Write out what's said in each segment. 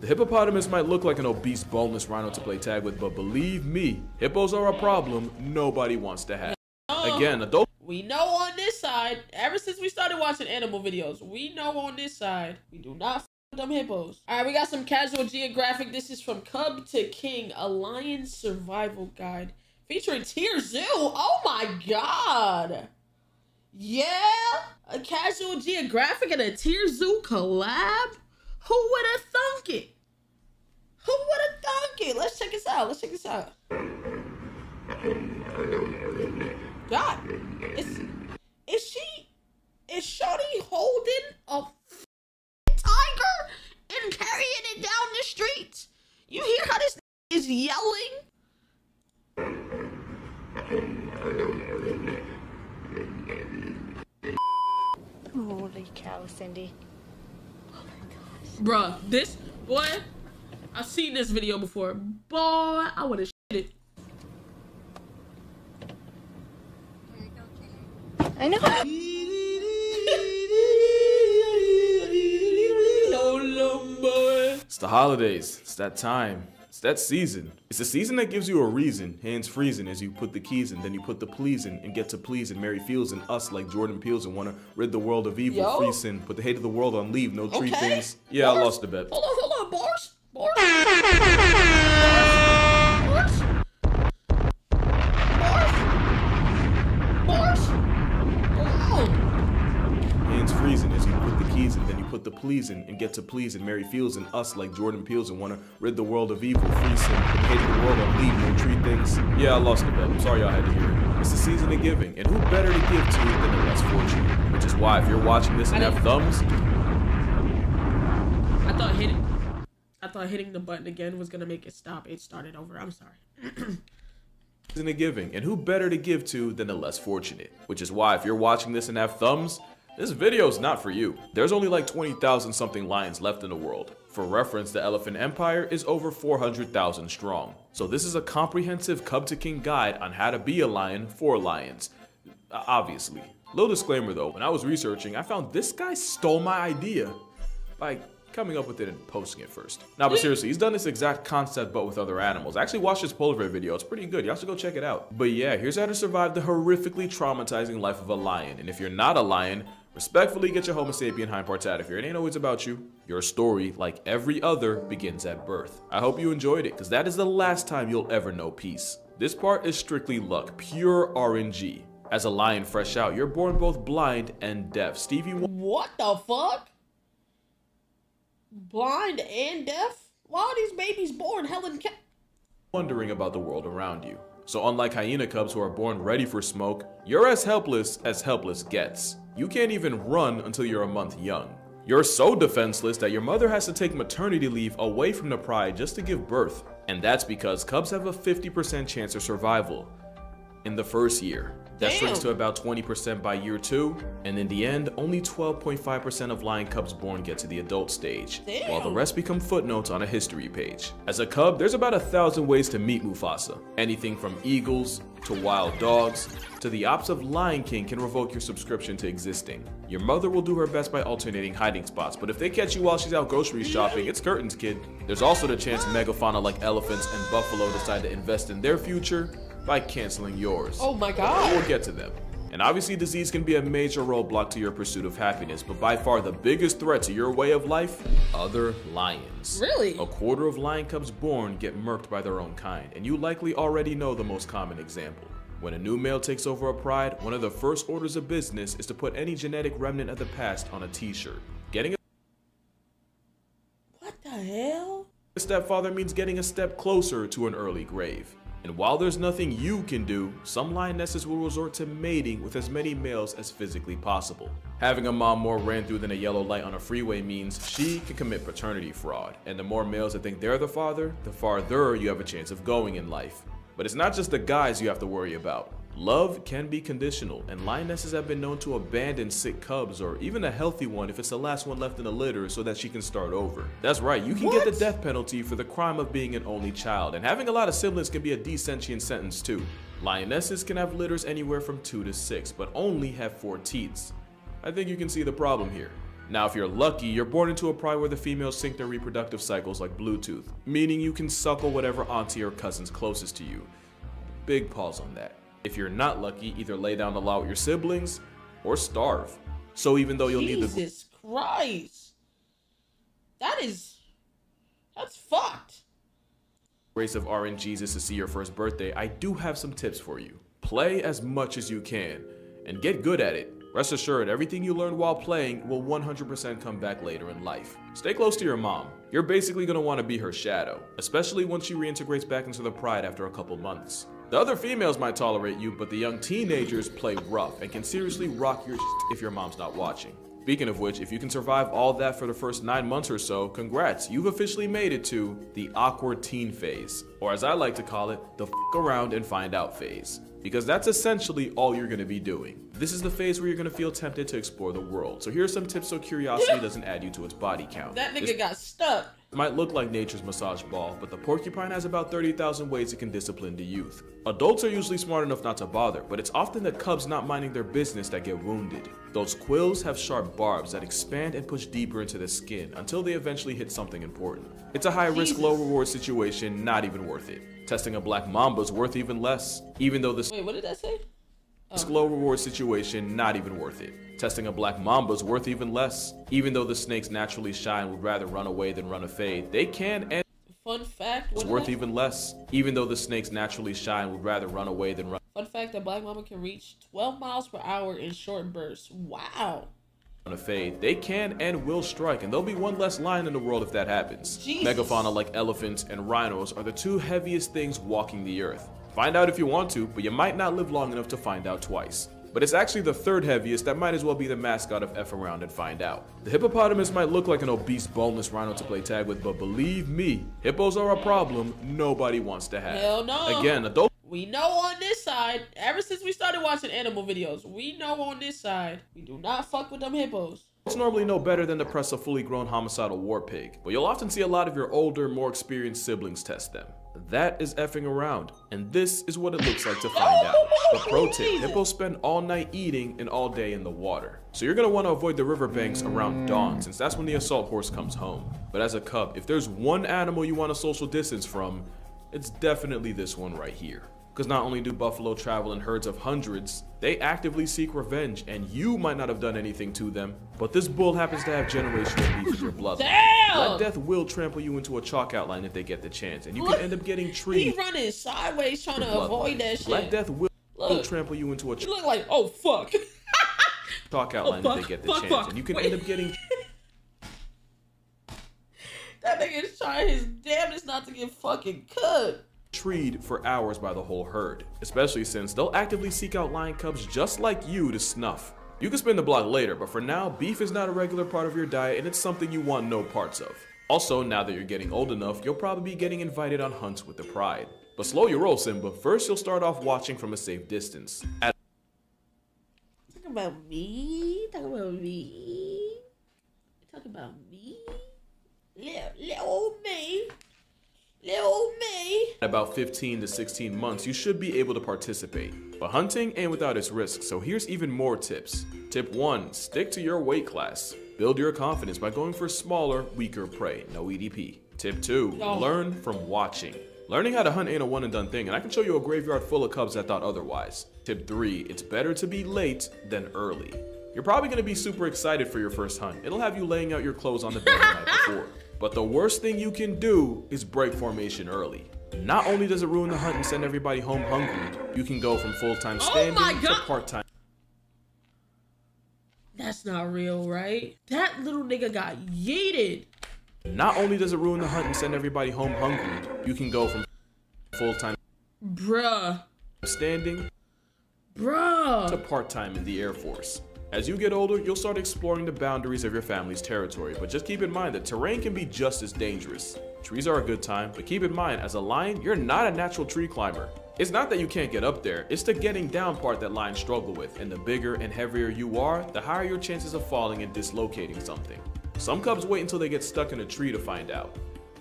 The hippopotamus might look like an obese, boneless rhino to play tag with, but believe me, hippos are a problem nobody wants to have. Again, adult. We know on this side, ever since we started watching animal videos, we know on this side, we do not f with them hippos. All right, we got some casual geographic. This is from Cub to King, a lion survival guide featuring Tier Zoo. Oh my God. Yeah, a casual geographic and a Tier Zoo collab. Who would have thunk it? Who would have thunk it? Let's check this out. Let's check this out. God, is Shorty holding a tiger and carrying it down the streets? You hear how this is yelling? Holy cow, Cindy. Oh my gosh. Bruh, this, boy, I've seen this video before. Boy, I would have shit it. I know. It's the holidays. It's that time. It's that season. It's a season that gives you a reason. Hands freezing as you put the keys in, then you put the please in and get to please and Mary feels and us like Jordan Peele's and want to rid the world of evil, Yo. free sin, put the hate of the world on leave, no treat Okay. things. Yeah, Bars. I lost the bet. Hold on, bars. Bars. Hands freezing as you put the keys in, then you put the please in and get to please and Mary feels and us like Jordan Peele's and want to rid the world of evil, free sin, put the hate of the world on leave, no treat things. Yeah, I lost the bet. I'm sorry y'all had to hear it. It's the season of giving, and who better to give to than the less fortunate? Which is why if you're watching this and have thumbs, I thought hitting the button again was gonna make it stop. It started over. I'm sorry. season of giving, and who better to give to than the less fortunate? Which is why if you're watching this and have thumbs, this video's not for you. There's only like 20,000 something lions left in the world. For reference, the elephant empire is over 400,000 strong. So this is a comprehensive Cub to King guide on how to be a lion for lions. Obviously. Little disclaimer though, when I was researching, I found this guy stole my idea by coming up with it and posting it first. Now, but seriously, he's done this exact concept but with other animals. I actually watched his polar bear video. It's pretty good. Y'all should go check it out. But yeah, here's how to survive the horrifically traumatizing life of a lion. And if you're not a lion, respectfully get your Homo sapien hind parts out of here. It ain't always about you. Your story, like every other, begins at birth. I hope you enjoyed it, because that is the last time you'll ever know peace. This part is strictly luck, pure RNG. As a lion fresh out, you're born both blind and deaf. Stevie, what the fuck? Blind and deaf? Why are these babies born Helen Keller? Wondering about the world around you. So unlike hyena cubs who are born ready for smoke, you're as helpless gets. You can't even run until you're a month young. You're so defenseless that your mother has to take maternity leave away from the pride just to give birth. And that's because cubs have a 50% chance of survival in the first year. That shrinks to about 20% by year 2, and in the end, only 12.5% of lion cubs born get to the adult stage, while the rest become footnotes on a history page. As a cub, there's about 1,000 ways to meet Mufasa. Anything from eagles, to wild dogs, to the ops of Lion King can revoke your subscription to existing. Your mother will do her best by alternating hiding spots, but if they catch you while she's out grocery shopping, it's curtains, kid. There's also the chance megafauna like elephants and buffalo decide to invest in their future by canceling yours. Oh my God. We'll get to them. And obviously disease can be a major roadblock to your pursuit of happiness, but by far the biggest threat to your way of life, other lions. Really? A quarter of lion cubs born get murked by their own kind, and you likely already know the most common example. When a new male takes over a pride, one of the first orders of business is to put any genetic remnant of the past on a t-shirt. Getting What the hell? a stepfather means getting a step closer to an early grave. And while there's nothing you can do, some lionesses will resort to mating with as many males as physically possible. Having a mom more ran through than a yellow light on a freeway means she can commit paternity fraud. And the more males that think they're the father, the farther you have a chance of going in life. But it's not just the guys you have to worry about. Love can be conditional, and lionesses have been known to abandon sick cubs or even a healthy one if it's the last one left in the litter so that she can start over. That's right, you can get the death penalty for the crime of being an only child, and having a lot of siblings can be a desentient sentence too. Lionesses can have litters anywhere from 2 to 6, but only have 4 teats. I think you can see the problem here. Now, if you're lucky, you're born into a pride where the females sync their reproductive cycles like Bluetooth, meaning you can suckle whatever auntie or cousin's closest to you. Big pause on that. If you're not lucky, either lay down the law with your siblings or starve. So even though you'll need the Jesus Christ. That's fucked. grace of RNGesus to see your first birthday, I do have some tips for you. Play as much as you can and get good at it. Rest assured, everything you learned while playing will 100% come back later in life. Stay close to your mom. You're basically going to want to be her shadow, especially once she reintegrates back into the pride after a couple months. The other females might tolerate you, but the young teenagers play rough and can seriously rock your if your mom's not watching. Speaking of which, if you can survive all that for the first 9 months or so, congrats, you've officially made it to the awkward teen phase, or as I like to call it, the f around and find out phase. Because that's essentially all you're going to be doing. This is the phase where you're going to feel tempted to explore the world. So here are some tips so curiosity doesn't add you to its body count. That nigga got stuck. It might look like nature's massage ball, but the porcupine has about 30,000 ways it can discipline the youth. Adults are usually smart enough not to bother, but it's often the cubs not minding their business that get wounded. Those quills have sharp barbs that expand and push deeper into the skin until they eventually hit something important. It's a high-risk, low-reward situation, not even worth it. Testing a black mamba's worth even less, even though the Wait, what did that say? low reward situation, not even worth it. Testing a black mamba's worth even less, even though the snakes naturally shy and would rather run away than run a fade. They can and Fun fact. it's worth even less, even though the snakes naturally shy and would rather run away than run Fun fact that black mama can reach 12 miles per hour in short bursts. Wow. a fade. They can and will strike, and there'll be one less lion in the world if that happens. Jesus. Megafauna like elephants and rhinos are the two heaviest things walking the earth. Find out if you want to, but you might not live long enough to find out twice. But it's actually the third heaviest that might as well be the mascot of F Around and Find Out. The hippopotamus might look like an obese, boneless rhino to play tag with, but believe me, hippos are a problem nobody wants to have. Hell no. Again, adults We know on this side, ever since we started watching animal videos, we know on this side, we do not fuck with them hippos. normally know better than to press a fully grown homicidal war pig, but you'll often see a lot of your older, more experienced siblings test them. That is effing around, and this is what it looks like to find out. The pro tip, hippos spend all night eating and all day in the water. So you're going to want to avoid the riverbanks around dawn, since that's when the assault horse comes home. But as a cub, if there's one animal you want to social distance from, it's definitely this one right here. Because not only do buffalo travel in herds of hundreds, they actively seek revenge, and you might not have done anything to them, but this bull happens to have generational beef in your bloodline. Damn! Black Death will trample you into a chalk outline if they get the chance, and you can end up getting treed. He running sideways trying to avoid that shit. Black Death will trample you into a You look like, oh fuck. chalk outline if they get the chance, and you can end up getting That nigga is trying his damnedest not to get fucking cut. treed for hours by the whole herd, especially since they'll actively seek out lion cubs just like you to snuff. You can spin the block later, but for now, beef is not a regular part of your diet and it's something you want no parts of. Also, now that you're getting old enough, you'll probably be getting invited on hunts with the pride. But slow your roll, Simba. First, you'll start off watching from a safe distance. Talk about me. Talk about me. Talk about me. Little me. Little me. At about 15 to 16 months, you should be able to participate. But hunting ain't without its risks, so here's even more tips. Tip 1, stick to your weight class. Build your confidence by going for smaller, weaker prey, no EDP. Tip 2, learn from watching. Learning how to hunt ain't a one and done thing, and I can show you a graveyard full of cubs that thought otherwise. Tip 3, it's better to be late than early. You're probably gonna be super excited for your first hunt. It'll have you laying out your clothes on the bed the night before. But the worst thing you can do is break formation early. Not only does it ruin the hunt and send everybody home hungry, you can go from full-time standing to part-time. That's not real, right? That little nigga got yeeted. Not only does it ruin the hunt and send everybody home hungry, you can go from full-time standing to part-time in the Air Force. As you get older, you'll start exploring the boundaries of your family's territory, but just keep in mind that terrain can be just as dangerous. Trees are a good time, but keep in mind, as a lion, you're not a natural tree climber. It's not that you can't get up there, it's the getting down part that lions struggle with, and the bigger and heavier you are, the higher your chances of falling and dislocating something. Some cubs wait until they get stuck in a tree to find out.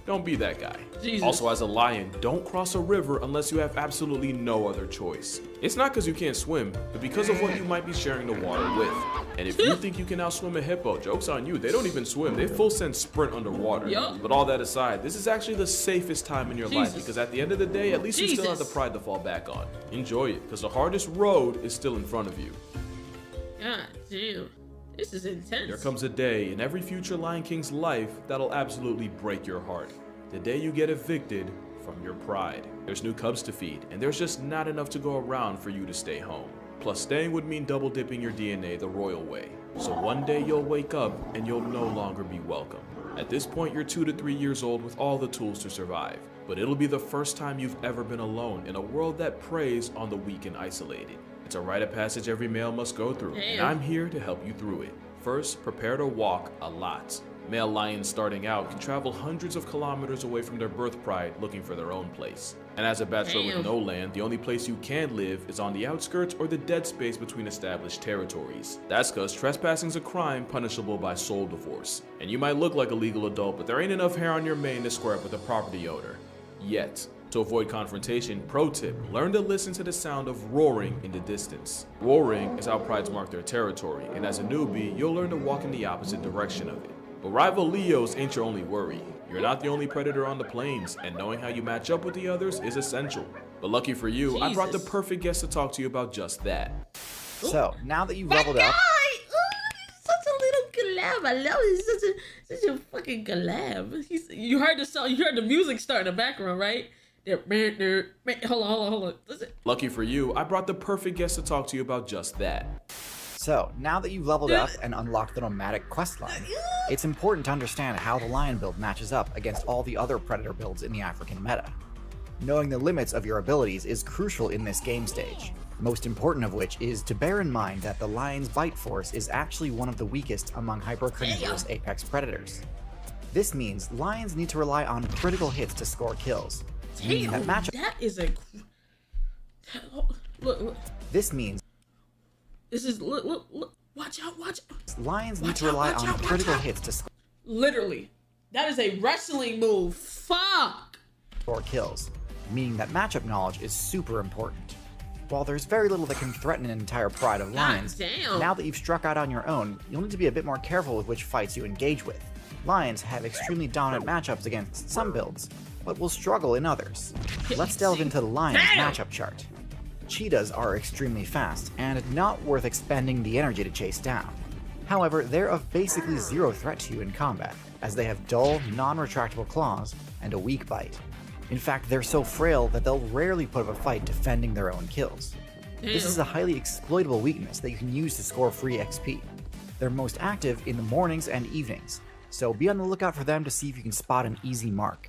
Don't be that guy. Jesus. Also, as a lion, don't cross a river unless you have absolutely no other choice. It's not because you can't swim, but because of what you might be sharing the water with. And if you think you can outswim a hippo, joke's on you. They don't even swim. They full send sprint underwater. Yup. But all that aside, this is actually the safest time in your life because at the end of the day, at least you still have the pride to fall back on. Enjoy it, because the hardest road is still in front of you. God damn. This is intense. There comes a day in every future Lion King's life that'll absolutely break your heart. The day you get evicted from your pride. There's new cubs to feed, and there's just not enough to go around for you to stay home. Plus, staying would mean double dipping your DNA the royal way. So one day you'll wake up and you'll no longer be welcome. At this point, you're 2 to 3 years old with all the tools to survive. But it'll be the first time you've ever been alone in a world that preys on the weak and isolated. It's a rite of passage every male must go through, and I'm here to help you through it. First, prepare to walk a lot. Male lions starting out can travel hundreds of kilometers away from their birth pride looking for their own place. And as a bachelor with no land, the only place you can live is on the outskirts or the dead space between established territories. That's because trespassing is a crime punishable by soul divorce. And you might look like a legal adult, but there ain't enough hair on your mane to square up with a property owner. Yet. To avoid confrontation, pro tip, learn to listen to the sound of roaring in the distance. Roaring is how prides mark their territory, and as a newbie, you'll learn to walk in the opposite direction of it. But rival Leos ain't your only worry. You're not the only predator on the plains, and knowing how you match up with the others is essential. But lucky for you, I brought the perfect guest to talk to you about just that. So, now that you've leveled up... Such a little collab. I love it. Such a fucking collab. You heard the song, you heard the music start in the background, right? Hold on. Lucky for you, I brought the perfect guest to talk to you about just that. So, now that you've leveled up and unlocked the nomadic questline, it's important to understand how the lion build matches up against all the other predator builds in the African meta. Knowing the limits of your abilities is crucial in this game stage, most important of which is to bear in mind that the lion's bite force is actually one of the weakest among hyper-carnivorous apex predators. This means lions need to rely on critical hits to score kills. Damn, that is a... Look. This means... This is... Look. Watch out. Lions need to rely on critical hits to score... Literally. That is a wrestling move. Fuck! ...score kills, meaning that matchup knowledge is super important. While there's very little that can threaten an entire pride of lions, now that you've struck out on your own, you'll need to be a bit more careful with which fights you engage with. Lions have extremely dominant matchups against some builds, but will struggle in others. Let's delve into the lion's matchup chart. Cheetahs are extremely fast, and not worth expending the energy to chase down. However, they're of basically zero threat to you in combat, as they have dull, non-retractable claws and a weak bite. In fact, they're so frail that they'll rarely put up a fight defending their own kills. This is a highly exploitable weakness that you can use to score free XP. They're most active in the mornings and evenings, so be on the lookout for them to see if you can spot an easy mark.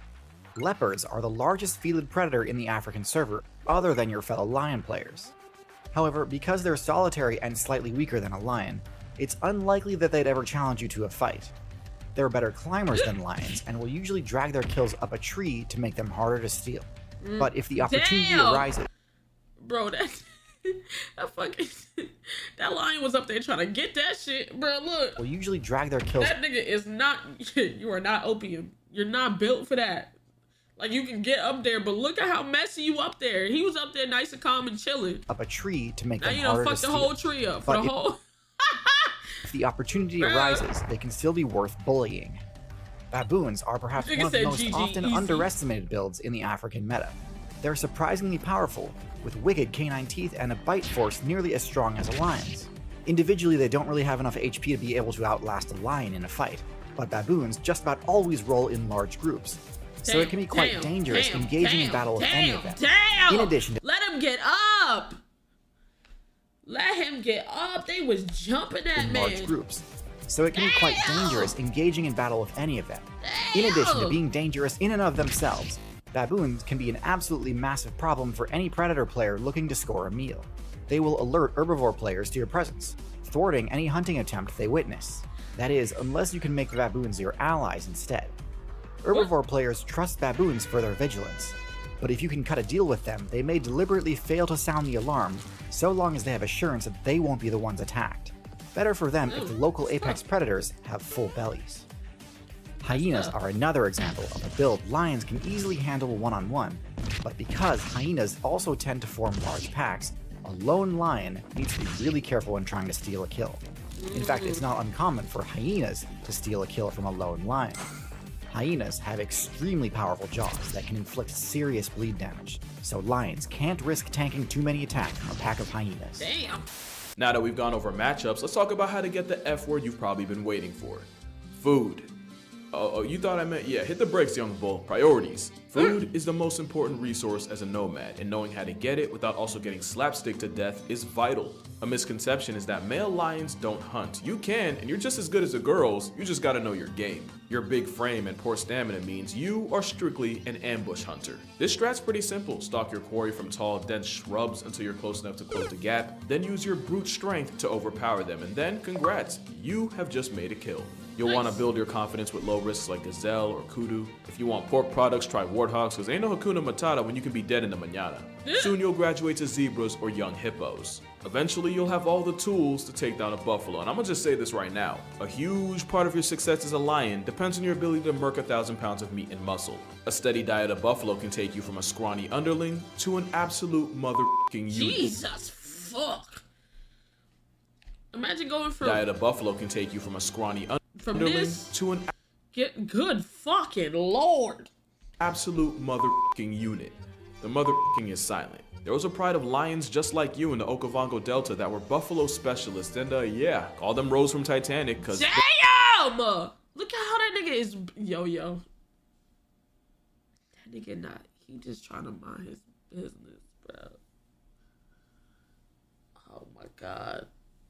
Leopards are the largest felid predator in the African server, other than your fellow lion players. However, because they're solitary and slightly weaker than a lion, it's unlikely that they'd ever challenge you to a fight. They're better climbers than lions, and will usually drag their kills up a tree to make them harder to steal. But if the opportunity arises... Bro, that lion was up there trying to get that shit, bro, look. Will usually drag their kills... That nigga is not... You are not opium. You're not built for that. Like, you can get up there, but look at how messy you up there. He was up there nice and calm and chilling. Up a tree to make them harder to steal. Now, you know, fuck the whole tree up for the whole... If the opportunity arises, they can still be worth bullying. Baboons are perhaps one of the most often underestimated builds in the African meta. They're surprisingly powerful, with wicked canine teeth and a bite force nearly as strong as a lion's. Individually, they don't really have enough HP to be able to outlast a lion in a fight, but baboons just about always roll in large groups, so it can be quite dangerous engaging in battle with any of them. In addition to... Let him get up! Let him get up! They was jumping at me! large groups, so it can be quite dangerous engaging in battle with any of them. In addition to being dangerous in and of themselves, baboons can be an absolutely massive problem for any predator player looking to score a meal. They will alert herbivore players to your presence, thwarting any hunting attempt they witness. That is, unless you can make the baboons your allies instead. Herbivore players trust baboons for their vigilance, but if you can cut a deal with them, they may deliberately fail to sound the alarm so long as they have assurance that they won't be the ones attacked. Better for them if the local apex predators have full bellies. Hyenas are another example of a build lions can easily handle one-on-one, but because hyenas also tend to form large packs, a lone lion needs to be really careful when trying to steal a kill. In fact, it's not uncommon for hyenas to steal a kill from a lone lion. Hyenas have extremely powerful jaws that can inflict serious bleed damage, so lions can't risk tanking too many attacks from a pack of hyenas. Damn. Now that we've gone over matchups, let's talk about how to get the F word you've probably been waiting for. Food. Oh, you thought I meant, yeah, hit the brakes, young bull. Priorities. Food is the most important resource as a nomad, and knowing how to get it without also getting slapstick to death is vital. A misconception is that male lions don't hunt. You can, and you're just as good as the girls, you just gotta know your game. Your big frame and poor stamina means you are strictly an ambush hunter. This strat's pretty simple. Stalk your quarry from tall, dense shrubs until you're close enough to close the gap, then use your brute strength to overpower them, and then, congrats, you have just made a kill. You'll want to build your confidence with low risks like gazelle or kudu. If you want pork products, try warthogs, because ain't no Hakuna Matata when you can be dead in the manana. Soon you'll graduate to zebras or young hippos. Eventually you'll have all the tools to take down a buffalo, and I'm gonna just say this right now. A huge part of your success as a lion depends on your ability to murk 1,000 pounds of meat and muscle. A steady diet of buffalo can take you from a scrawny underling to an absolute motherfucking unit. Jesus fuck. Imagine going from diet of buffalo can take you from a scrawny underling to an good fucking lord. Absolute motherfucking unit. The motherfucking is silent. There was a pride of lions just like you in the Okavango Delta that were buffalo specialists, and yeah, call them Rose from Titanic, cause damn! Look at how that nigga is, yo. That nigga not, he just trying to mind his business, bro. Oh my god.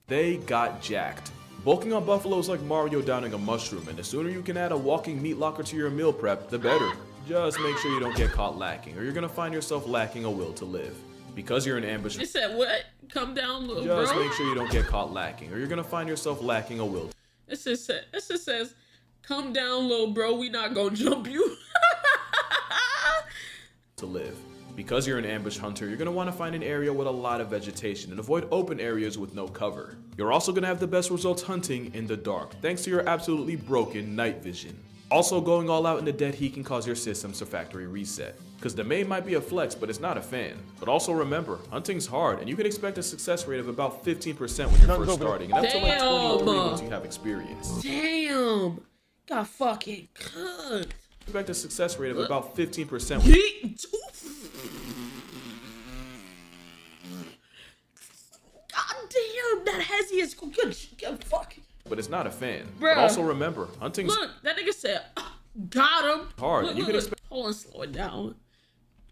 They got jacked. Bulking on buffalo is like Mario downing a mushroom, and the sooner you can add a walking meat locker to your meal prep, the better. Just make sure you don't get caught lacking, or you're gonna find yourself lacking a will to live. Because you're an ambush. It said what? Come down, little bro. Just make sure you don't get caught lacking, or you're gonna find yourself lacking a will. It just says, come down, little bro. We not gonna jump you. To live. Because you're an ambush hunter, you're going to want to find an area with a lot of vegetation and avoid open areas with no cover. You're also going to have the best results hunting in the dark, thanks to your absolutely broken night vision. Also, going all out in the dead heat can cause your systems to factory reset. Because the main might be a flex, but it's not a fan. But also remember, hunting's hard, and you can expect a success rate of about 15% when you're first starting, and up to like 23 once you have experience. Damn! Got fucking cooked. Expect a success rate of about 15%. God damn, that hezzy is good. Fuck. But it's not a fan. Bruh. But also remember, hunting's look, that nigga said, got him. hard. Look, And you can expect hold on, slow it down.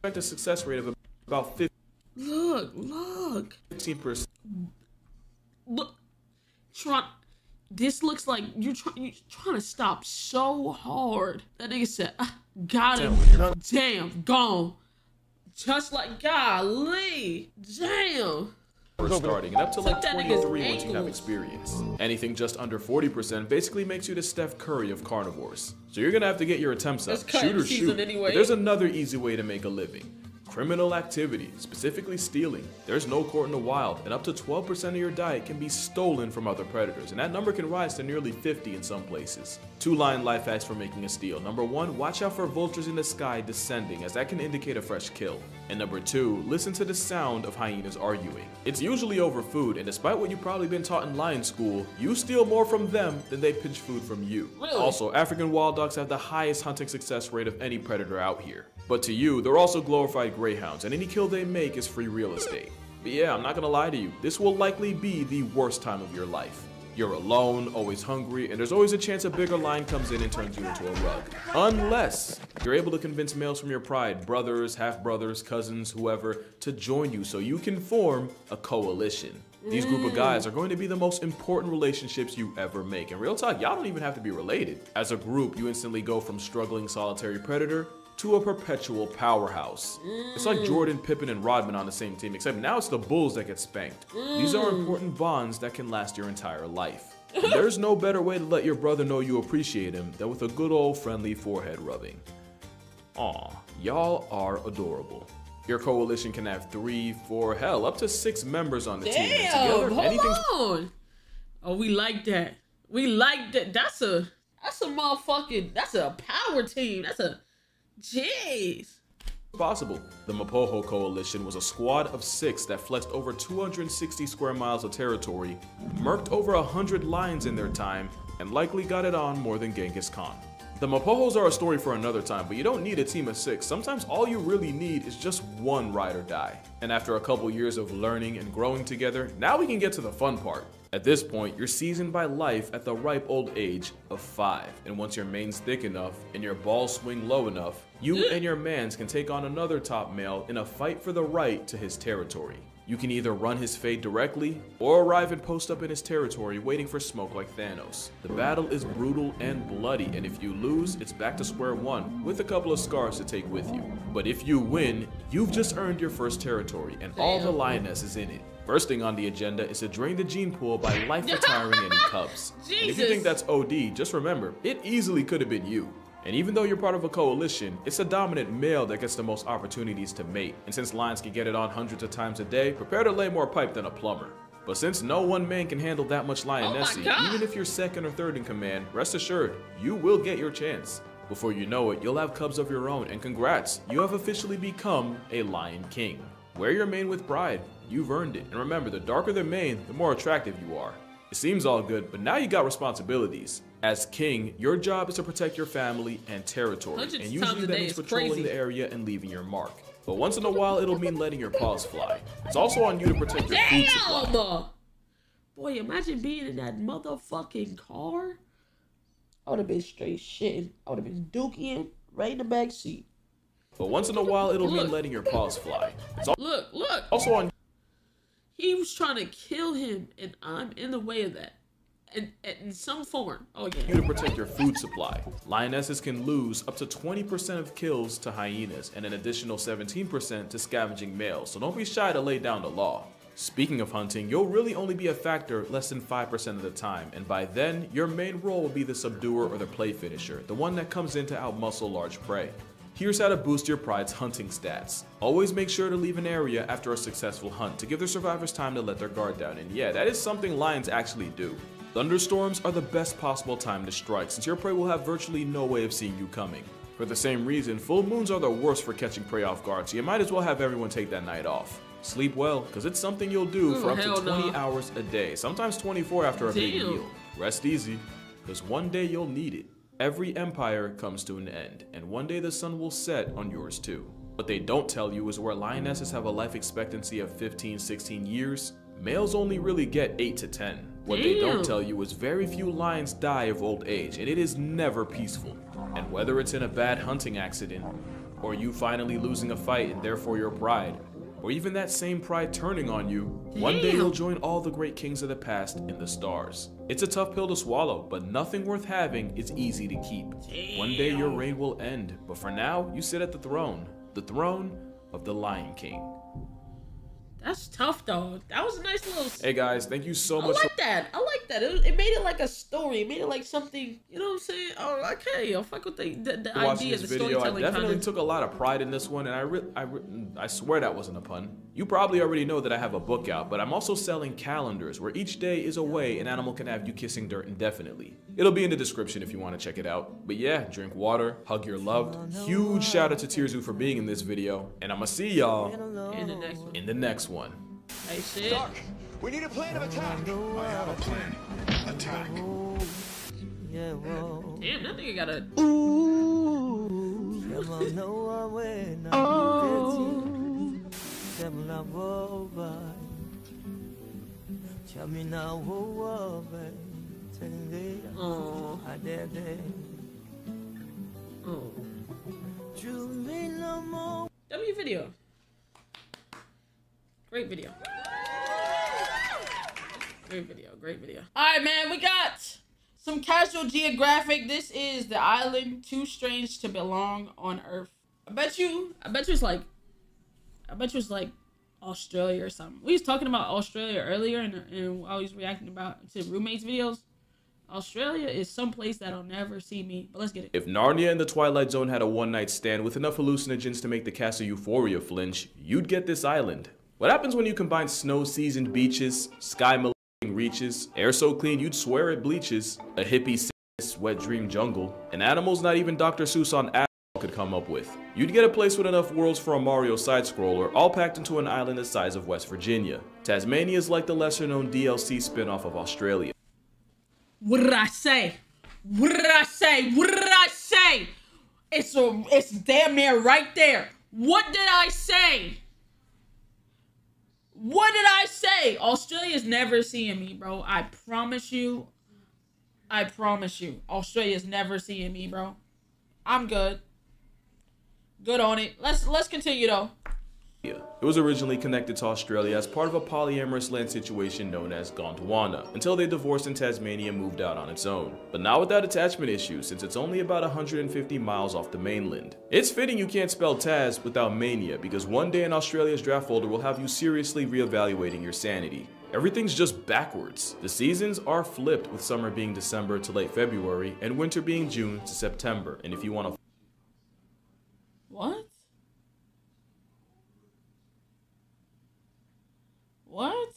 a success rate of about 15%. Look. 15%. Look, this looks like you're trying to stop so hard. That nigga said, got him. Damn, gone. Just like, golly. Damn. Starting and up to like that 23 nigga's once you have experience. Anything just under 40% basically makes you the Steph Curry of carnivores. So you're gonna have to get your attempts up. Shoot or shoot. Anyway. But there's another easy way to make a living. Criminal activity, specifically stealing. There's no court in the wild, and up to 12% of your diet can be stolen from other predators, and that number can rise to nearly 50 in some places. 2 lion life hacks for making a steal. Number 1, watch out for vultures in the sky descending, as that can indicate a fresh kill. And number 2, listen to the sound of hyenas arguing. It's usually over food, and despite what you've probably been taught in lion school, you steal more from them than they pinch food from you. Really? Also, African wild dogs have the highest hunting success rate of any predator out here. But to you, they're also glorified greyhounds, and any kill they make is free real estate. But yeah, I'm not gonna lie to you, this will likely be the worst time of your life. You're alone, always hungry, and there's always a chance a bigger lion comes in and turns you into a rug. Unless you're able to convince males from your pride, brothers, half-brothers, cousins, whoever, to join you so you can form a coalition. These group of guys are going to be the most important relationships you ever make. And real talk, y'all don't even have to be related. As a group, you instantly go from struggling solitary predator to a perpetual powerhouse. It's like Jordan, Pippen, and Rodman on the same team, except now it's the Bulls that get spanked. These are important bonds that can last your entire life. And there's no better way to let your brother know you appreciate him than with a good old friendly forehead rubbing. Aw, y'all are adorable. Your coalition can have 3, 4, hell, up to 6 members on the team. And together, hold on. Oh, we like that. We like that. That's a motherfucking, that's a power team. That's a, jeez. Possible. The Mapoho Coalition was a squad of 6 that flexed over 260 square miles of territory, murked over 100 lions in their time, and likely got it on more than Genghis Khan. The Mapohos are a story for another time, but you don't need a team of 6. Sometimes all you really need is just one ride or die. And after a couple years of learning and growing together, now we can get to the fun part. At this point, you're seasoned by life at the ripe old age of 5. And once your mane's thick enough and your balls swing low enough, you and your mans can take on another top male in a fight for the right to his territory. You can either run his fade directly, or arrive and post up in his territory waiting for smoke like Thanos. The battle is brutal and bloody, and if you lose, it's back to square one, with a couple of scars to take with you. But if you win, you've just earned your first territory, and all the lioness is in it. First thing on the agenda is to drain the gene pool by life retiring any cubs. And if you think that's OD, just remember, it easily could have been you. And even though you're part of a coalition, it's a dominant male that gets the most opportunities to mate. And since lions can get it on hundreds of times a day, prepare to lay more pipe than a plumber. But since no one man can handle that much lionessy, even if you're second or third in command, rest assured, you will get your chance. Before you know it, you'll have cubs of your own, and congrats, you have officially become a lion king. Wear your mane with pride, you've earned it. And remember, the darker the mane, the more attractive you are. It seems all good, but now you got responsibilities. As king, your job is to protect your family and territory, and usually that means patrolling the area and leaving your mark. But once in a while, it'll mean letting your paws fly. It's also on you to protect your food supply. Boy, imagine being in that motherfucking car. I would have been straight shitting. I would have been dookie right in the back seat. But once in a while, it'll mean letting your paws fly. It's look. Also on. He was trying to kill him, and I'm in the way of that. In some form. Oh, yeah. You to protect your food supply. Lionesses can lose up to 20% of kills to hyenas and an additional 17% to scavenging males, so don't be shy to lay down the law. Speaking of hunting, you'll really only be a factor less than 5% of the time, and by then, your main role will be the subduer or the play finisher, the one that comes in to outmuscle large prey. Here's how to boost your pride's hunting stats. Always make sure to leave an area after a successful hunt to give their survivors time to let their guard down, and yeah, that is something lions actually do. Thunderstorms are the best possible time to strike, since your prey will have virtually no way of seeing you coming. For the same reason, full moons are the worst for catching prey off guard, so you might as well have everyone take that night off. Sleep well, because it's something you'll do for up to 20 hours a day, sometimes 24 after a big meal. Rest easy, because one day you'll need it. Every empire comes to an end, and one day the sun will set on yours too. What they don't tell you is where lionesses have a life expectancy of 15-16 years, males only really get 8 to 10. What they don't tell you is very few lions die of old age, and it is never peaceful. And whether it's in a bad hunting accident, or you finally losing a fight and therefore your pride, or even that same pride turning on you, one day you'll join all the great kings of the past in the stars. It's a tough pill to swallow, but nothing worth having is easy to keep. One day your reign will end, but for now, you sit at the throne of the Lion King. That's tough, though. That was a nice little... Hey, guys, thank you so much. I like that. It made it like a story. It made it like something, you know what I'm saying? Oh, okay. I'll fuck with the idea, the storytelling. I definitely took a lot of pride in this one, and I swear that wasn't a pun. You probably already know that I have a book out, but I'm also selling calendars where each day is a way an animal can have you kissing dirt indefinitely. It'll be in the description if you want to check it out. But yeah, drink water, hug your loved. Huge shout out to Tirzu for being in this video, and I'ma see y'all in the next one. Hey, shit. Doc, we need a plan of attack. I have a plan. Attack. Damn, that nigga got a... W video. Great video. Great video. Alright, man, we got some casual geographic. This is the island too strange to belong on Earth. I bet you it's like Australia or something. We was talking about Australia earlier and I was reacting to roommates videos. Australia is someplace that'll never see me, but let's get it. If Narnia and the Twilight Zone had a one-night stand with enough hallucinogens to make the cast of Euphoria flinch, you'd get this island. What happens when you combine snow-seasoned beaches, sky-malicious reaches, air so clean you'd swear it bleaches, a hippie this wet dream jungle, and animals not even Dr. Seuss on Apple could come up with. You'd get a place with enough worlds for a Mario side-scroller, all packed into an island the size of West Virginia. Tasmania is like the lesser-known DLC spin-off of Australia. What did I say? What did I say? What did I say? It's damn near right there. What did I say? What did I say? Australia's never seeing me, bro. I promise you. I promise you. Australia's never seeing me, bro. I'm good. Good on it. Let's continue though. It was originally connected to Australia as part of a polyamorous land situation known as Gondwana, until they divorced and Tasmania moved out on its own. But not without attachment issues, since it's only about 150 miles off the mainland. It's fitting you can't spell Taz without mania, because one day in Australia's draft folder will have you seriously reevaluating your sanity. Everything's just backwards. The seasons are flipped, with summer being December to late February, and winter being June to September. And if you want to... What? What?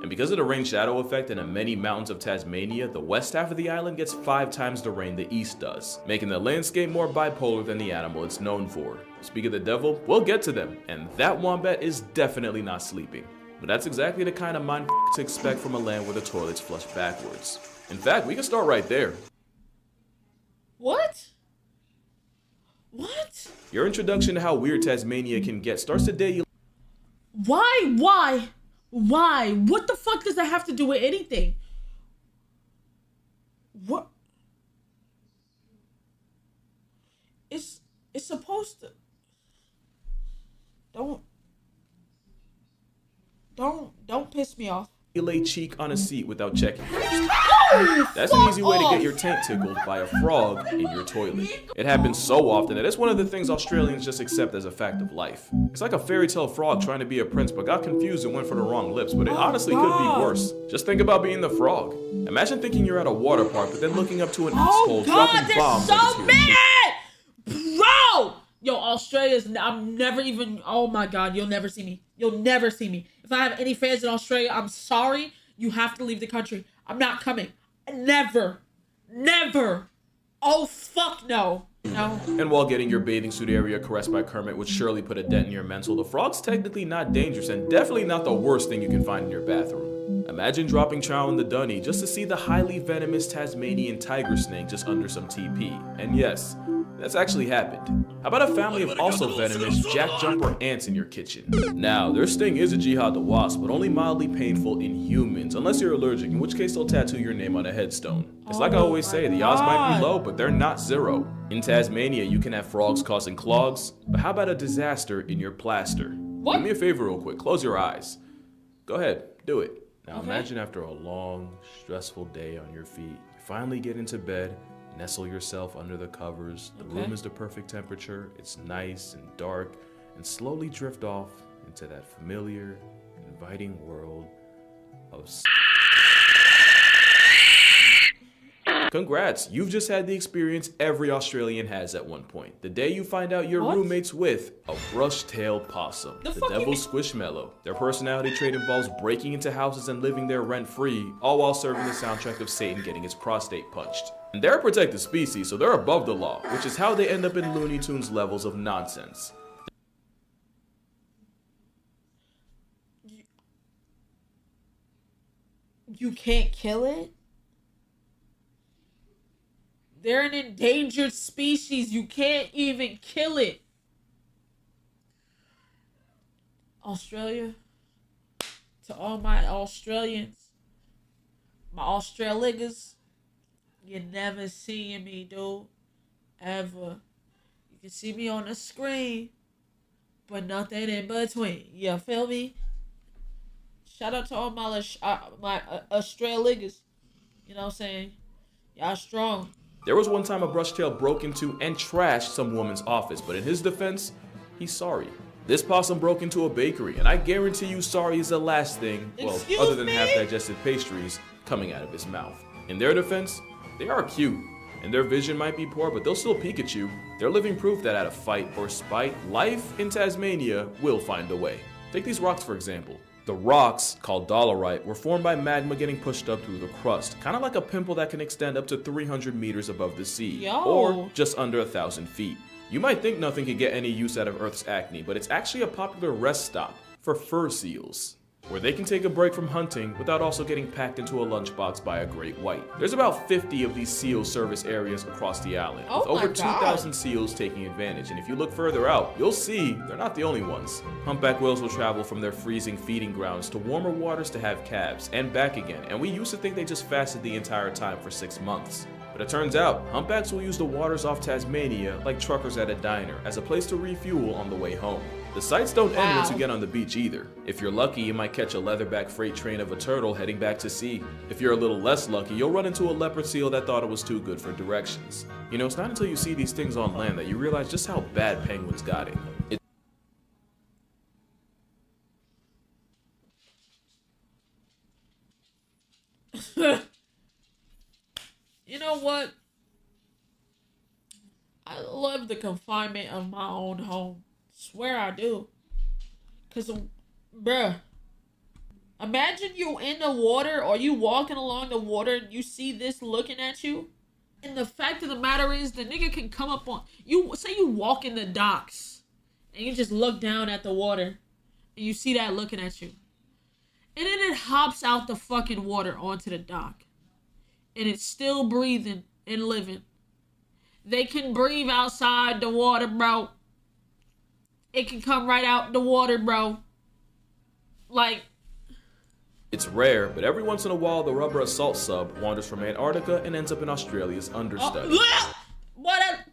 And because of the rain shadow effect in the many mountains of Tasmania, the west half of the island gets 5 times the rain the east does, making the landscape more bipolar than the animal it's known for. Speak of the devil, we'll get to them, and that wombat is definitely not sleeping. But that's exactly the kind of mind to expect from a land where the toilets flush backwards. In fact, we can start right there. What? What? Your introduction to how weird Tasmania can get starts the day you... Why? What the fuck does that have to do with anything? What? It's supposed to... Don't piss me off. You lay cheek on a seat without checking first. Oh, that's an easy way to get your taint tickled by a frog in your toilet. It happens so often that it's one of the things Australians just accept as a fact of life. It's like a fairy tale frog trying to be a prince but got confused and went for the wrong lips, but it honestly could be worse. Just think about being the frog. Imagine thinking you're at a water park but then looking up to an asshole dropping bombs. So mad! Bro! Yo, Australia's, I'm never even, oh my God, you'll never see me. You'll never see me. If I have any fans in Australia, I'm sorry. You have to leave the country. I'm not coming. Never. Oh, fuck no. No. And while getting your bathing suit area caressed by Kermit would surely put a dent in your mental, the frog's technically not dangerous and definitely not the worst thing you can find in your bathroom. Imagine dropping chow in the dunny just to see the highly venomous Tasmanian tiger snake just under some TP. And yes, that's actually happened. How about a family of also venomous jack jumper ants in your kitchen? Now, their sting is a jihad the wasp, but only mildly painful in humans, unless you're allergic, in which case they'll tattoo your name on a headstone. It's like I always say, the odds might be low, but they're not zero. In Tasmania, you can have frogs causing clogs, but how about a disaster in your plaster? What? Do me a favor real quick, close your eyes. Go ahead, do it. Now imagine after a long, stressful day on your feet, you finally get into bed, nestle yourself under the covers, the room is the perfect temperature, it's nice and dark, and slowly drift off into that familiar, inviting world of... Congrats, you've just had the experience every Australian has at one point. The day you find out your roommate's with a brush-tailed possum, the devil's squishmallow. Their personality trait involves breaking into houses and living there rent-free, all while serving the soundtrack of Satan getting his prostate punched. And they're a protected species, so they're above the law, which is how they end up in Looney Tunes levels of nonsense. You can't kill it? They're an endangered species. You can't even kill it. Australia, to all my Australians, my Australigas, you're never seeing me, dude. Ever. You can see me on the screen, but nothing in between. You feel me? Shout out to all my Australigas. You know what I'm saying? Y'all strong. There was one time a brushtail broke into and trashed some woman's office, but in his defense, he's sorry. This possum broke into a bakery, and I guarantee you sorry is the last thing, well, other than half-digested pastries, coming out of his mouth. In their defense, they are cute, and their vision might be poor, but they'll still peek at you. They're living proof that out of fight or spite, life in Tasmania will find a way. Take these rocks for example. The rocks, called dolerite, were formed by magma getting pushed up through the crust, kind of like a pimple that can extend up to 300 meters above the sea, or just under 1,000 feet. You might think nothing could get any use out of Earth's acne, but it's actually a popular rest stop for fur seals, where they can take a break from hunting without also getting packed into a lunchbox by a great white. There's about 50 of these seal service areas across the island, with over 2,000 seals taking advantage, and if you look further out, you'll see they're not the only ones. Humpback whales will travel from their freezing feeding grounds to warmer waters to have calves, and back again, and we used to think they just fasted the entire time for 6 months. But it turns out, humpbacks will use the waters off Tasmania like truckers at a diner as a place to refuel on the way home. The sights don't end once you get on the beach either. If you're lucky, you might catch a leatherback freight train of a turtle heading back to sea. If you're a little less lucky, you'll run into a leopard seal that thought it was too good for directions. You know, it's not until you see these things on land that you realize just how bad penguins got it. You know what? I love the confinement of my own home. Swear I do. Cause, bruh, imagine you in the water or you walking along the water and you see this looking at you. And the fact of the matter is the nigga can come up on you. Say you walk in the docks and you just look down at the water and you see that looking at you. And then it hops out the fucking water onto the dock. And it's still breathing and living. They can breathe outside the water, bro. It can come right out the water, bro. Like, it's rare, but every once in a while the rubber assault sub wanders from Antarctica and ends up in Australia's understudy. What a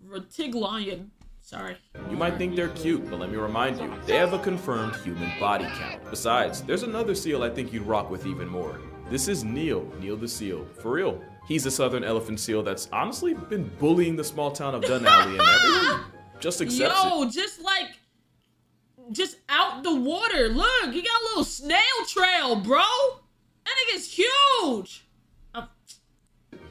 Retiglion. Sorry. You might think they're cute, but let me remind you, they have a confirmed human body count. Besides, there's another seal I think you'd rock with even more. This is Neil the seal. For real. He's a southern elephant seal that's honestly been bullying the small town of Dunalley, and everyone just accepts it. Just out the water. Look, he got a little snail trail, bro. That nigga's huge.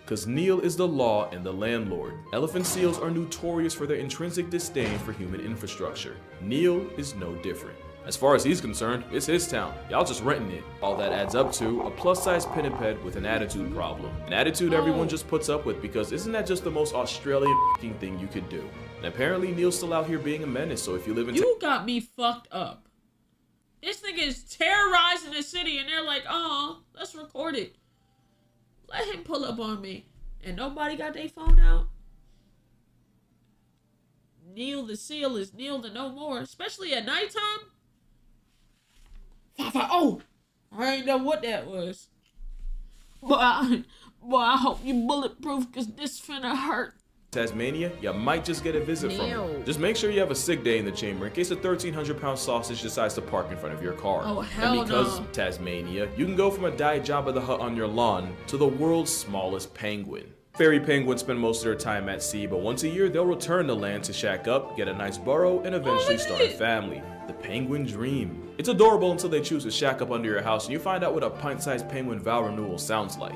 Cause Neil is the law and the landlord. Elephant seals are notorious for their intrinsic disdain for human infrastructure. Neil is no different. As far as he's concerned, it's his town. Y'all just renting it. All that adds up to a plus-size pinniped with an attitude problem. An attitude everyone just puts up with because isn't that just the most Australian f***ing thing you could do? And apparently Neil's still out here being a menace, so if you live in— You got me fucked up. This nigga is terrorizing the city and they're like, oh, let's record it. Let him pull up on me. And nobody got their phone out. Neil the seal is Neil the no more, especially at nighttime. Oh, I ain't know what that was. Boy, I hope you bulletproof, cause this finna hurt. Tasmania, you might just get a visit from him. Just make sure you have a sick day in the chamber in case a 1,300-pound sausage decides to park in front of your car. Oh, hell and because Tasmania, you can go from a diet Jabba the Hutt on your lawn to the world's smallest penguin. Fairy penguins spend most of their time at sea, but once a year they'll return to land to shack up, get a nice burrow, and eventually start a family. The penguin dream. It's adorable until they choose to shack up under your house and you find out what a pint-sized penguin vow renewal sounds like.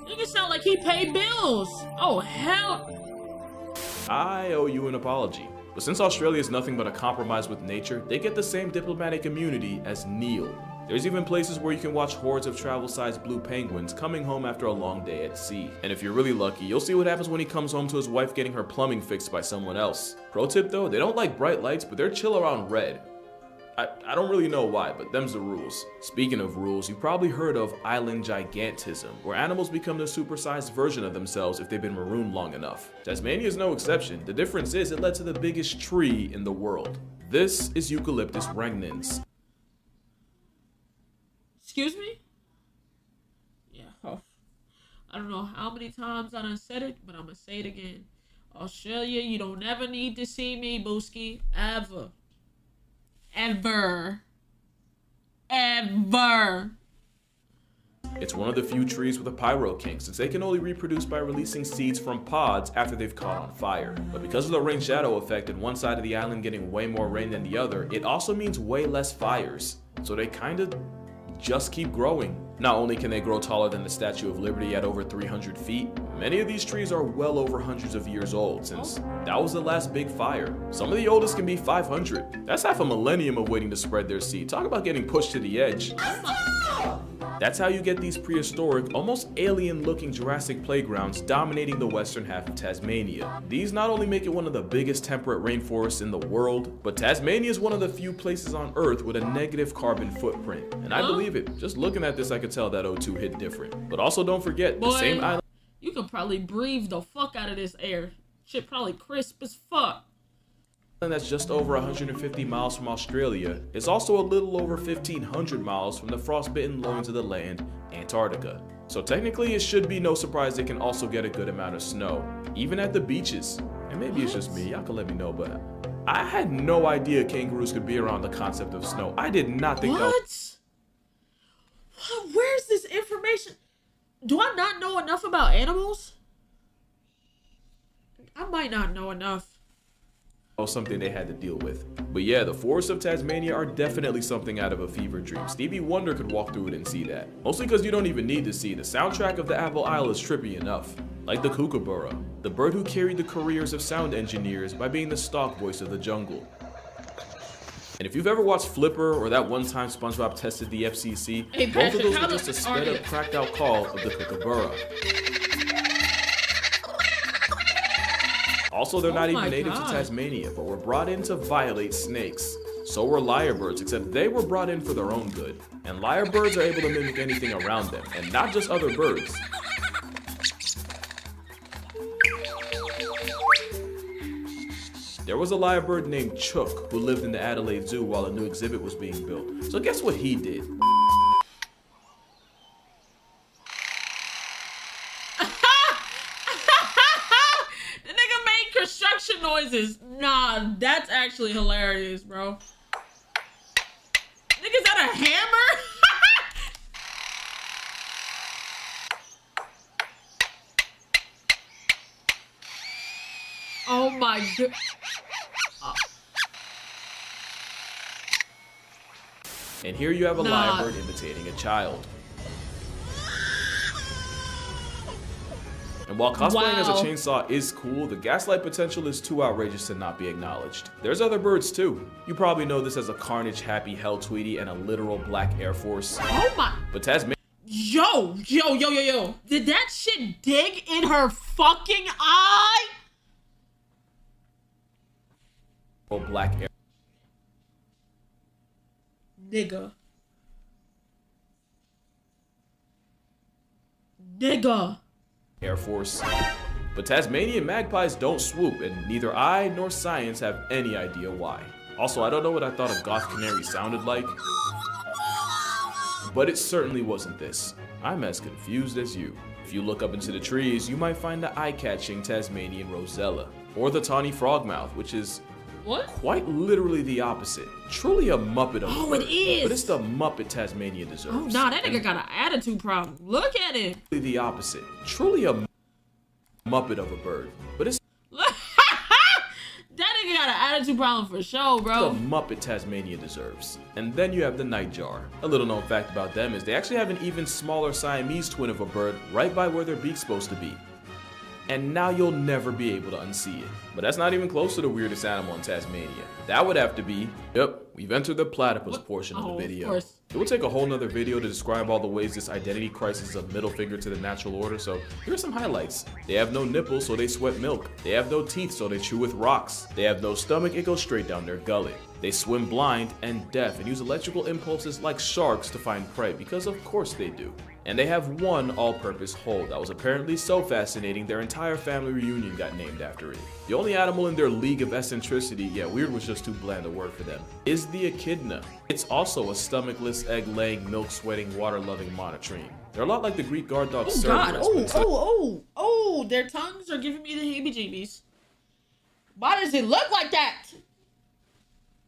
Nigga sound like he paid bills. Oh, hell. I owe you an apology. But since Australia is nothing but a compromise with nature, they get the same diplomatic immunity as Neil. There's even places where you can watch hordes of travel-sized blue penguins coming home after a long day at sea. And if you're really lucky, you'll see what happens when he comes home to his wife getting her plumbing fixed by someone else. Pro tip though, they don't like bright lights, but they're chill around red. I don't really know why, but them's the rules. Speaking of rules, you probably heard of island gigantism, where animals become the supersized version of themselves if they've been marooned long enough. Tasmania is no exception. The difference is it led to the biggest tree in the world. This is Eucalyptus regnans. Excuse me? Yeah, oh, I don't know how many times I done said it, but I'm gonna say it again. Australia, you don't ever need to see me, Booski. Ever. Ever. Ever. It's one of the few trees with a pyro-king, since they can only reproduce by releasing seeds from pods after they've caught on fire. But because of the rain-shadow effect and one side of the island getting way more rain than the other, it also means way less fires. So they kinda just keep growing. Not only can they grow taller than the Statue of Liberty at over 300 feet, many of these trees are well over hundreds of years old since that was the last big fire. Some of the oldest can be 500. That's half a millennium of waiting to spread their seed. Talk about getting pushed to the edge. That's how you get these prehistoric, almost alien-looking Jurassic playgrounds dominating the western half of Tasmania. These not only make it one of the biggest temperate rainforests in the world, but Tasmania is one of the few places on Earth with a negative carbon footprint. And I believe it. Just looking at this, I could tell that O2 hit different. But also don't forget, the same island... You could probably breathe the fuck out of this air. Shit probably crisp as fuck. That's just over 150 miles from Australia is also a little over 1,500 miles from the frostbitten loins of the land, Antarctica. So technically it should be no surprise it can also get a good amount of snow, even at the beaches. And maybe it's just me, y'all can let me know, but I had no idea kangaroos could be around the concept of snow. I did not think that was... Where's this information? Do I not know enough about animals? I might not know enough. Something they had to deal with. But yeah, the forests of Tasmania are definitely something out of a fever dream. Stevie Wonder could walk through it and see that. Mostly because you don't even need to see. The soundtrack of the Apple Isle is trippy enough. Like the kookaburra, the bird who carried the careers of sound engineers by being the stock voice of the jungle. And if you've ever watched Flipper or that one time SpongeBob tested the FCC, both of those were just a sped up, cracked out call of the kookaburra. Also, they're not even native to Tasmania, but were brought in to violate snakes. So were lyrebirds, except they were brought in for their own good. And lyrebirds are able to mimic anything around them, and not just other birds. There was a lyrebird named Chook who lived in the Adelaide Zoo while a new exhibit was being built. So guess what he did? Noises. Nah, that's actually hilarious, bro. Nigga, is that a hammer? Oh my god. And here you have a lyrebird imitating a child. And while cosplaying as a chainsaw is cool, the gaslight potential is too outrageous to not be acknowledged. There's other birds too. You probably know this as a carnage happy hell Tweety and a literal black Air Force. Oh my. But Tasmania. Yo. Did that shit dig in her fucking eye? Black Air. Nigga. Air Force. But Tasmanian magpies don't swoop, and neither I nor science have any idea why. Also, I don't know what I thought a goth canary sounded like, but it certainly wasn't this. I'm as confused as you. If you look up into the trees, you might find the eye-catching Tasmanian rosella, or the tawny frogmouth, which is quite literally the opposite. Truly a Muppet of a bird. It is! But it's the Muppet Tasmania deserves. Oh, nah, that nigga got an attitude problem. Look at it! The opposite. Truly a Muppet of a bird. But it's that nigga got an attitude problem for sure, bro. The Muppet Tasmania deserves. And then you have the nightjar. A little known fact about them is they actually have an even smaller Siamese twin of a bird right by where their beak's supposed to be. And now you'll never be able to unsee it. But that's not even close to the weirdest animal in Tasmania. That would have to be, yep, we've entered the platypus portion of the video. It would take a whole nother video to describe all the ways this identity crisis is a middle finger to the natural order, so here are some highlights. They have no nipples, so they sweat milk. They have no teeth, so they chew with rocks. They have no stomach, it goes straight down their gullet. They swim blind and deaf and use electrical impulses like sharks to find prey, because of course they do. And they have one all-purpose hole that was apparently so fascinating their entire family reunion got named after it. The only animal in their league of eccentricity, yeah, weird was just too bland a word for them, is the echidna. It's also a stomakless, egg-laying, milk-sweating, water-loving monotreme. They're a lot like the Greek guard dog Cerberus. Oh, their tongues are giving me the heebie-jeebies. Why does it look like that?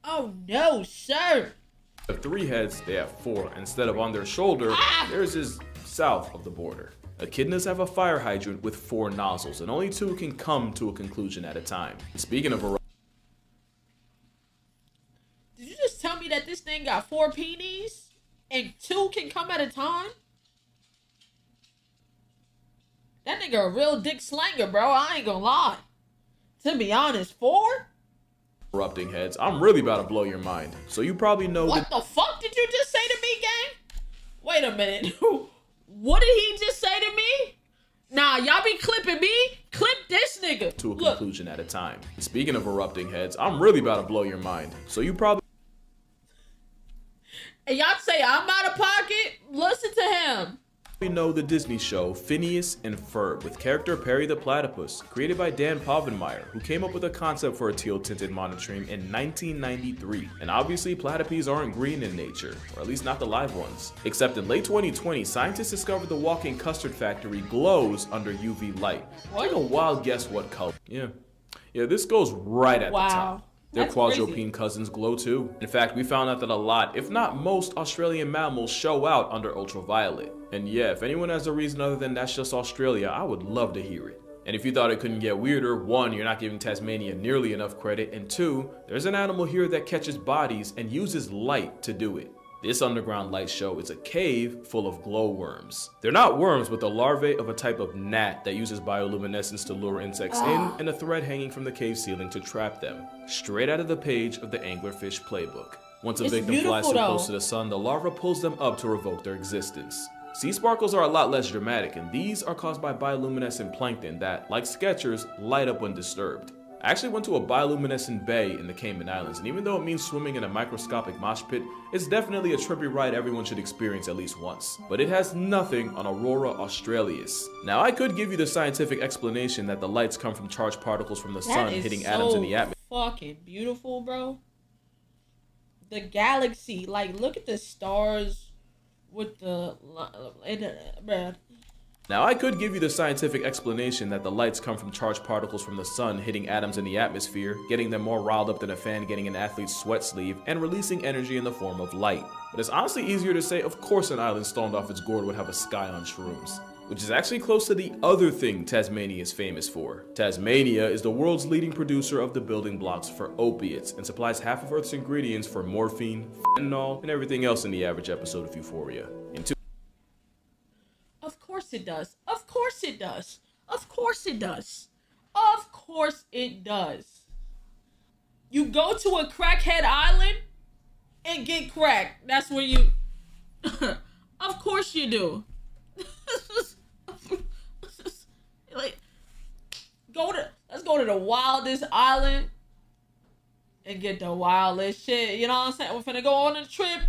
Oh no, sir. Of 3 heads, they have 4. Instead of on their shoulder, theirs is south of the border. Echidnas have a fire hydrant with 4 nozzles, and only 2 can come to a conclusion at a time. And speaking of did you just tell me that this thing got 4 peonies and 2 can come at a time? That nigga a real dick slanger, bro. I ain't gonna lie. To be honest, 4? Erupting heads, I'm really about to blow your mind. So you probably know what the fuck did you just say to me, gang? Wait a minute. What did he just say to me? Nah, y'all be clipping me? Clip this nigga. To a conclusion at a time. Speaking of erupting heads, I'm really about to blow your mind. So you probably and y'all say I'm out of pocket? Listen to him. We know the Disney show Phineas and Ferb with character Perry the Platypus, created by Dan Povenmire, who came up with a concept for a teal-tinted monotremes in 1993. And obviously platypes aren't green in nature, or at least not the live ones. Except in late 2020, scientists discovered the walking custard factory glows under UV light. Take a wild guess what color. Yeah, this goes right at the top. Their quadruped cousins glow too. In fact, we found out that a lot, if not most, Australian mammals show out under ultraviolet. And yeah, if anyone has a reason other than that's just Australia, I would love to hear it. And if you thought it couldn't get weirder, 1, you're not giving Tasmania nearly enough credit, and 2, there's an animal here that catches bodies and uses light to do it. This underground light show is a cave full of glowworms. They're not worms, but the larvae of a type of gnat that uses bioluminescence to lure insects in, and a thread hanging from the cave ceiling to trap them. Straight out of the page of the anglerfish playbook. Once a victim flies too close to the sun, the larva pulls them up to revoke their existence. Sea sparkles are a lot less dramatic, and these are caused by bioluminescent plankton that, like Skechers, light up when disturbed. I actually went to a bioluminescent bay in the Cayman Islands, and even though it means swimming in a microscopic mosh pit, it's definitely a trippy ride everyone should experience at least once. But it has nothing on Aurora Australis. Now, I could give you the scientific explanation that the lights come from charged particles from the sun hitting atoms in the atmosphere. Fucking beautiful, bro. The galaxy, like, look at the stars with the bruh. Now, I could give you the scientific explanation that the lights come from charged particles from the sun hitting atoms in the atmosphere, getting them more riled up than a fan getting an athlete's sweat sleeve, and releasing energy in the form of light. But it's honestly easier to say, of course an island stormed off its gourd would have a sky on shrooms. Which is actually close to the other thing Tasmania is famous for. Tasmania is the world's leading producer of the building blocks for opiates, and supplies half of Earth's ingredients for morphine, fentanyl, and everything else in the average episode of Euphoria. Of course it does. Of course it does. Of course it does. Of course it does. You go to a crackhead island and get cracked. That's where you... Of course you do. Like, let's go to the wildest island and get the wildest shit. You know what I'm saying? We're finna go on a trip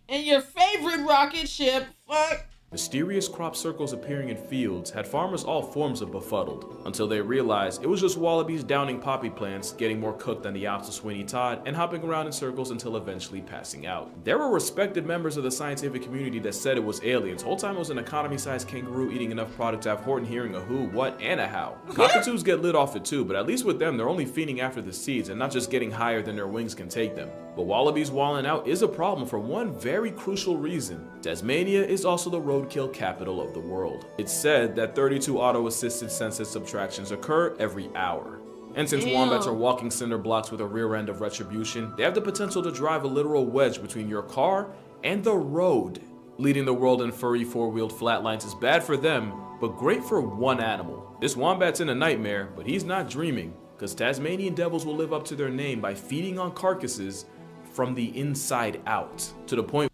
in your favorite rocket ship. Fuck. Mysterious crop circles appearing in fields had farmers all forms of befuddled, until they realized it was just wallabies downing poppy plants, getting more cooked than the ops of Sweeney Todd, and hopping around in circles until eventually passing out. There were respected members of the scientific community that said it was aliens. Whole time it was an economy-sized kangaroo eating enough product to have Horton hearing a who, what, and a how. Cockatoos get lit off it too, but at least with them they're only feeding after the seeds and not just getting higher than their wings can take them. But wallabies walling out is a problem for one very crucial reason. Tasmania is also the roadkill capital of the world. It's said that 32 auto-assisted census subtractions occur every hour. And since wombats are walking cinder blocks with a rear end of retribution, they have the potential to drive a literal wedge between your car and the road. Leading the world in furry four-wheeled flatlines is bad for them, but great for one animal. This wombat's in a nightmare, but he's not dreaming, because Tasmanian devils will live up to their name by feeding on carcasses from the inside out, to the point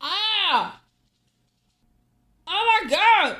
oh my god,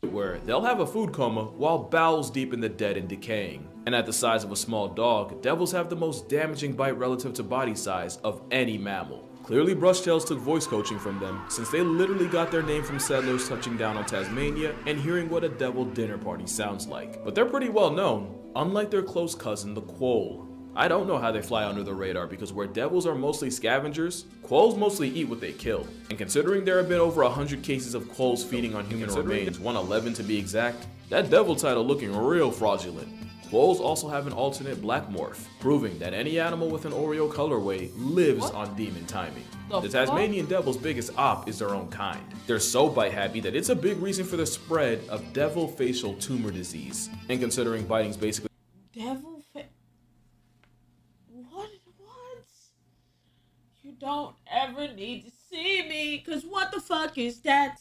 where they'll have a food coma while bowels deep in the dead and decaying. And at the size of a small dog, devils have the most damaging bite relative to body size of any mammal. Clearly Brushtails took voice coaching from them, since they literally got their name from settlers touching down on Tasmania and hearing what a devil dinner party sounds like. But they're pretty well known, unlike their close cousin the quoll. I don't know how they fly under the radar, because where devils are mostly scavengers, quolls mostly eat what they kill. And considering there have been over 100 cases of quolls feeding on human remains, 111 to be exact, that devil title looking real fraudulent. Quolls also have an alternate black morph, proving that any animal with an Oreo colorway lives on demon timing. The Tasmanian devil's biggest op is their own kind. They're so bite happy that it's a big reason for the spread of devil facial tumor disease. And considering biting's basically what? You don't ever need to see me, cause what the fuck is that?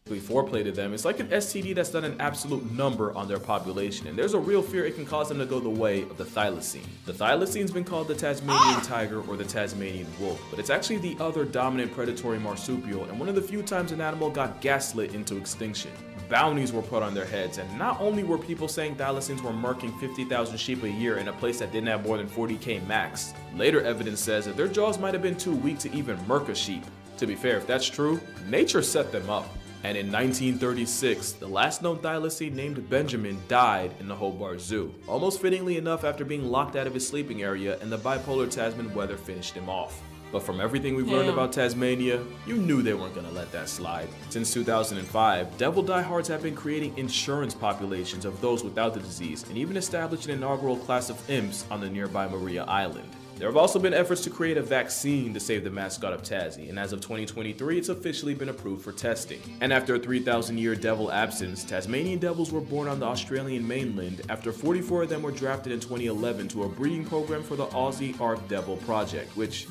Foreplay to them. It's like an STD that's done an absolute number on their population, and there's a real fear it can cause them to go the way of the thylacine. The thylacine's been called the Tasmanian tiger or the Tasmanian wolf, but it's actually the other dominant predatory marsupial and one of the few times an animal got gaslit into extinction. Bounties were put on their heads, and not only were people saying thylacines were murking 50,000 sheep a year in a place that didn't have more than 40k max, later evidence says that their jaws might have been too weak to even murk a sheep. To be fair, if that's true, nature set them up. And in 1936, the last known thylacine named Benjamin died in the Hobart Zoo, almost fittingly enough after being locked out of his sleeping area and the bipolar Tasman weather finished him off. But from everything we've learned about Tasmania, you knew they weren't gonna let that slide. Since 2005, devil diehards have been creating insurance populations of those without the disease and even established an inaugural class of imps on the nearby Maria Island. There have also been efforts to create a vaccine to save the mascot of Tassie, and as of 2023, it's officially been approved for testing. And after a 3,000-year devil absence, Tasmanian devils were born on the Australian mainland after 44 of them were drafted in 2011 to a breeding program for the Aussie Arc Devil Project, which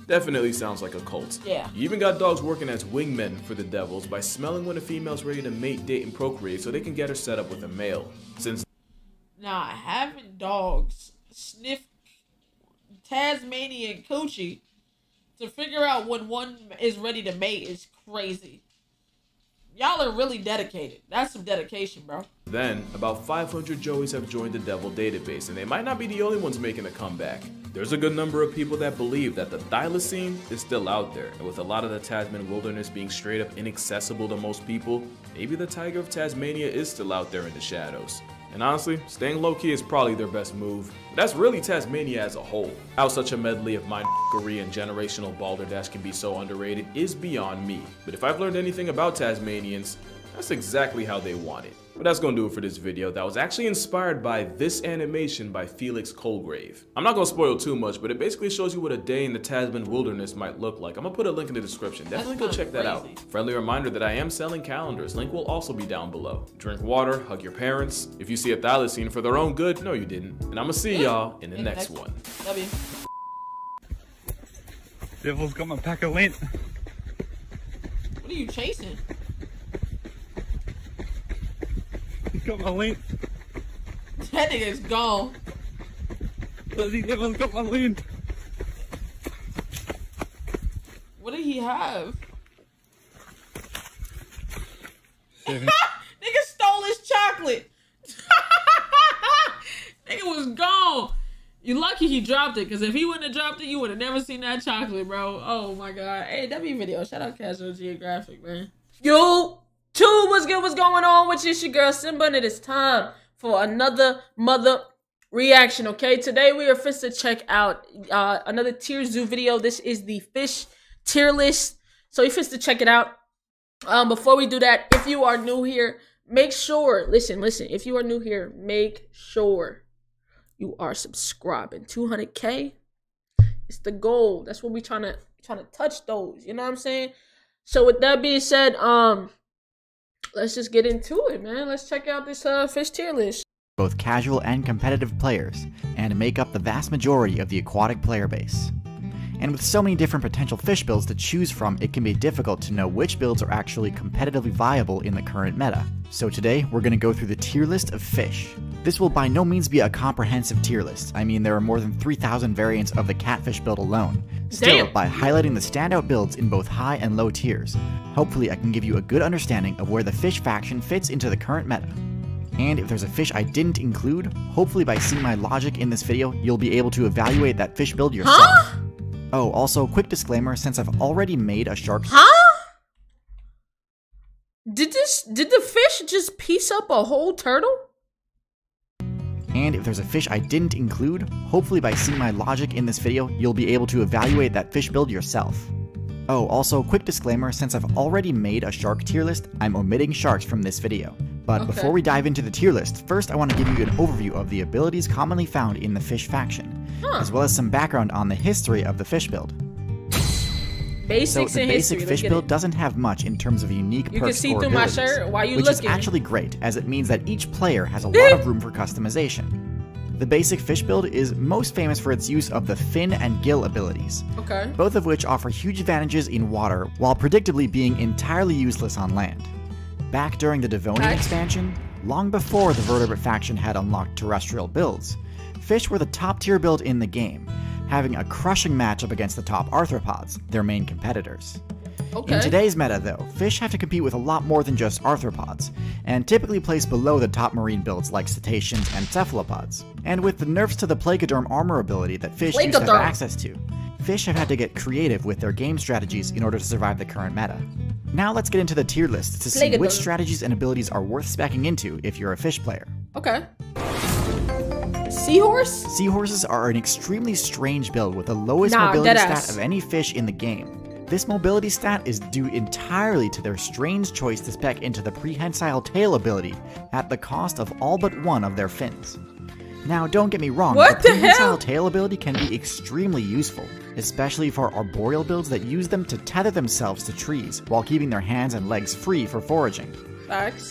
definitely sounds like a cult. Yeah. You even got dogs working as wingmen for the devils by smelling when a female's ready to mate, date, and procreate so they can get her set up with a male. Since Nah, having dogs sniff Tasmanian coochie to figure out when one is ready to mate is crazy. Y'all are really dedicated. That's some dedication, bro. Then, about 500 joeys have joined the devil database, and they might not be the only ones making a comeback. There's a good number of people that believe that the thylacine is still out there, and with a lot of the Tasman wilderness being straight up inaccessible to most people, maybe the tiger of Tasmania is still out there in the shadows. And honestly, staying low-key is probably their best move. But that's really Tasmania as a whole. How such a medley of mind-f***ery and generational balderdash can be so underrated is beyond me. But if I've learned anything about Tasmanians, that's exactly how they want it. But that's gonna do it for this video that was actually inspired by this animation by Felix Colgrave. I'm not gonna spoil too much, but it basically shows you what a day in the Tasman wilderness might look like. I'm gonna put a link in the description. Definitely go check that out. Friendly reminder that I am selling calendars. Link will also be down below. Drink water, hug your parents. If you see a thylacine for their own good, no you didn't. And I'm gonna see y'all in the next one. W. Devil's got my pack of lint. What are you chasing? He's got my lint. That nigga's gone. Bloody devil's got my lint. What did he have? 7. Nigga stole his chocolate. Nigga was gone. You lucky he dropped it, because if he wouldn't have dropped it, you would have never seen that chocolate, bro. Oh my god. Hey, W video. Shout out Casual Geographic, man. Yo! What's good? What's going on? With your girl Simba, and it is time for another mother reaction. Okay, today we are fit to check out another tier zoo video. This is the fish tier list, so you fit to check it out. Before we do that, if you are new here, make sure listen. If you are new here, make sure you are subscribing. 200K, it's the goal. That's what we trying to touch those. You know what I'm saying? So with that being said, let's just get into it, man. Let's check out this fish tier list. Both casual and competitive players, and make up the vast majority of the aquatic player base. And with so many different potential fish builds to choose from, it can be difficult to know which builds are actually competitively viable in the current meta. So today, we're going to go through the tier list of fish. This will by no means be a comprehensive tier list. I mean, there are more than 3,000 variants of the catfish build alone. Still, by highlighting the standout builds in both high and low tiers, hopefully I can give you a good understanding of where the fish faction fits into the current meta. And if there's a fish I didn't include, hopefully by seeing my logic in this video, you'll be able to evaluate that fish build yourself. Huh? Oh, also, quick disclaimer, since I've already made a shark— Huh? Did the fish just piece up a whole turtle? And if there's a fish I didn't include, hopefully by seeing my logic in this video, you'll be able to evaluate that fish build yourself. Oh, also, quick disclaimer, since I've already made a shark tier list, I'm omitting sharks from this video. But before we dive into the tier list, first I want to give you an overview of the abilities commonly found in the fish faction, as well as some background on the history of the fish build. So the basic fish build doesn't have much in terms of unique perks or abilities, you can see through my shirt while you which looking. is actually great, as it means that each player has a lot of room for customization. The basic fish build is most famous for its use of the fin and gill abilities, both of which offer huge advantages in water while predictably being entirely useless on land. Back during the Devonian expansion, long before the vertebrate faction had unlocked terrestrial builds, fish were the top tier build in the game, having a crushing matchup against the top arthropods, their main competitors. In today's meta though, fish have to compete with a lot more than just arthropods, and typically place below the top marine builds like cetaceans and cephalopods. And with the nerfs to the Placoderm armor ability that fish used to have access to, fish have had to get creative with their game strategies in order to survive the current meta. Now let's get into the tier list to see which strategies and abilities are worth speccing into if you're a fish player. Seahorse? Seahorses are an extremely strange build with the lowest mobility stat of any fish in the game. This mobility stat is due entirely to their strange choice to spec into the prehensile tail ability at the cost of all but one of their fins. Now don't get me wrong, the prehensile tail ability can be extremely useful, especially for arboreal builds that use them to tether themselves to trees while keeping their hands and legs free for foraging.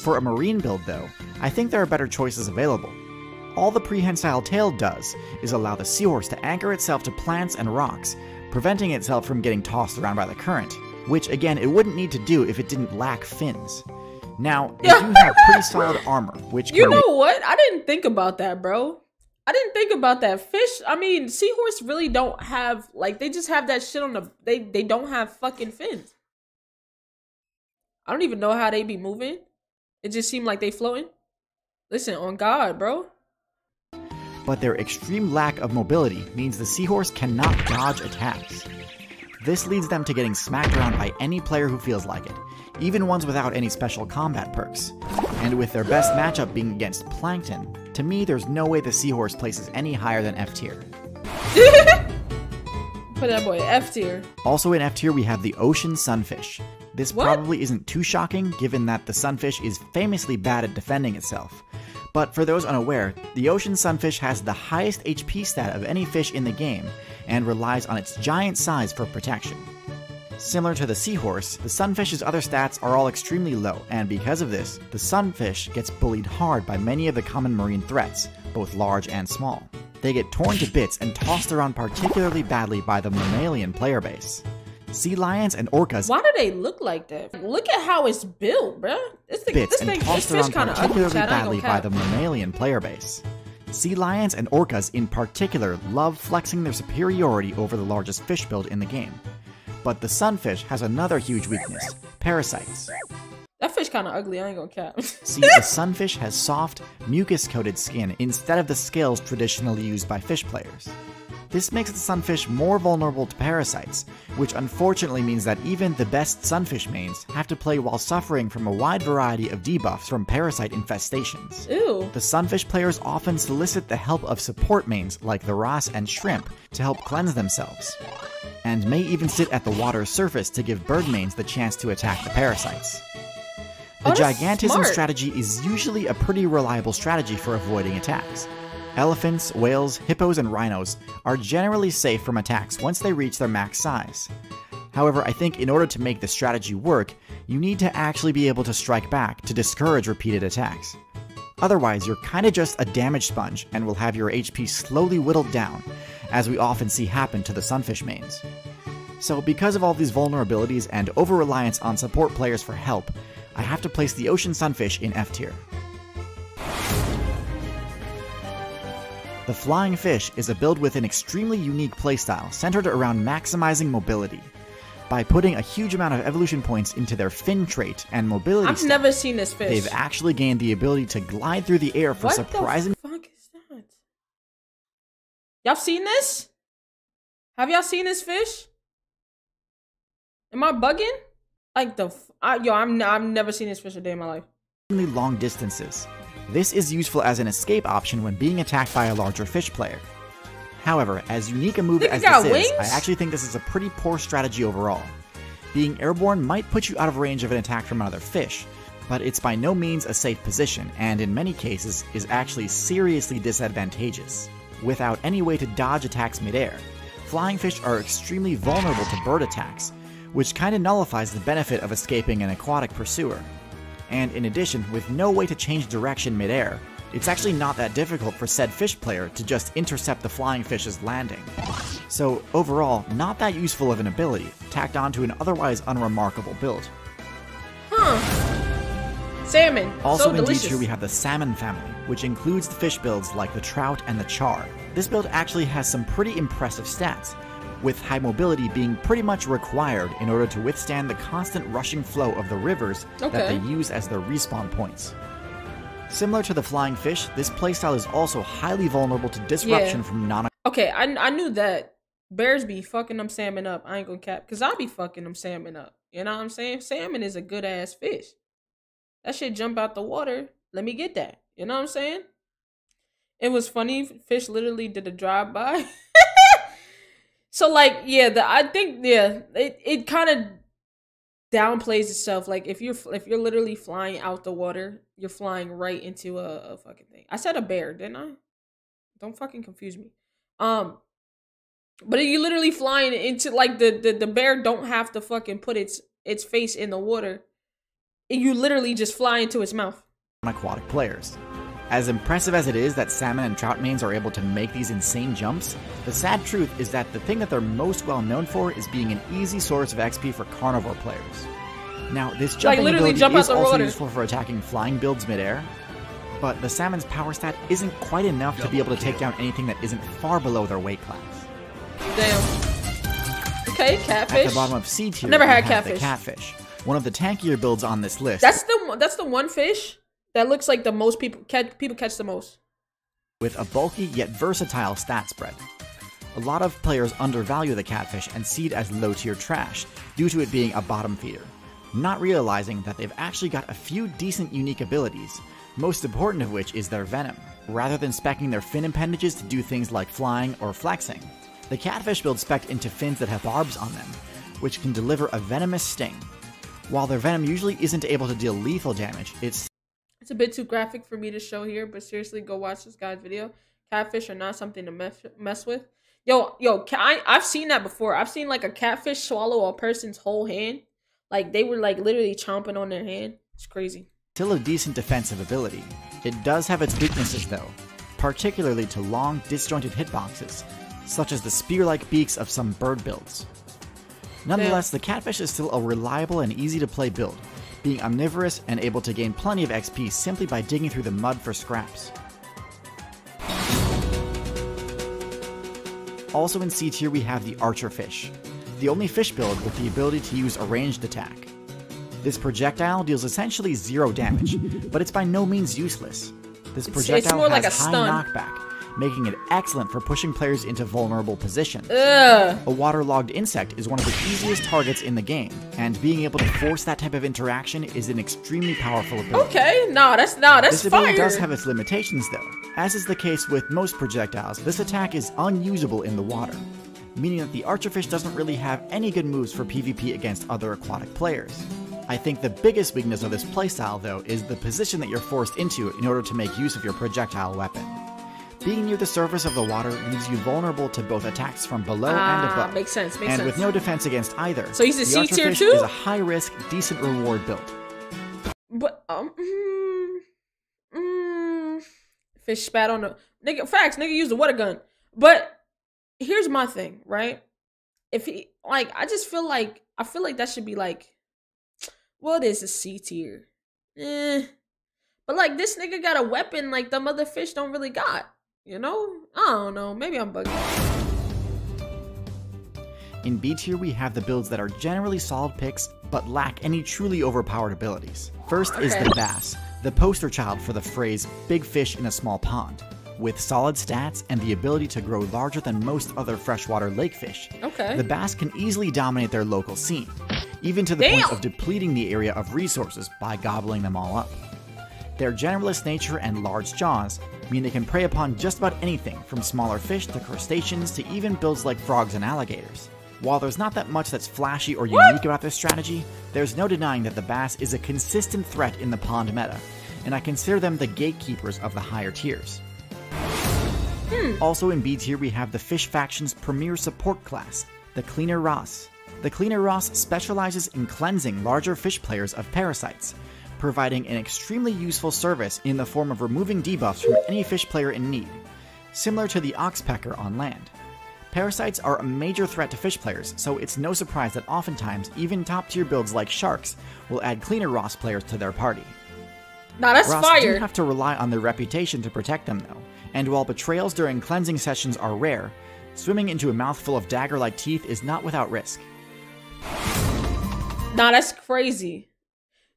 For a marine build though, I think there are better choices available. All the prehensile tail does is allow the seahorse to anchor itself to plants and rocks, preventing itself from getting tossed around by the current, which again it wouldn't need to do if it didn't lack fins. Now, they do have pretty solid armor, which You know what? I didn't think about that, bro. I didn't think about that. Fish, I mean, seahorse really don't have, like, they just have that shit on the, they don't have fucking fins. I don't even know how they be moving. It just seemed like they floating. Listen, on God, bro. But their extreme lack of mobility means the seahorse cannot dodge attacks. This leads them to getting smacked around by any player who feels like it, even ones without any special combat perks. And with their best matchup being against Plankton, to me there's no way the seahorse places any higher than F tier. Put that boy F tier. Also in F tier we have the ocean sunfish. This probably isn't too shocking given that the sunfish is famously bad at defending itself. But for those unaware, the ocean sunfish has the highest HP stat of any fish in the game, and relies on its giant size for protection. Similar to the seahorse, the sunfish's other stats are all extremely low, and because of this, the sunfish gets bullied hard by many of the common marine threats, both large and small. They get torn to bits and tossed around particularly badly by the mammalian player base. Sea lions and orcas. Why do they look like that? Look at how it's built, bruh. This fish kind of ugly, badly by the mammalian player base. Sea lions and orcas in particular love flexing their superiority over the largest fish build in the game. But the sunfish has another huge weakness: parasites. That fish kind of ugly, I ain't gonna cap. See, the sunfish has soft, mucus-coated skin instead of the scales traditionally used by fish players. This makes the sunfish more vulnerable to parasites, which unfortunately means that even the best sunfish mains have to play while suffering from a wide variety of debuffs from parasite infestations. Ew. The sunfish players often solicit the help of support mains like the wrasse and shrimp to help cleanse themselves, and may even sit at the water's surface to give bird mains the chance to attack the parasites. The gigantism strategy is usually a pretty reliable strategy for avoiding attacks. Elephants, whales, hippos, and rhinos are generally safe from attacks once they reach their max size. However, I think in order to make the strategy work, you need to actually be able to strike back to discourage repeated attacks. Otherwise, you're kinda just a damage sponge and will have your HP slowly whittled down, as we often see happen to the sunfish mains. So because of all these vulnerabilities and over-reliance on support players for help, I have to place the ocean sunfish in F tier. The flying fish is a build with an extremely unique playstyle centered around maximizing mobility. By putting a huge amount of evolution points into their fin trait and mobility I've never seen this fish. They've actually gained the ability to glide through the air for surprising— What the fuck is that? Y'all seen this? Have y'all seen this fish? Am I bugging? Like I've never seen this fish a day in my life. Long distances. This is useful as an escape option when being attacked by a larger fish player. However, as unique a move as this is, I actually think this is a pretty poor strategy overall. Being airborne might put you out of range of an attack from another fish, but it's by no means a safe position, and in many cases is actually seriously disadvantageous. Without any way to dodge attacks midair, flying fish are extremely vulnerable to bird attacks, which kinda nullifies the benefit of escaping an aquatic pursuer. And in addition, with no way to change direction midair, It's actually not that difficult for said fish player to just intercept the flying fish's landing. So overall, not that useful of an ability, tacked onto an otherwise unremarkable build. Salmon. Also so in delicious. D tier we have the salmon family, which includes the fish builds like the trout and the char. This build actually has some pretty impressive stats, with high mobility being pretty much required in order to withstand the constant rushing flow of the rivers that they use as their respawn points. Similar to the flying fish, this playstyle is also highly vulnerable to disruption from non- Okay, I knew that. Bears be fucking them salmon up. I ain't gonna cap, because I be fucking them salmon up. You know what I'm saying? Salmon is a good ass fish. That shit jump out the water. Let me get that. You know what I'm saying? It was funny. Fish literally did a drive-by. So, like, yeah, I think it kind of downplays itself. Like, if you're literally flying out the water, you're flying right into a fucking thing. I said a bear, didn't I? Don't fucking confuse me. But you're literally flying into, like, the bear don't have to fucking put its face in the water. You literally just fly into its mouth. Aquatic players. As impressive as it is that salmon and trout mains are able to make these insane jumps, the sad truth is that the thing that they're most well known for is being an easy source of XP for carnivore players. Now, this jumping ability is also useful for attacking flying builds midair, but the salmon's power stat isn't quite enough to be able to take down anything that isn't far below their weight class. Damn. Okay, catfish. At the bottom of C tier, never had the catfish, one of the tankier builds on this list. That's the one fish that looks like the most people catch the most. With a bulky yet versatile stat spread. A lot of players undervalue the catfish and see it as low tier trash due to it being a bottom feeder, not realizing that they've actually got a few decent unique abilities, most important of which is their venom. Rather than speccing their fin appendages to do things like flying or flexing, the catfish build spec'd into fins that have barbs on them, which can deliver a venomous sting. While their venom usually isn't able to deal lethal damage, it's a bit too graphic for me to show here, but seriously, go watch this guy's video. Catfish are not something to mess with. Yo, I've seen that before. I've seen like a catfish swallow a person's whole hand. Like they were like literally chomping on their hand. It's crazy. Still a decent defensive ability. It does have its weaknesses though, particularly to long, disjointed hitboxes, such as the spear-like beaks of some bird builds. Nonetheless, the catfish is still a reliable and easy-to-play build, being omnivorous and able to gain plenty of XP simply by digging through the mud for scraps. Also in C tier we have the archer fish, the only fish build with the ability to use a ranged attack. This projectile deals essentially 0 damage, but it's by no means useless. This projectile has like high knockback, making it excellent for pushing players into vulnerable positions. A waterlogged insect is one of the easiest targets in the game, and being able to force that type of interaction is an extremely powerful ability. Okay, that's this ability fire. Does have its limitations though. As is the case with most projectiles, this attack is unusable in the water, meaning that the archerfish doesn't really have any good moves for PvP against other aquatic players. I think the biggest weakness of this playstyle though is the position that you're forced into in order to make use of your projectile weapon. Being near the surface of the water leaves you vulnerable to both attacks from below and above. Makes sense. And with no defense against either, so he's a C tier too? is a high-risk, decent reward build. But fish spat on the nigga. Facts, nigga used the water gun. But here's my thing, right? If he like, I feel like that should be like, well, it is a C tier. But like this nigga got a weapon like them other fish don't really got. You know? I don't know. Maybe I'm bugging. In B tier, we have the builds that are generally solid picks, but lack any truly overpowered abilities. First is the bass, the poster child for the phrase, big fish in a small pond. With solid stats and the ability to grow larger than most other freshwater lake fish, the bass can easily dominate their local scene, even to the point of depleting the area of resources by gobbling them all up. Their generalist nature and large jaws mean they can prey upon just about anything from smaller fish to crustaceans to even builds like frogs and alligators. While there's not that much that's flashy or unique about this strategy, there's no denying that the bass is a consistent threat in the pond meta, and I consider them the gatekeepers of the higher tiers. Also in B tier we have the fish faction's premier support class, the Cleaner Ross. The Cleaner Ross specializes in cleansing larger fish players of parasites, providing an extremely useful service in the form of removing debuffs from any fish player in need, similar to the oxpecker on land. Parasites are a major threat to fish players, so it's no surprise that oftentimes even top-tier builds like sharks will add cleaner Ross players to their party. Nah, that's Ross fire. do have to rely on their reputation to protect them though, and while betrayals during cleansing sessions are rare, swimming into a mouthful of dagger-like teeth is not without risk. Nah, that's crazy.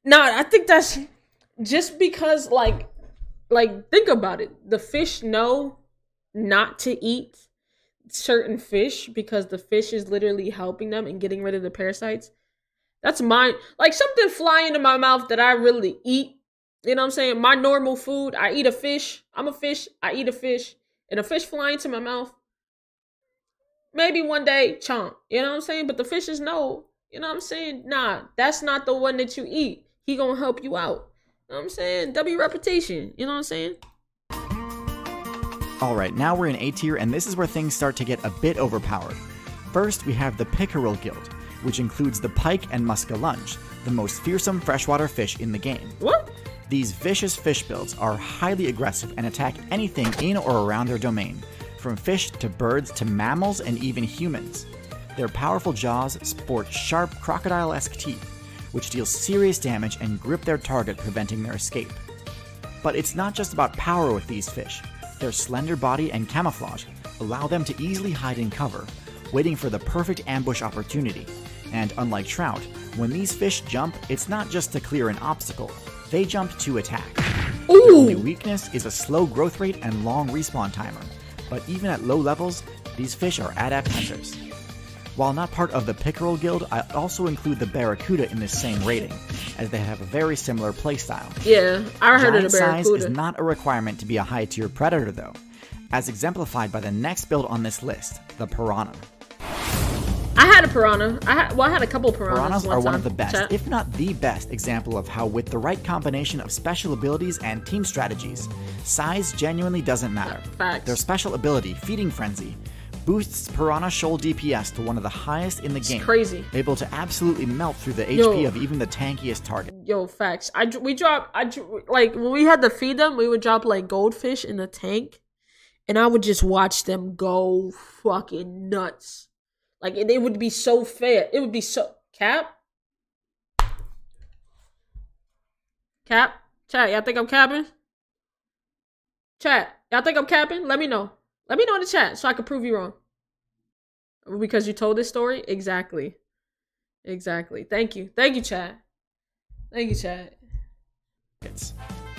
Nah, I think that's just because, like, think about it. The fish know not to eat certain fish because the fish is literally helping them and getting rid of the parasites. That's mine. Like, something flying into my mouth that I really eat. You know what I'm saying? My normal food, I eat a fish. I'm a fish. I eat a fish. And a fish flying to my mouth. Maybe one day, chomp. You know what I'm saying? But the fishes know. You know what I'm saying? Nah, that's not the one that you eat. He gonna help you out. You know what I'm saying? W reputation. You know what I'm saying? Alright, now we're in A tier, and this is where things start to get a bit overpowered. First, we have the Pickerel Guild, which includes the pike and muskellunge, the most fearsome freshwater fish in the game. What? These vicious fish builds are highly aggressive and attack anything in or around their domain, from fish to birds to mammals and even humans. Their powerful jaws sport sharp crocodile-esque teeth, which deal serious damage and grip their target, preventing their escape. But it's not just about power with these fish. Their slender body and camouflage allow them to easily hide in cover, waiting for the perfect ambush opportunity. And unlike trout, when these fish jump, it's not just to clear an obstacle, they jump to attack. Ooh. Their only weakness is a slow growth rate and long respawn timer, but even at low levels, these fish are adept hunters. While not part of the Pickerel Guild, I also include the Barracuda in this same rating, as they have a very similar playstyle. Yeah, I heard of the Giant Barracuda. size is not a requirement to be a high-tier predator though, as exemplified by the next build on this list, the Piranha. I had a piranha. I had a couple piranhas. Piranhas are one of the time. best, Chat. if not the best, example of how with the right combination of special abilities and team strategies, size genuinely doesn't matter. Facts. Their special ability, Feeding Frenzy, boosts Piranha Shoal DPS to one of the highest in the game. Crazy. Able to absolutely melt through the HP of even the tankiest target. Yo, facts. Like when we had to feed them, we would drop like goldfish in the tank, and I would just watch them go fucking nuts. Like it would be so fair. It would be so Cap. Chat. Y'all think I'm capping? Chat. Y'all think I'm capping? Let me know. Let me know in the chat so I can prove you wrong. Because you told this story? Exactly. Thank you, chat. Thank you, chat.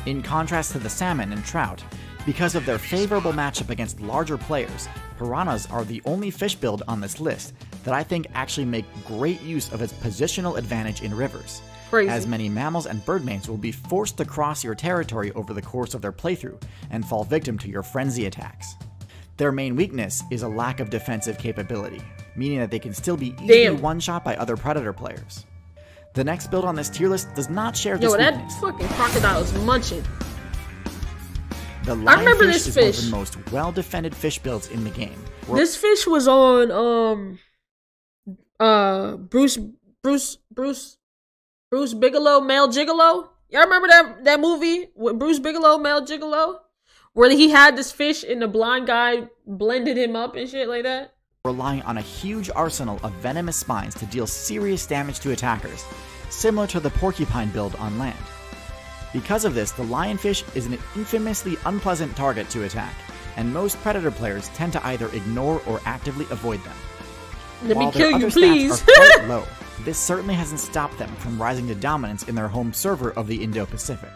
In contrast to the salmon and trout, because of their favorable matchup against larger players, piranhas are the only fish build on this list that I think actually make great use of its positional advantage in rivers. Crazy. As many mammals and birdmains will be forced to cross your territory over the course of their playthrough and fall victim to your frenzy attacks. Their main weakness is a lack of defensive capability, meaning that they can still be easily one-shot by other predator players. The next build on this tier list does not share this weakness. That fucking crocodile is munching. The I remember lionfish this is fish. one of the most well-defended fish builds in the game. This fish was on Bruce Bigelow, Male Gigolo. Y'all remember that movie with Bruce Bigelow, Male Gigolo? Where he had this fish and the blind guy blended him up and shit like that? Relying on a huge arsenal of venomous spines to deal serious damage to attackers, similar to the porcupine build on land. Because of this, the lionfish is an infamously unpleasant target to attack, and most predator players tend to either ignore or actively avoid them. Let While me kill their you, other please. stats are quite low, this certainly hasn't stopped them from rising to dominance in their home server of the Indo-Pacific.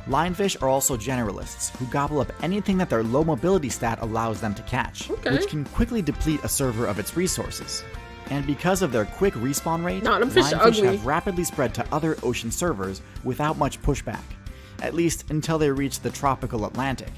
Lionfish are also generalists, who gobble up anything that their low mobility stat allows them to catch, which can quickly deplete a server of its resources. And because of their quick respawn rate, lionfish have rapidly spread to other ocean servers without much pushback, at least until they reach the tropical Atlantic.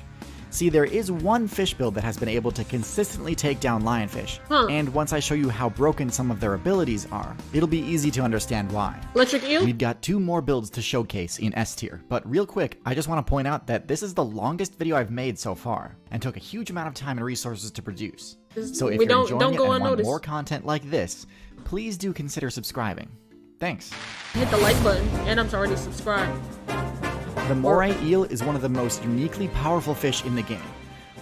See, there is one fish build that has been able to consistently take down lionfish, and once I show you how broken some of their abilities are, it'll be easy to understand why. Electric eel? We've got 2 more builds to showcase in S tier, but real quick, I just want to point out that this is the longest video I've made so far, and took a huge amount of time and resources to produce. So if you're enjoying it and want more content like this, please do consider subscribing. Thanks. Hit the like button, and I'm already subscribed. The moray eel is one of the most uniquely powerful fish in the game,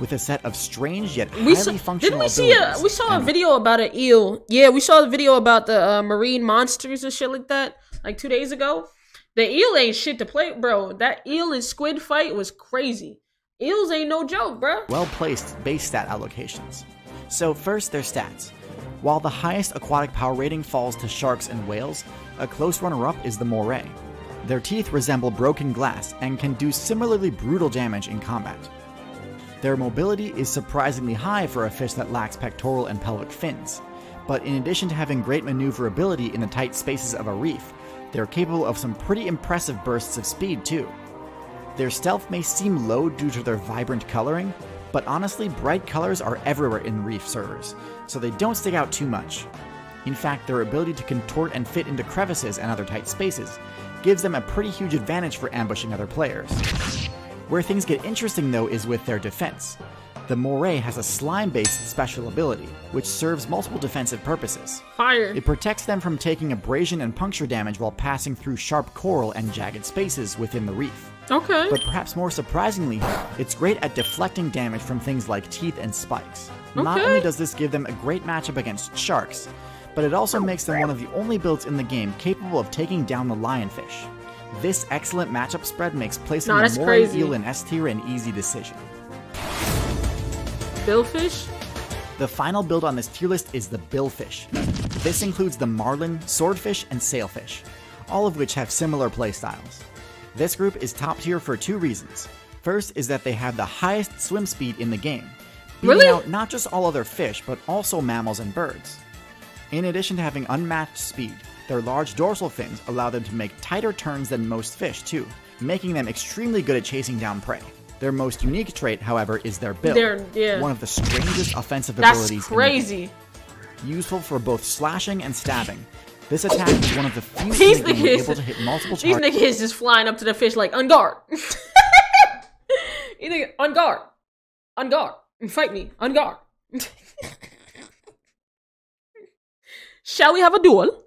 with a set of strange yet highly functional abilities. We saw a video about an eel. Yeah, we saw a video about the marine monsters and shit like that, like 2 days ago. The eel ain't shit to play, bro. That eel and squid fight was crazy. Eels ain't no joke, bro. Well-placed base stat allocations. So first, their stats. While the highest aquatic power rating falls to sharks and whales, a close runner-up is the moray. Their teeth resemble broken glass and can do similarly brutal damage in combat. Their mobility is surprisingly high for a fish that lacks pectoral and pelvic fins, but in addition to having great maneuverability in the tight spaces of a reef, they're capable of some pretty impressive bursts of speed too. Their stealth may seem low due to their vibrant coloring, but honestly, bright colors are everywhere in reef servers, so they don't stick out too much. In fact, their ability to contort and fit into crevices and other tight spaces gives them a pretty huge advantage for ambushing other players. Where things get interesting though is with their defense. The moray has a slime-based special ability, which serves multiple defensive purposes. Fire. It protects them from taking abrasion and puncture damage while passing through sharp coral and jagged spaces within the reef. Okay. But perhaps more surprisingly, it's great at deflecting damage from things like teeth and spikes. Not only does this give them a great matchup against sharks, but it also makes them one of the only builds in the game capable of taking down the lionfish. This excellent matchup spread makes placing the moray eel in S tier an easy decision. Billfish? The final build on this tier list is the billfish. This includes the marlin, swordfish, and sailfish, all of which have similar playstyles. This group is top tier for two reasons. First is that they have the highest swim speed in the game, beating out not just all other fish, but also mammals and birds. In addition to having unmatched speed, their large dorsal fins allow them to make tighter turns than most fish too, making them extremely good at chasing down prey. Their most unique trait, however, is their bill, one of the strangest offensive abilities in the game. Useful for both slashing and stabbing. This attack is one of the few in the game able to hit multiple targets. These niggas just flying up to the fish like, on guard. On guard. On guard. Fight me. On guard. Shall we have a duel?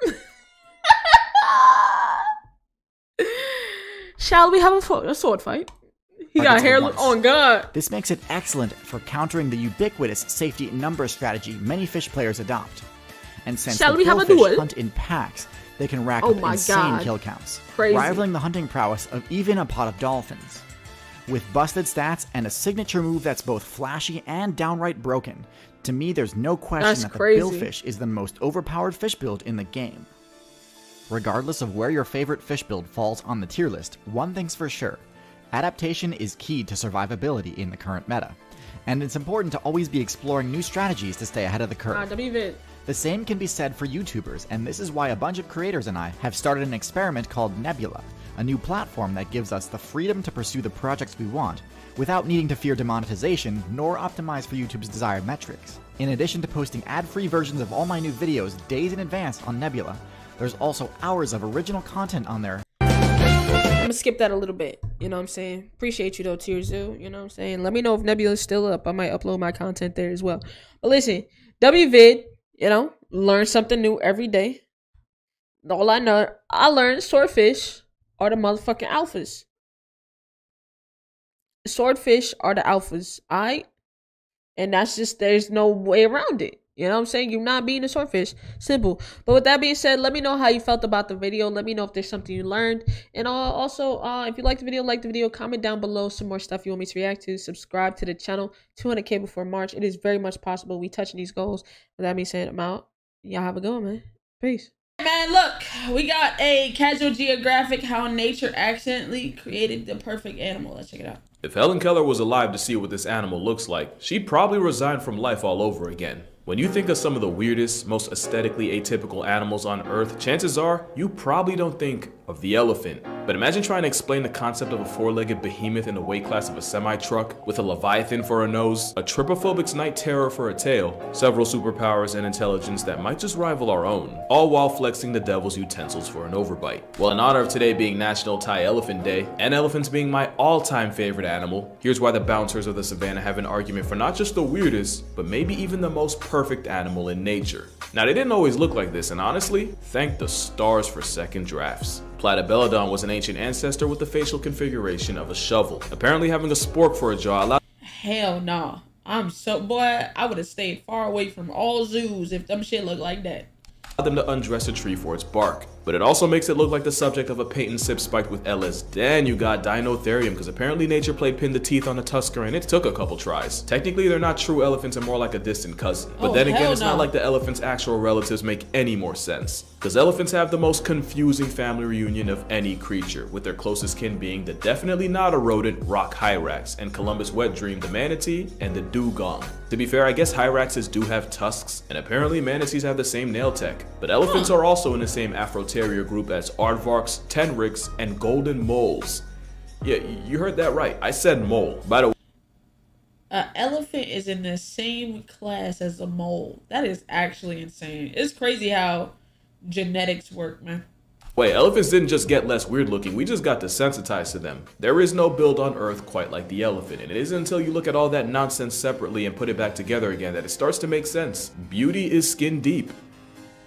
Shall we have a sword fight? He got hair. Oh god. This makes it excellent for countering the ubiquitous safety number strategy many fish players adopt. And since the billfish hunt in packs, they can rack up insane kill counts, rivaling the hunting prowess of even a pot of dolphins. With busted stats and a signature move that's both flashy and downright broken, to me there's no question that the billfish is the most overpowered fish build in the game. Regardless of where your favorite fish build falls on the tier list, one thing's for sure. Adaptation is key to survivability in the current meta, and it's important to always be exploring new strategies to stay ahead of the curve. The same can be said for YouTubers, and this is why a bunch of creators and I have started an experiment called Nebula, a new platform that gives us the freedom to pursue the projects we want, without needing to fear demonetization, nor optimize for YouTube's desired metrics. In addition to posting ad-free versions of all my new videos days in advance on Nebula, there's also hours of original content on there. I'm gonna skip that a little bit, you know what I'm saying? Appreciate you though, Tierzoo, you know what I'm saying? Let me know if Nebula's still up. I might upload my content there as well. But listen, WVid, you know, learn something new every day. All I know, I learned swordfish are the motherfucking alphas. Swordfish are the alphas, alright? And that's just, there's no way around it. You know what I'm saying? You're not being a swordfish. Simple. But with that being said, let me know how you felt about the video. Let me know if there's something you learned. And also, if you liked the video, comment down below some more stuff you want me to react to. Subscribe to the channel. 200K before March. It is very much possible we touching these goals. With that being said, I'm out. Y'all have a good one, man. Peace. Man, look, we got a casual geographic how nature accidentally created the perfect animal. Let's check it out. If Helen Keller was alive to see what this animal looks like, she'd probably resign from life all over again. When you think of some of the weirdest, most aesthetically atypical animals on Earth, chances are you probably don't think of the elephant. But imagine trying to explain the concept of a four-legged behemoth in the weight class of a semi-truck, with a leviathan for a nose, a trypophobic's night terror for a tail, several superpowers and intelligence that might just rival our own, all while flexing the devil's utensils for an overbite. Well, in honor of today being National Thai Elephant Day, and elephants being my all-time favorite animal, here's why the bouncers of the savannah have an argument for not just the weirdest, but maybe even the most perfect animal in nature. Now, they didn't always look like this, and honestly, thank the stars for second drafts. Platypelodon was an ancient ancestor with the facial configuration of a shovel. Apparently having a spork for a jaw allowed— Hell nah. Boy, I would have stayed far away from all zoos if them shit looked like that. them to undress a tree for its bark. But it also makes it look like the subject of a patent sip spiked with LS. Then you got Dinotherium, because apparently nature played pin the teeth on the tusker and it took a couple tries. Technically they're not true elephants and more like a distant cousin. But then again, it's not like the elephant's actual relatives make any more sense. Because elephants have the most confusing family reunion of any creature, with their closest kin being the definitely not a rodent rock hyrax, and Columbus' wet dream the manatee, and the dugong. To be fair, I guess hyraxes do have tusks, and apparently manatees have the same nail tech. But elephants are also in the same Afro-terrier group as aardvarks, tenrics, and golden moles. Yeah, you heard that right. I said mole. By the way, an elephant is in the same class as a mole. That is actually insane. It's crazy how genetics work, man. Wait, elephants didn't just get less weird looking, we just got desensitized to them. There is no build on Earth quite like the elephant, and it isn't until you look at all that nonsense separately and put it back together again that it starts to make sense. Beauty is skin deep.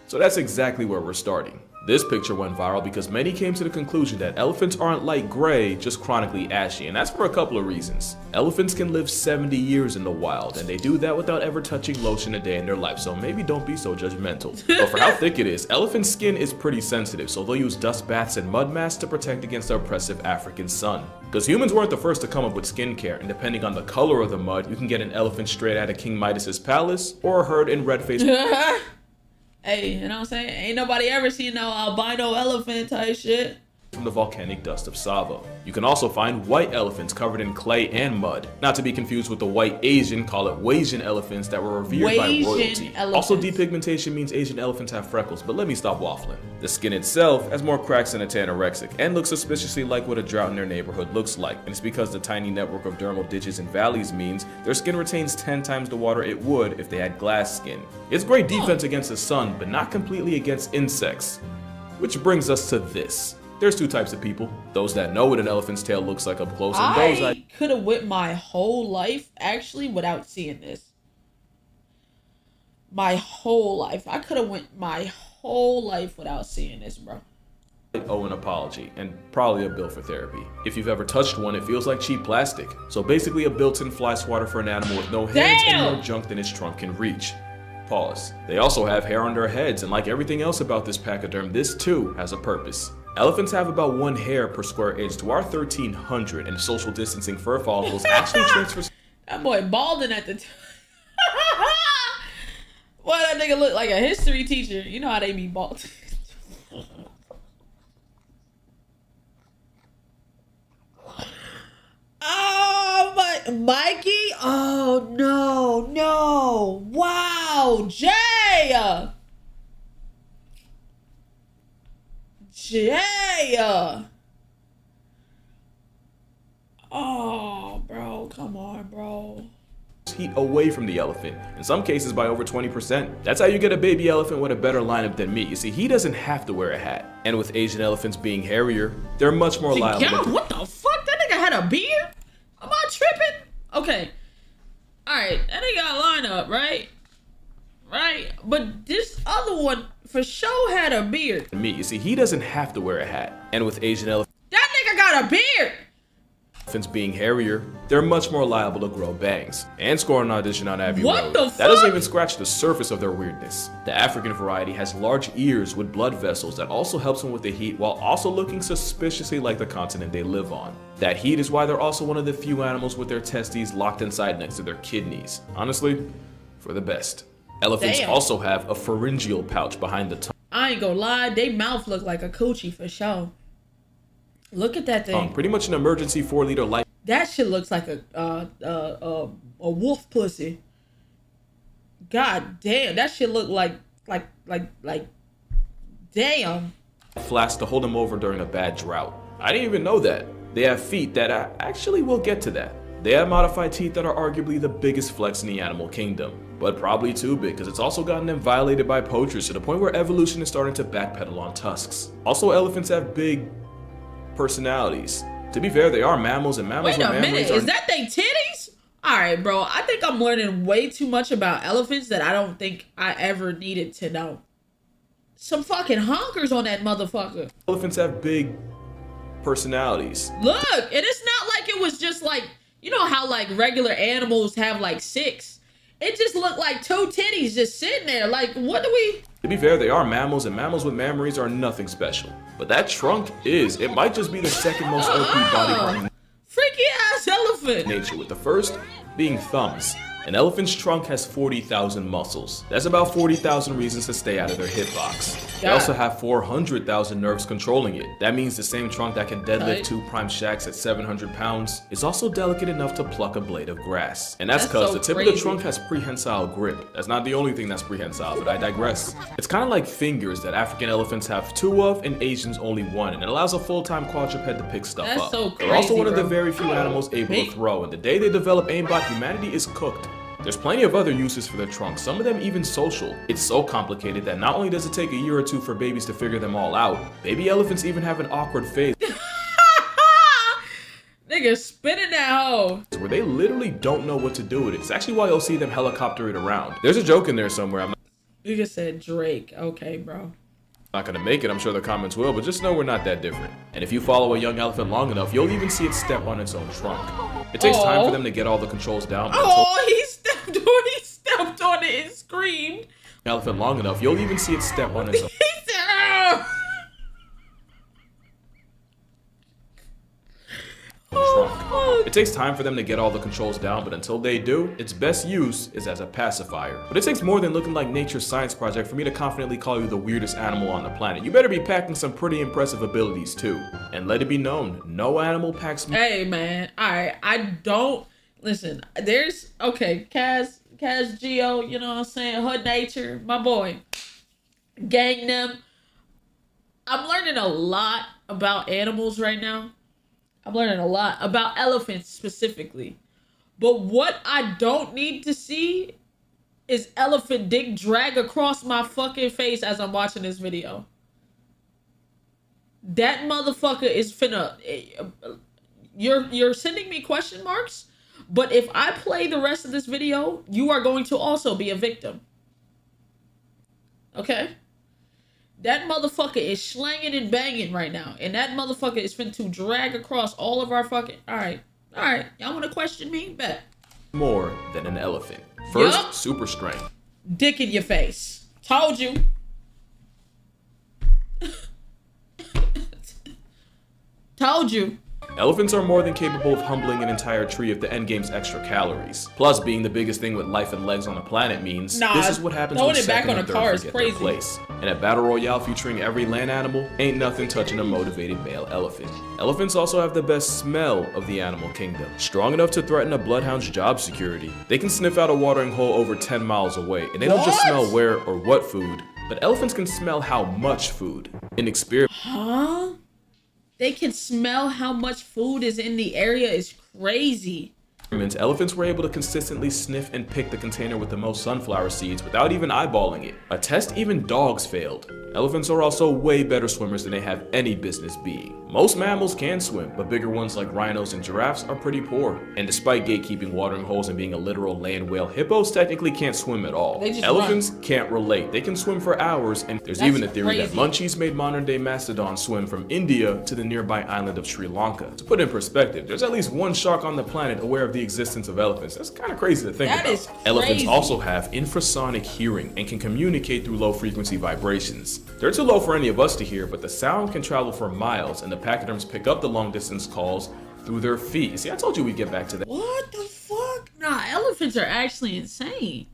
So that's exactly where we're starting. This picture went viral because many came to the conclusion that elephants aren't light gray, just chronically ashy, and that's for a couple of reasons. Elephants can live 70 years in the wild, and they do that without ever touching lotion a day in their life, so maybe don't be so judgmental. But for how thick it is, elephant skin is pretty sensitive, so they'll use dust baths and mud masks to protect against the oppressive African sun. Because humans weren't the first to come up with skincare, and depending on the color of the mud, you can get an elephant straight out of King Midas's palace, or a herd in red-faced Hey, you know what I'm saying? Ain't nobody ever seen no albino elephant type shit from the volcanic dust of Savo. You can also find white elephants covered in clay and mud. Not to be confused with the white Asian, call it Wasian elephants that were revered by royalty. Also, depigmentation means Asian elephants have freckles, but let me stop waffling. The skin itself has more cracks than a tanorexic and looks suspiciously like what a drought in their neighborhood looks like. And it's because the tiny network of dermal ditches and valleys means their skin retains 10 times the water it would if they had glass skin. It's great defense against the sun, but not completely against insects. Which brings us to this. There's two types of people. Those that know what an elephant's tail looks like up close, and those that— I could have went my whole life, actually, without seeing this. My whole life. I could have went my whole life without seeing this, bro. owe an apology, and probably a bill for therapy. If you've ever touched one, it feels like cheap plastic. So basically a built-in fly swatter for an animal with no hands and more junk than its trunk can reach. Pause. They also have hair on their heads, and like everything else about this pachyderm, this too has a purpose. Elephants have about 1 hair per square inch to our 1,300, and social distancing fur follicles actually transfers— That boy balding at the time. Boy, that nigga look like a history teacher. You know how they be bald. Oh, but Mikey? Oh, no, no. Wow, Jay. Oh, bro, come on, bro. Heat away from the elephant, in some cases by over 20%. That's how you get a baby elephant with a better lineup than me. You see, he doesn't have to wear a hat. And with Asian elephants being hairier, they're much more liable. Yeah, what the fuck? That nigga had a beard? Am I tripping? Okay. Alright, that nigga got a lineup, right? Right? But this other one for sure had a beard. Me, you see, he doesn't have to wear a hat. And with Asian elephants— that nigga got a beard! Elephants being hairier, they're much more liable to grow bangs and score an audition on Abbey What Road. the fuck? That doesn't even scratch the surface of their weirdness. The African variety has large ears with blood vessels that also helps them with the heat while also looking suspiciously like the continent they live on. That heat is why they're also one of the few animals with their testes locked inside next to their kidneys. Honestly, for the best. Elephants also have a pharyngeal pouch behind the tongue. I ain't gonna lie, they mouth look like a coochie for sure. Look at that thing. Pretty much an emergency 4-liter light. That shit looks like a wolf pussy. God damn, that shit look like damn. Flask to hold them over during a bad drought. I didn't even know that. They have feet that actually we'll get to that. They have modified teeth that are arguably the biggest flex in the animal kingdom, but probably too big because it's also gotten them violated by poachers to the point where evolution is starting to backpedal on tusks. Also, elephants have big personalities. To be fair, they are mammals, and mammals with memories. Wait a minute, is that they titties? Alright, bro, I think I'm learning way too much about elephants that I don't think I ever needed to know. Some fucking honkers on that motherfucker. Elephants have big personalities. Look, and it's not like it was just like, you know how like regular animals have like 6. It just looked like 2 titties just sitting there. Like, what do we... To be fair, they are mammals, and mammals with memories are nothing special. But that trunk it might just be the second most OP body part in freaky ass elephant. nature, with the first being thumbs. An elephant's trunk has 40,000 muscles. That's about 40,000 reasons to stay out of their hitbox. They also have 400,000 nerves controlling it. That means the same trunk that can deadlift 2 prime shacks at 700 pounds is also delicate enough to pluck a blade of grass. And that's because the tip of the trunk has prehensile grip. That's not the only thing that's prehensile, but I digress. It's kind of like fingers that African elephants have 2 of and Asians only 1, and it allows a full-time quadruped to pick stuff up. So crazy, they're also one of the very few animals able to throw, and the day they develop aimbot, humanity is cooked. There's plenty of other uses for their trunks, some of them even social. It's so complicated that not only does it take a year or 2 for babies to figure them all out, baby elephants even have an awkward phase Nigga spinning that hoe where they literally don't know what to do with it. It's actually why you'll see them helicopter it around. There's a joke in there somewhere. Nigga said Drake. Okay, bro. Not gonna make it, I'm sure the comments will, but just know we're not that different. And if you follow a young elephant long enough, you'll even see it step on its own trunk. It takes time for them to get all the controls down. He stepped on it and screamed. Elephant long enough, you'll even see it step on its own. It takes time for them to get all the controls down, but until they do, its best use is as a pacifier. But it takes more than looking like nature's science project for me to confidently call you the weirdest animal on the planet. You better be packing some pretty impressive abilities too. And let it be known, no animal packs. Hey man, alright, I don't listen. There's Kaz Geo, you know what I'm saying? Hood Nature, my boy. Gang them. I'm learning a lot about animals right now. I'm learning a lot about elephants specifically. But what I don't need to see is elephant dick drag across my fucking face as I'm watching this video. That motherfucker is finna... You're sending me question marks? But if I play the rest of this video, you are going to also be a victim. Okay? That motherfucker is slanging and banging right now. And that motherfucker is finna to drag across all of our fucking... Alright. Y'all wanna question me? Bet. More than an elephant. First, super strength. Dick in your face. Told you. Told you. Elephants are more than capable of humbling an entire tree of the endgame's extra calories. Plus, being the biggest thing with life and legs on the planet means this is what happens when second and third forget their place. And a battle royale featuring every land animal ain't nothing touching a motivated male elephant. Elephants also have the best smell of the animal kingdom, strong enough to threaten a bloodhound's job security. They can sniff out a watering hole over 10 miles away, and they don't just smell where or what food, but elephants can smell how much food. An experiment. Huh? They can smell how much food is in the area is crazy. Elephants were able to consistently sniff and pick the container with the most sunflower seeds without even eyeballing it. A test even dogs failed. Elephants are also way better swimmers than they have any business being. Most mammals can swim, but bigger ones like rhinos and giraffes are pretty poor. And despite gatekeeping watering holes and being a literal land whale, hippos technically can't swim at all. Elephants can't relate. They can swim for hours, and there's even a theory that munchies made modern-day mastodons swim from India to the nearby island of Sri Lanka. To put in perspective, there's at least one shark on the planet aware of the existence of elephants. That's kind of crazy to think about. Elephants also have infrasonic hearing and can communicate through low-frequency vibrations. They're too low for any of us to hear, but the sound can travel for miles, and the pachyderms pick up the long-distance calls through their feet. See, I told you we'd get back to that. What the fuck? Nah, elephants are actually insane.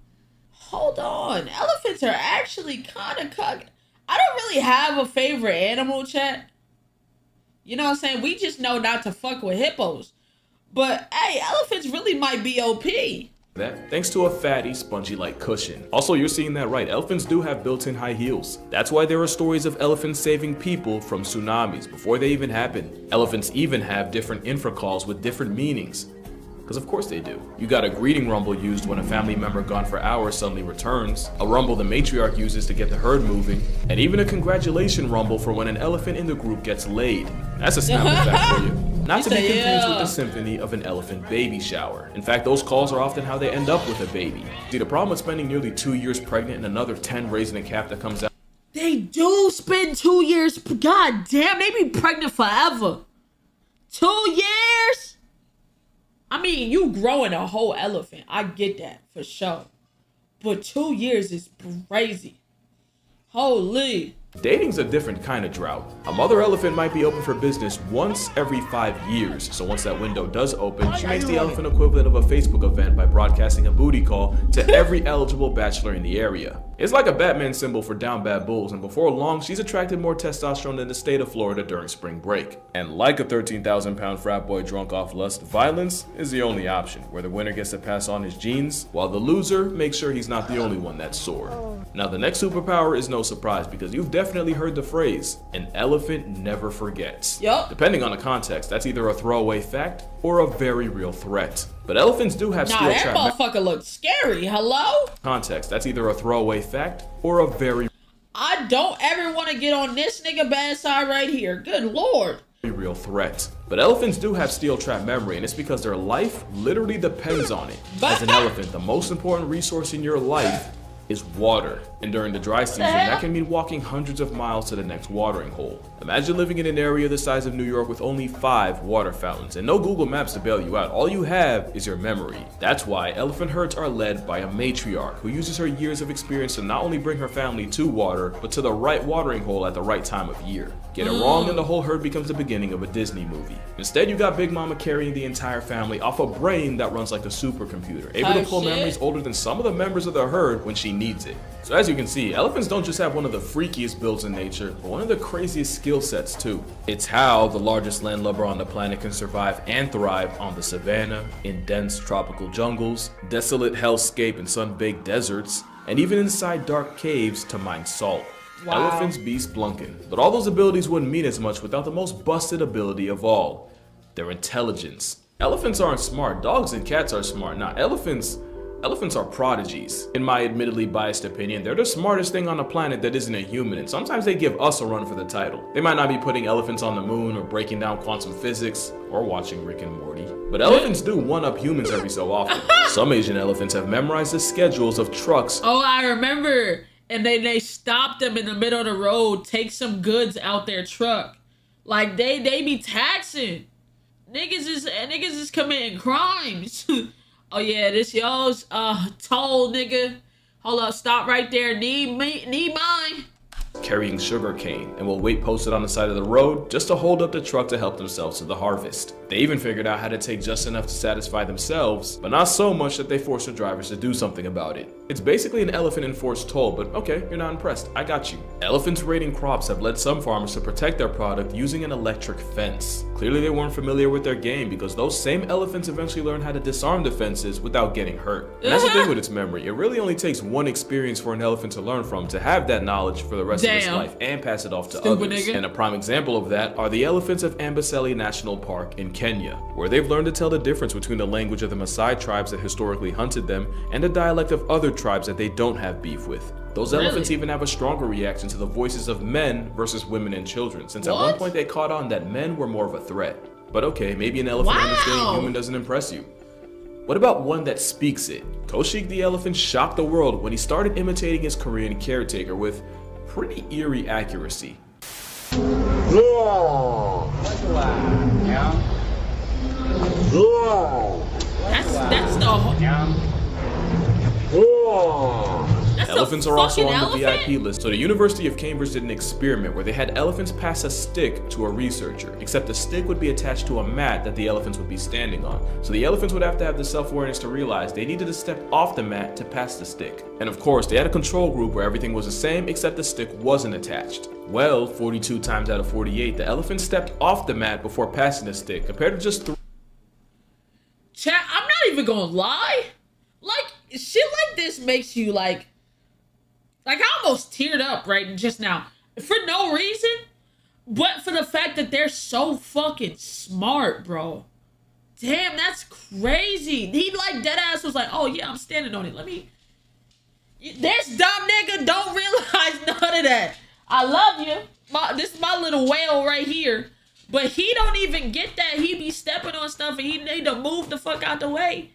Hold on. Elephants are actually kind of cocky. I don't really have a favorite animal, chat. You know what I'm saying? We just know not to fuck with hippos. But, hey, elephants really might be OP. that thanks to a fatty, spongy-like cushion. Also, you're seeing that right, elephants do have built-in high heels. That's why there are stories of elephants saving people from tsunamis before they even happen. Elephants even have different infracalls with different meanings. Because of course they do. You got a greeting rumble used when a family member gone for hours suddenly returns, a rumble the matriarch uses to get the herd moving, and even a congratulation rumble for when an elephant in the group gets laid. That's a Snapple fact for you. Not to be confused with the symphony of an elephant baby shower. In fact, those calls are often how they end up with a baby. See, the problem with spending nearly 2 years pregnant and another 10 raising a calf that comes out. They do spend 2 years. God damn, they be pregnant forever. 2 years? I mean, you growing a whole elephant. I get that for sure. But 2 years is crazy. Holy. Dating's a different kind of drought. A mother elephant might be open for business once every 5 years. So once that window does open, she makes the elephant equivalent of a Facebook event by broadcasting a booty call to every eligible bachelor in the area. It's like a Batman symbol for down bad bulls, and before long, she's attracted more testosterone than the state of Florida during spring break. And like a 13,000-pound frat boy drunk off lust, violence is the only option, where the winner gets to pass on his genes, while the loser makes sure he's not the only one that's sore. Now the next superpower is no surprise, because you've definitely heard the phrase, an elephant never forgets. Yup. Depending on the context, that's either a throwaway fact or a very real threat. But elephants do have steel trap. That motherfucker looks scary. Hello? Context, that's either a throwaway fact or a very I don't ever want to get on this nigga bad side right here. Good lord. real threat. But elephants do have steel trap memory, and it's because their life literally depends on it. As an elephant, the most important resource in your life is water. And during the dry season, that can mean walking hundreds of miles to the next watering hole. Imagine living in an area the size of New York with only 5 water fountains and no Google Maps to bail you out. All you have is your memory. That's why elephant herds are led by a matriarch who uses her years of experience to not only bring her family to water, but to the right watering hole at the right time of year. Get it wrong and the whole herd becomes the beginning of a Disney movie. Instead, you got Big Mama carrying the entire family off a brain that runs like a supercomputer, able to pull memories older than some of the members of the herd when she needs it. So as you can see, elephants don't just have one of the freakiest builds in nature, but one of the craziest skill sets too. It's how the largest landlubber on the planet can survive and thrive on the savannah, in dense tropical jungles, desolate hellscape and sun-baked deserts, and even inside dark caves to mine salt. Wow. Elephants be splunking. But all those abilities wouldn't mean as much without the most busted ability of all, their intelligence. Elephants aren't smart, dogs and cats are smart. Now elephants are prodigies. In my admittedly biased opinion, they're the smartest thing on the planet that isn't a human, and sometimes they give us a run for the title. They might not be putting elephants on the moon or breaking down quantum physics or watching Rick and Morty, but elephants do one-up humans every so often. Some Asian elephants have memorized the schedules of trucks. Oh, I remember. And they stopped them in the middle of the road, take some goods out their truck. Like they be taxing. Niggas is committing crimes. Oh yeah, this y'all's toll, nigga. Hold up, stop right there. Need mine. Carrying sugar cane and will wait posted on the side of the road just to hold up the truck to help themselves to the harvest. They even figured out how to take just enough to satisfy themselves, but not so much that they force the drivers to do something about it. It's basically an elephant enforced toll, but okay, you're not impressed. I got you. Elephants raiding crops have led some farmers to protect their product using an electric fence. Clearly they weren't familiar with their game because those same elephants eventually learned how to disarm the fences without getting hurt. And that's the thing with its memory. It really only takes one experience for an elephant to learn from to have that knowledge for the rest of his life and pass it off to others. Nigga. And a prime example of that are the elephants of Amboseli National Park in Kenya, where they've learned to tell the difference between the language of the Maasai tribes that historically hunted them and the dialect of other tribes that they don't have beef with. Those elephants even have a stronger reaction to the voices of men versus women and children, since at one point they caught on that men were more of a threat. But okay, maybe an elephant understanding human doesn't impress you. What about one that speaks it? Koshik the elephant shocked the world when he started imitating his Korean caretaker with pretty eerie accuracy. That's Elephants are also on the VIP list, so the University of Cambridge did an experiment where they had elephants pass a stick to a researcher, except the stick would be attached to a mat that the elephants would be standing on. So the elephants would have to have the self-awareness to realize they needed to step off the mat to pass the stick. And of course, they had a control group where everything was the same except the stick wasn't attached. Well, 42 times out of 48, the elephant stepped off the mat before passing the stick, compared to just 3. Chat, I'm not even gonna lie. Like, shit like this makes you like I almost teared up right just now for no reason, but for the fact that they're so fucking smart, bro. Damn, that's crazy. He like dead ass was like, oh yeah, I'm standing on it. Let me. This dumb nigga don't realize none of that. I love you. This is my little whale right here. But he don't even get that. He be stepping on stuff and he need to move the fuck out the way.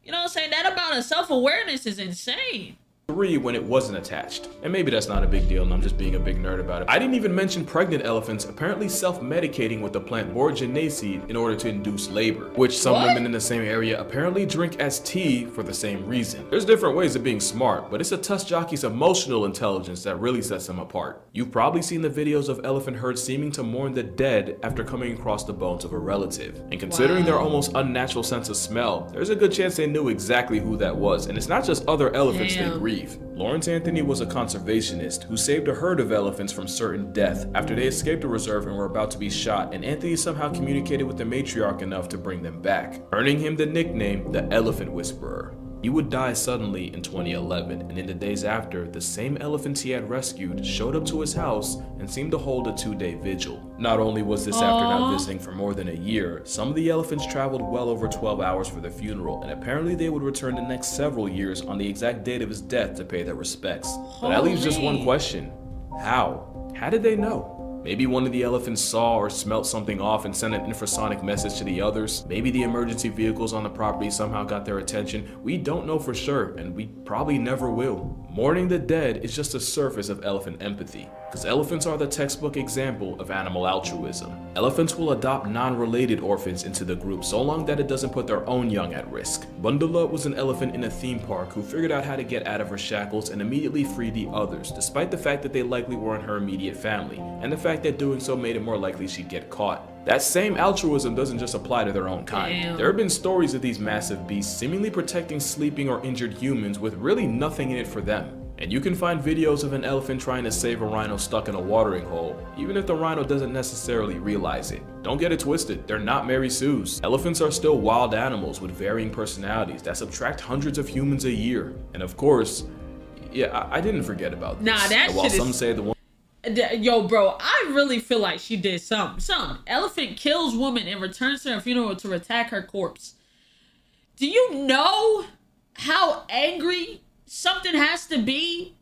You know what I'm saying? That amount of self-awareness is insane. 3 when it wasn't attached. And maybe that's not a big deal and I'm just being a big nerd about it. I didn't even mention pregnant elephants apparently self-medicating with the plant borgonate seed in order to induce labor, which some women in the same area apparently drink as tea for the same reason. There's different ways of being smart, but it's a tusk jockey's emotional intelligence that really sets them apart. You've probably seen the videos of elephant herds seeming to mourn the dead after coming across the bones of a relative. And considering their almost unnatural sense of smell, there's a good chance they knew exactly who that was. And it's not just other elephants they grieve. Lawrence Anthony was a conservationist who saved a herd of elephants from certain death after they escaped a reserve and were about to be shot, and Anthony somehow communicated with the matriarch enough to bring them back, earning him the nickname the Elephant Whisperer. He would die suddenly in 2011, and in the days after, the same elephants he had rescued showed up to his house and seemed to hold a 2-day vigil. Not only was this after not visiting for more than a year, some of the elephants traveled well over 12 hours for the funeral, and apparently they would return the next several years on the exact date of his death to pay their respects. But that leaves just one question. How? How did they know? Maybe one of the elephants saw or smelt something off and sent an infrasonic message to the others. Maybe the emergency vehicles on the property somehow got their attention. We don't know for sure, and we probably never will. Mourning the dead is just a surface of elephant empathy, because elephants are the textbook example of animal altruism. Elephants will adopt non-related orphans into the group so long that it doesn't put their own young at risk. Bundala was an elephant in a theme park who figured out how to get out of her shackles and immediately freed the others, despite the fact that they likely weren't her immediate family, and the fact that doing so made it more likely she'd get caught. That same altruism doesn't just apply to their own kind. There have been stories of these massive beasts seemingly protecting sleeping or injured humans with really nothing in it for them. And you can find videos of an elephant trying to save a rhino stuck in a watering hole, even if the rhino doesn't necessarily realize it. Don't get it twisted, they're not Mary Sue's. Elephants are still wild animals with varying personalities that subtract hundreds of humans a year. And of course, yeah, I didn't forget about this. Nah, that shit some say the one. Yo, bro, I really feel like she did something. Elephant kills woman and returns to her funeral to attack her corpse. Do you know how angry something has to be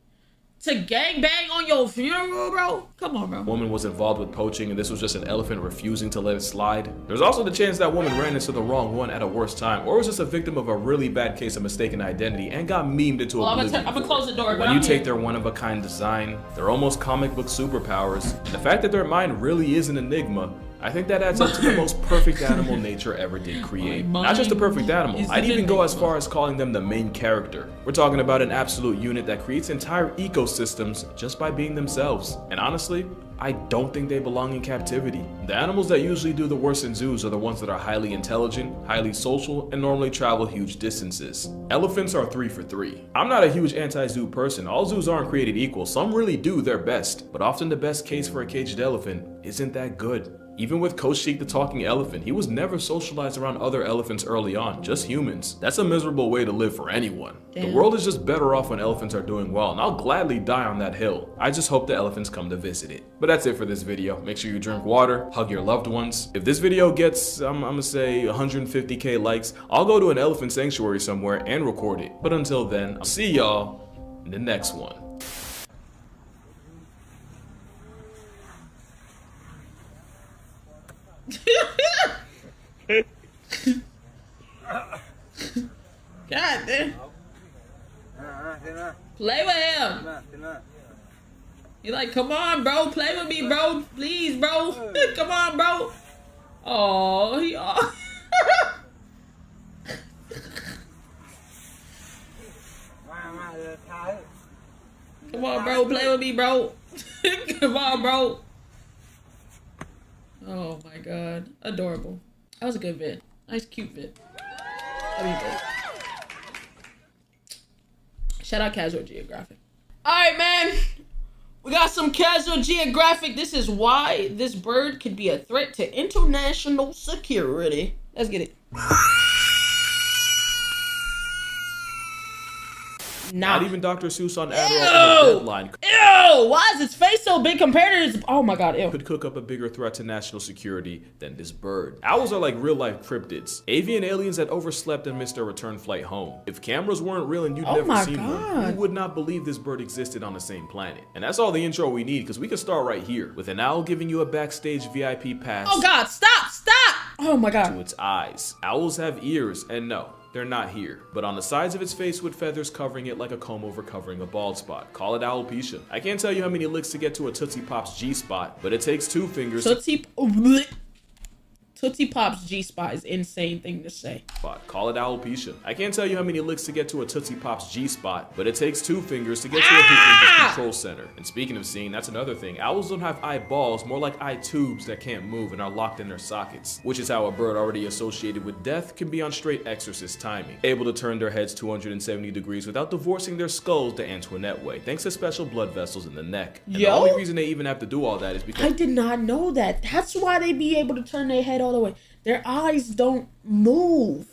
to gangbang on your funeral, bro? Come on, bro. Woman was involved with poaching and this was just an elephant refusing to let it slide. There's also the chance that woman ran into the wrong one at a worse time, or was just a victim of a really bad case of mistaken identity and got memed into oblivion. I'm gonna close the door. When you take their one-of-a-kind design, their almost comic book superpowers, and the fact that their mind really is an enigma, I think that adds up to the most perfect animal nature ever did create. Not just a perfect animal, I'd even go as far as calling them the main character. We're talking about an absolute unit that creates entire ecosystems just by being themselves. And honestly, I don't think they belong in captivity. The animals that usually do the worst in zoos are the ones that are highly intelligent, highly social, and normally travel huge distances. Elephants are 3 for 3. I'm not a huge anti-zoo person. All zoos aren't created equal. Some really do their best, but often the best case for a caged elephant isn't that good. Even with Coach Sheik the talking elephant, he was never socialized around other elephants early on, just humans. That's a miserable way to live for anyone. Damn. The world is just better off when elephants are doing well, and I'll gladly die on that hill. I just hope the elephants come to visit it. But that's it for this video. Make sure you drink water, hug your loved ones. If this video gets, I'm gonna say 150k likes, I'll go to an elephant sanctuary somewhere and record it. But until then, I'll see y'all in the next one. God damn. Play with him. He like, come on, bro. Play with me, bro. Please, bro. Come on, bro. Oh, he. Oh. Come on, bro. Play with me, bro. Come on, bro. Oh my god. Adorable. That was a good vid. Nice, cute vid. Shout out Casual Geographic. Alright, man. We got some Casual Geographic. This is why this bird could be a threat to international security. Let's get it. Nah. Not even Dr. Seuss on Adderall in the deadline. Ew! Why is his face so big compared to his... Oh my god, ew. Could cook up a bigger threat to national security than this bird. Owls are like real-life cryptids. Avian aliens that overslept and missed their return flight home. If cameras weren't real and you'd never seen one, you would not believe this bird existed on the same planet. And that's all the intro we need, because we can start right here with an owl giving you a backstage VIP pass. Oh god, stop, stop! Oh my god. To its eyes. Owls have ears, and no, they're not here, but on the sides of its face with feathers covering it like a comb over covering a bald spot. Call it alopecia. I can't tell you how many licks to get to a Tootsie Pop's G-spot, but it takes 2 fingers. Tootsie Pop's G-spot is insane thing to say. Call it alopecia. I can't tell you how many licks to get to a Tootsie Pop's G-spot, but it takes 2 fingers to get to a Hippocampus control center. And speaking of seeing, that's another thing. Owls don't have eyeballs, more like eye tubes that can't move and are locked in their sockets, which is how a bird already associated with death can be on straight exorcist timing, able to turn their heads 270 degrees without divorcing their skulls the Antoinette way, thanks to special blood vessels in the neck. And the only reason they even have to do all that is because... I did not know that. That's why they be able to turn their head all the way. Their eyes don't move.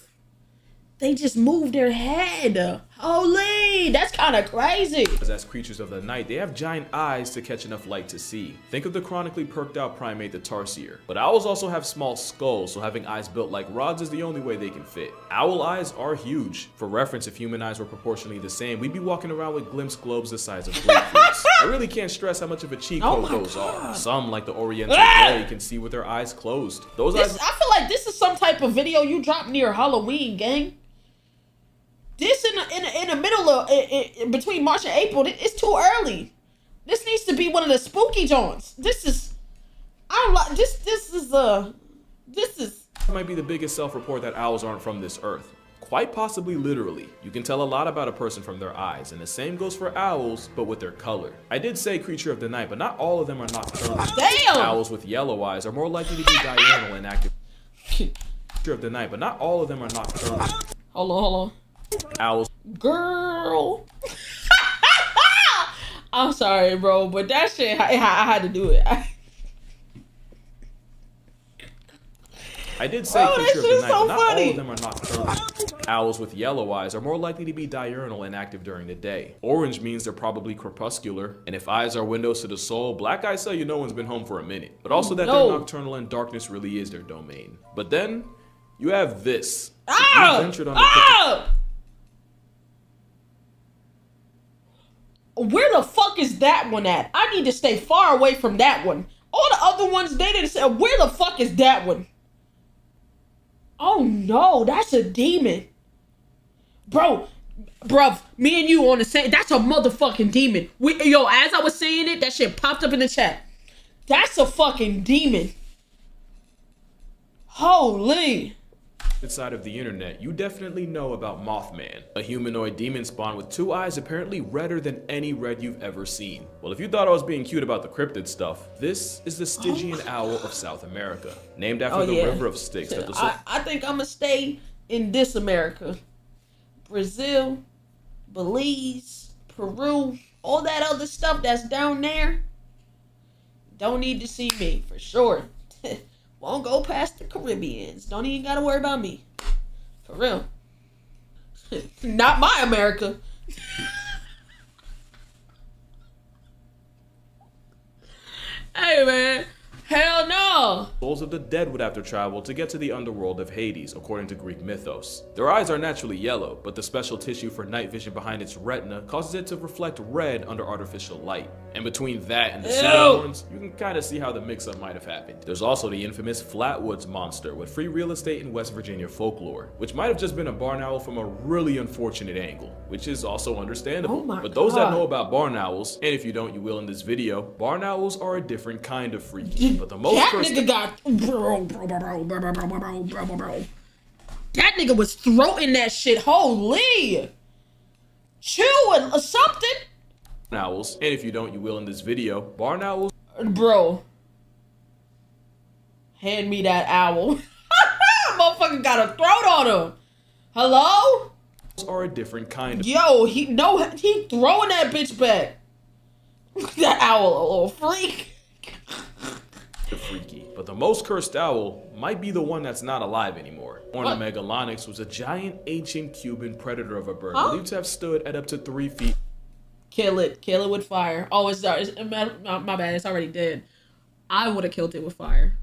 They just move their head. Holy, that's kind of crazy. As creatures of the night, they have giant eyes to catch enough light to see. Think of the chronically perked out primate, the tarsier. But owls also have small skulls, so having eyes built like rods is the only way they can fit. Owl eyes are huge. For reference, if human eyes were proportionally the same, we'd be walking around with glimpse globes the size of grapefruits. I really can't stress how much of a cheat code those are. Some, like the Oriental Grey, can see with their eyes closed. Those eyes... I feel like this is some type of video you dropped near Halloween, gang. This in the middle of between March and April, it's too early. This needs to be one of the spooky joints. This is, I don't like this. This is. Might be the biggest self-report that owls aren't from this earth. Quite possibly literally. You can tell a lot about a person from their eyes, and the same goes for owls, but with their color. I did say creature of the night, but not all of them are nocturnal. Damn! Owls with yellow eyes are more likely to be diurnal and active. Creature of the night, but not all of them are nocturnal. Hold on. Owls. Girl. I'm sorry, bro, but that shit, I had to do it. I did say creature of the night, but not all of them are nocturnal. Owls with yellow eyes are more likely to be diurnal and active during the day. Orange means they're probably crepuscular, and if eyes are windows to the soul, black eyes tell you no one's been home for a minute, but also that they're nocturnal and darkness really is their domain. But then, you have this. Where the fuck is that one at? I need to stay far away from that one. All the other ones, they didn't say, where the fuck is that one? Oh no, that's a demon. Bruv, me and you on the same, that's a motherfucking demon. Yo, as I was saying it, that shit popped up in the chat. That's a fucking demon. Holy. Side of the internet, you definitely know about Mothman, a humanoid demon spawn with 2 eyes apparently redder than any red you've ever seen. Well, if you thought I was being cute about the cryptid stuff, this is the Stygian owl of South America, named after the river of Styx. I think I'm gonna stay in this America. Brazil, Belize, Peru, all that other stuff that's down there, don't need to see me, for sure. Won't go past the Caribbeans. Don't even gotta worry about me. For real. Not my America. Hey, man. Hell no! Souls of the dead would have to travel to get to the underworld of Hades, according to Greek mythos. Their eyes are naturally yellow, but the special tissue for night vision behind its retina causes it to reflect red under artificial light. And between that and the pseudo horns, you can kind of see how the mix-up might have happened. There's also the infamous Flatwoods monster with free real estate in West Virginia folklore, which might have just been a barn owl from a really unfortunate angle, which is also understandable. But those that know about barn owls, and if you don't, you will in this video, barn owls are a different kind of freaky. But the most that nigga got that nigga was throwing that shit. Holy, chewing or something. Owls, and if you don't, you will in this video. Barn owls, bro. Hand me that owl. Motherfucker got a throat on him. Hello? Are a different kind of. Yo, he throwing that bitch back. That owl, a little freak. Freaky, but the most cursed owl might be the one that's not alive anymore. Ornamentalonyx was a giant ancient Cuban predator of a bird, believed to have stood at up to 3 feet. Kill it with fire. Oh, it's my bad, it's already dead. I would have killed it with fire.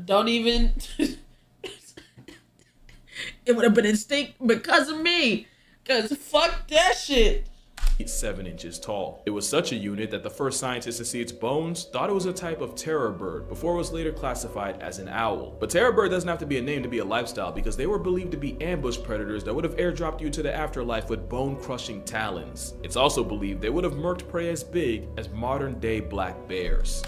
Don't even. It would have been extinct because of me. Cause fuck that shit. 7 inches tall. It was such a unit that the first scientists to see its bones thought it was a type of terror bird before it was later classified as an owl. But terror bird doesn't have to be a name to be a lifestyle, because they were believed to be ambush predators that would have airdropped you to the afterlife with bone-crushing talons. It's also believed they would have murked prey as big as modern-day black bears.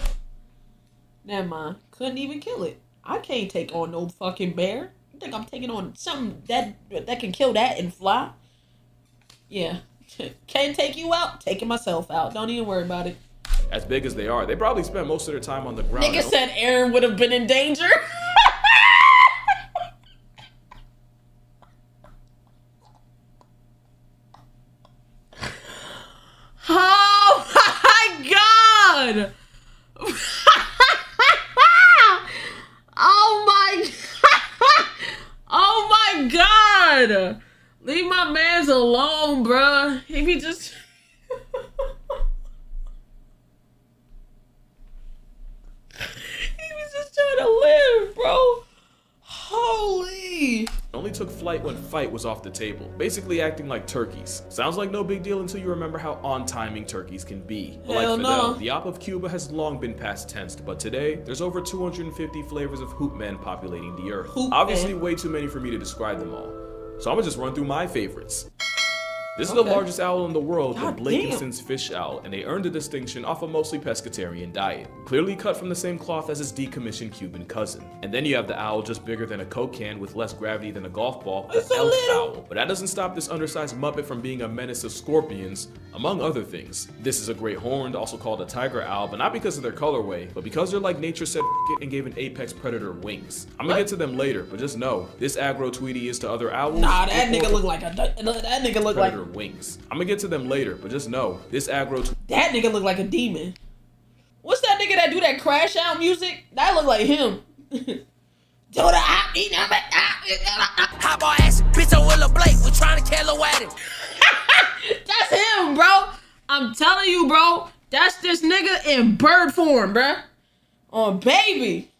Never mind. Couldn't even kill it. I can't take on no fucking bear. You think I'm taking on something that can kill that and fly? Yeah. Can't take you out, taking myself out. Don't even worry about it. As big as they are, they probably spent most of their time on the ground. Nigga said Aaron would have been in danger. Oh my god! Oh my oh my god! Leave my mans alone, bruh. He be just... He was just trying to live, bro. Holy. It only took flight when fight was off the table, basically acting like turkeys. Sounds like no big deal until you remember how on-timing turkeys can be. But like Fidel, the op of Cuba has long been past tensed, but today, there's over 250 flavors of hoop men populating the earth. Obviously way too many for me to describe them all. So I'm gonna just run through my favorites. This is the largest owl in the world, the Blakiston's fish owl, and they earned the distinction off a mostly pescatarian diet. Clearly cut from the same cloth as its decommissioned Cuban cousin. And then you have the owl just bigger than a Coke can with less gravity than a golf ball, the elf owl. But that doesn't stop this undersized muppet from being a menace of scorpions, among other things. This is a great horned, also called a tiger owl, but not because of their colorway, but because they're like nature said it and gave an apex predator wings. I'm gonna get to them later, but just know, this aggro Tweety is to other owls. Nah, that nigga look like a... That nigga look like... wings. I'm gonna get to them later, but just know, this aggro... That nigga look like a demon. What's that nigga that do that crash out music? That look like him. Hot boy ass, bitch on Willow Blake, we trying to kill a wedding. That's him, bro. I'm telling you, bro. That's this nigga in bird form, bro. Oh, baby.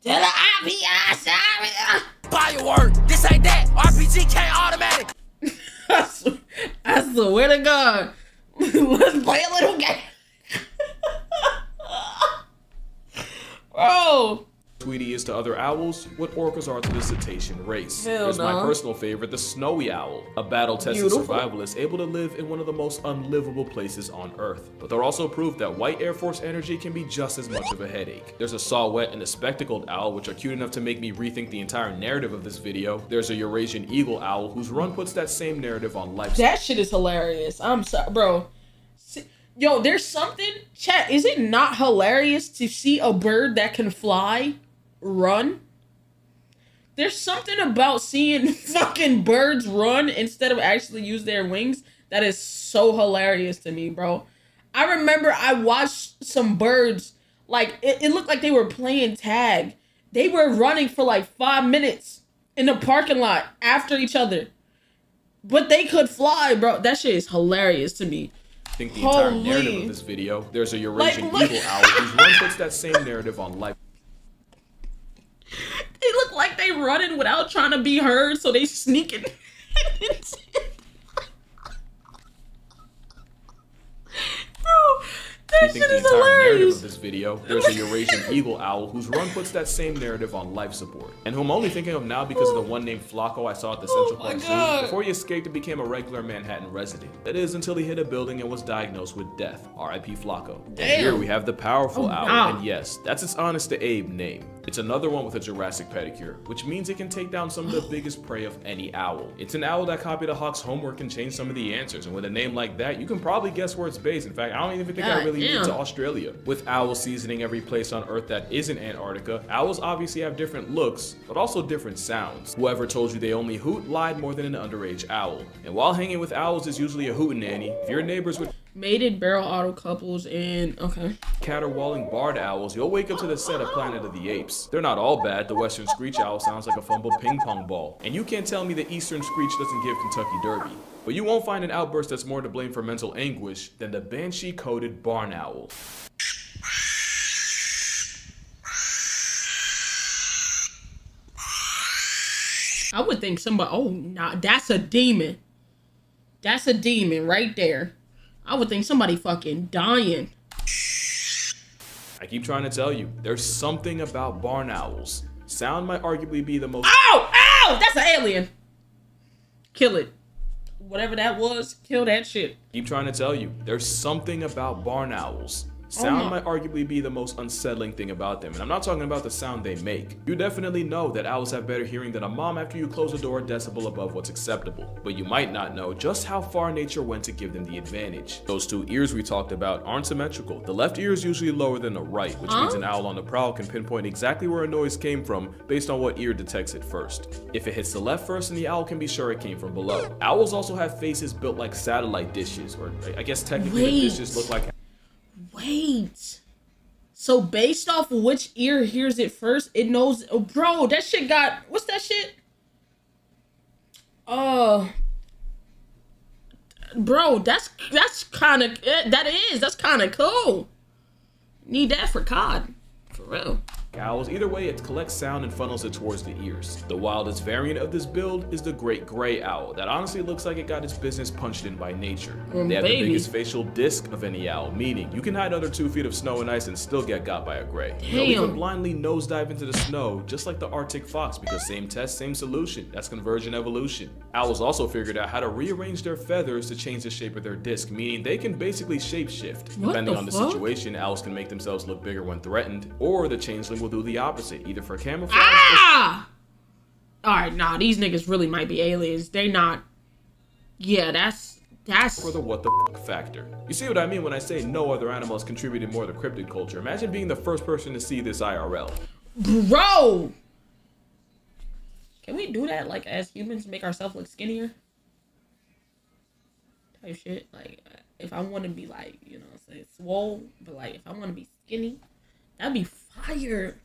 Buy your word, this ain't that. RPG can't automatic. I swear to God. Let's play a little game. Bro. Tweety is to other owls what orcas are to the cetacean race. Here's my personal favorite, the snowy owl, a battle-tested survivalist able to live in one of the most unlivable places on Earth. But they're also proof that white Air Force energy can be just as much of a headache. There's a saw-whet and a spectacled owl, which are cute enough to make me rethink the entire narrative of this video. There's a Eurasian eagle owl, whose run puts that same narrative on life. That shit is hilarious. I'm sorry, bro. Yo, there's something, chat, is it not hilarious to see a bird that can fly run? There's something about seeing fucking birds run instead of actually use their wings that is so hilarious to me, bro. I remember I watched some birds, like, it looked like they were playing tag. They were running for like 5 minutes in the parking lot after each other. But they could fly, bro. That shit is hilarious to me. I think the entire narrative of this video, there's a Eurasian eagle owl whose run puts that same narrative on life. They look like they running without trying to be heard, so they sneaking. Bro, that shit is hilarious. Of this video, there's a Eurasian eagle owl whose run puts that same narrative on life support, and who I'm only thinking of now because of the one named Flacco I saw at the Central Park Zoo before he escaped and became a regular Manhattan resident. That is, until he hit a building and was diagnosed with death. R.I.P. Flacco. And here we have the powerful owl, and yes, that's its honest to Abe name. It's another one with a Jurassic pedicure, which means it can take down some of the biggest prey of any owl. It's an owl that copied a hawk's homework and changed some of the answers, and with a name like that, you can probably guess where it's based. In fact, I don't even think I really need to Australia. With owls seasoning every place on Earth that isn't Antarctica, owls obviously have different looks, but also different sounds. Whoever told you they only hoot lied more than an underage owl. And while hanging with owls is usually a hootenanny, if your neighbors would... Mated barrel auto couples and okay. Caterwauling barred owls, you'll wake up to the set of Planet of the Apes. They're not all bad. The western screech owl sounds like a fumbled ping pong ball. And you can't tell me the eastern screech doesn't give Kentucky Derby. But you won't find an outburst that's more to blame for mental anguish than the banshee-coated barn owl. I would think somebody, oh, nah, that's a demon. That's a demon right there. I would think somebody fucking dying. I keep trying to tell you, there's something about barn owls. Sound might arguably be the most— Ow! Ow! That's an alien. Kill it. Whatever that was, kill that shit. Keep trying to tell you, there's something about barn owls. Sound might arguably be the most unsettling thing about them, and I'm not talking about the sound they make. You definitely know that owls have better hearing than a mom after you close the door a decibel above what's acceptable. But you might not know just how far nature went to give them the advantage. Those two ears we talked about aren't symmetrical. The left ear is usually lower than the right, which means an owl on the prowl can pinpoint exactly where a noise came from based on what ear detects it first. If it hits the left first, then the owl can be sure it came from below. Owls also have faces built like satellite dishes, or I guess technically the dishes look like— Wait. So based off of which ear hears it first, it knows. Oh, bro, that shit got, what's that shit? Bro, that's kind of, that's kind of cool. Need that for COD, for real. Owls, either way, it collects sound and funnels it towards the ears. The wildest variant of this build is the great gray owl that honestly looks like it got its business punched in by nature. They have the biggest facial disc of any owl, meaning you can hide under 2 feet of snow and ice and still get got by a gray. They'll even blindly nosedive into the snow just like the Arctic fox, because same test, same solution. That's convergent evolution. Owls also figured out how to rearrange their feathers to change the shape of their disc, meaning they can basically shapeshift. Depending on the situation, owls can make themselves look bigger when threatened, or the changeling will do the opposite, either for camouflage Alright, nah, these niggas really might be aliens. They not. Yeah, that's for the what the f factor. You see what I mean when I say no other animals contributed more to cryptid culture? Imagine being the first person to see this IRL. Bro! Can we do that, like, as humans, make ourselves look skinnier? Type shit. Like, if I want to be, like, you know, say swole, but, like, if I want to be skinny, that'd be fire.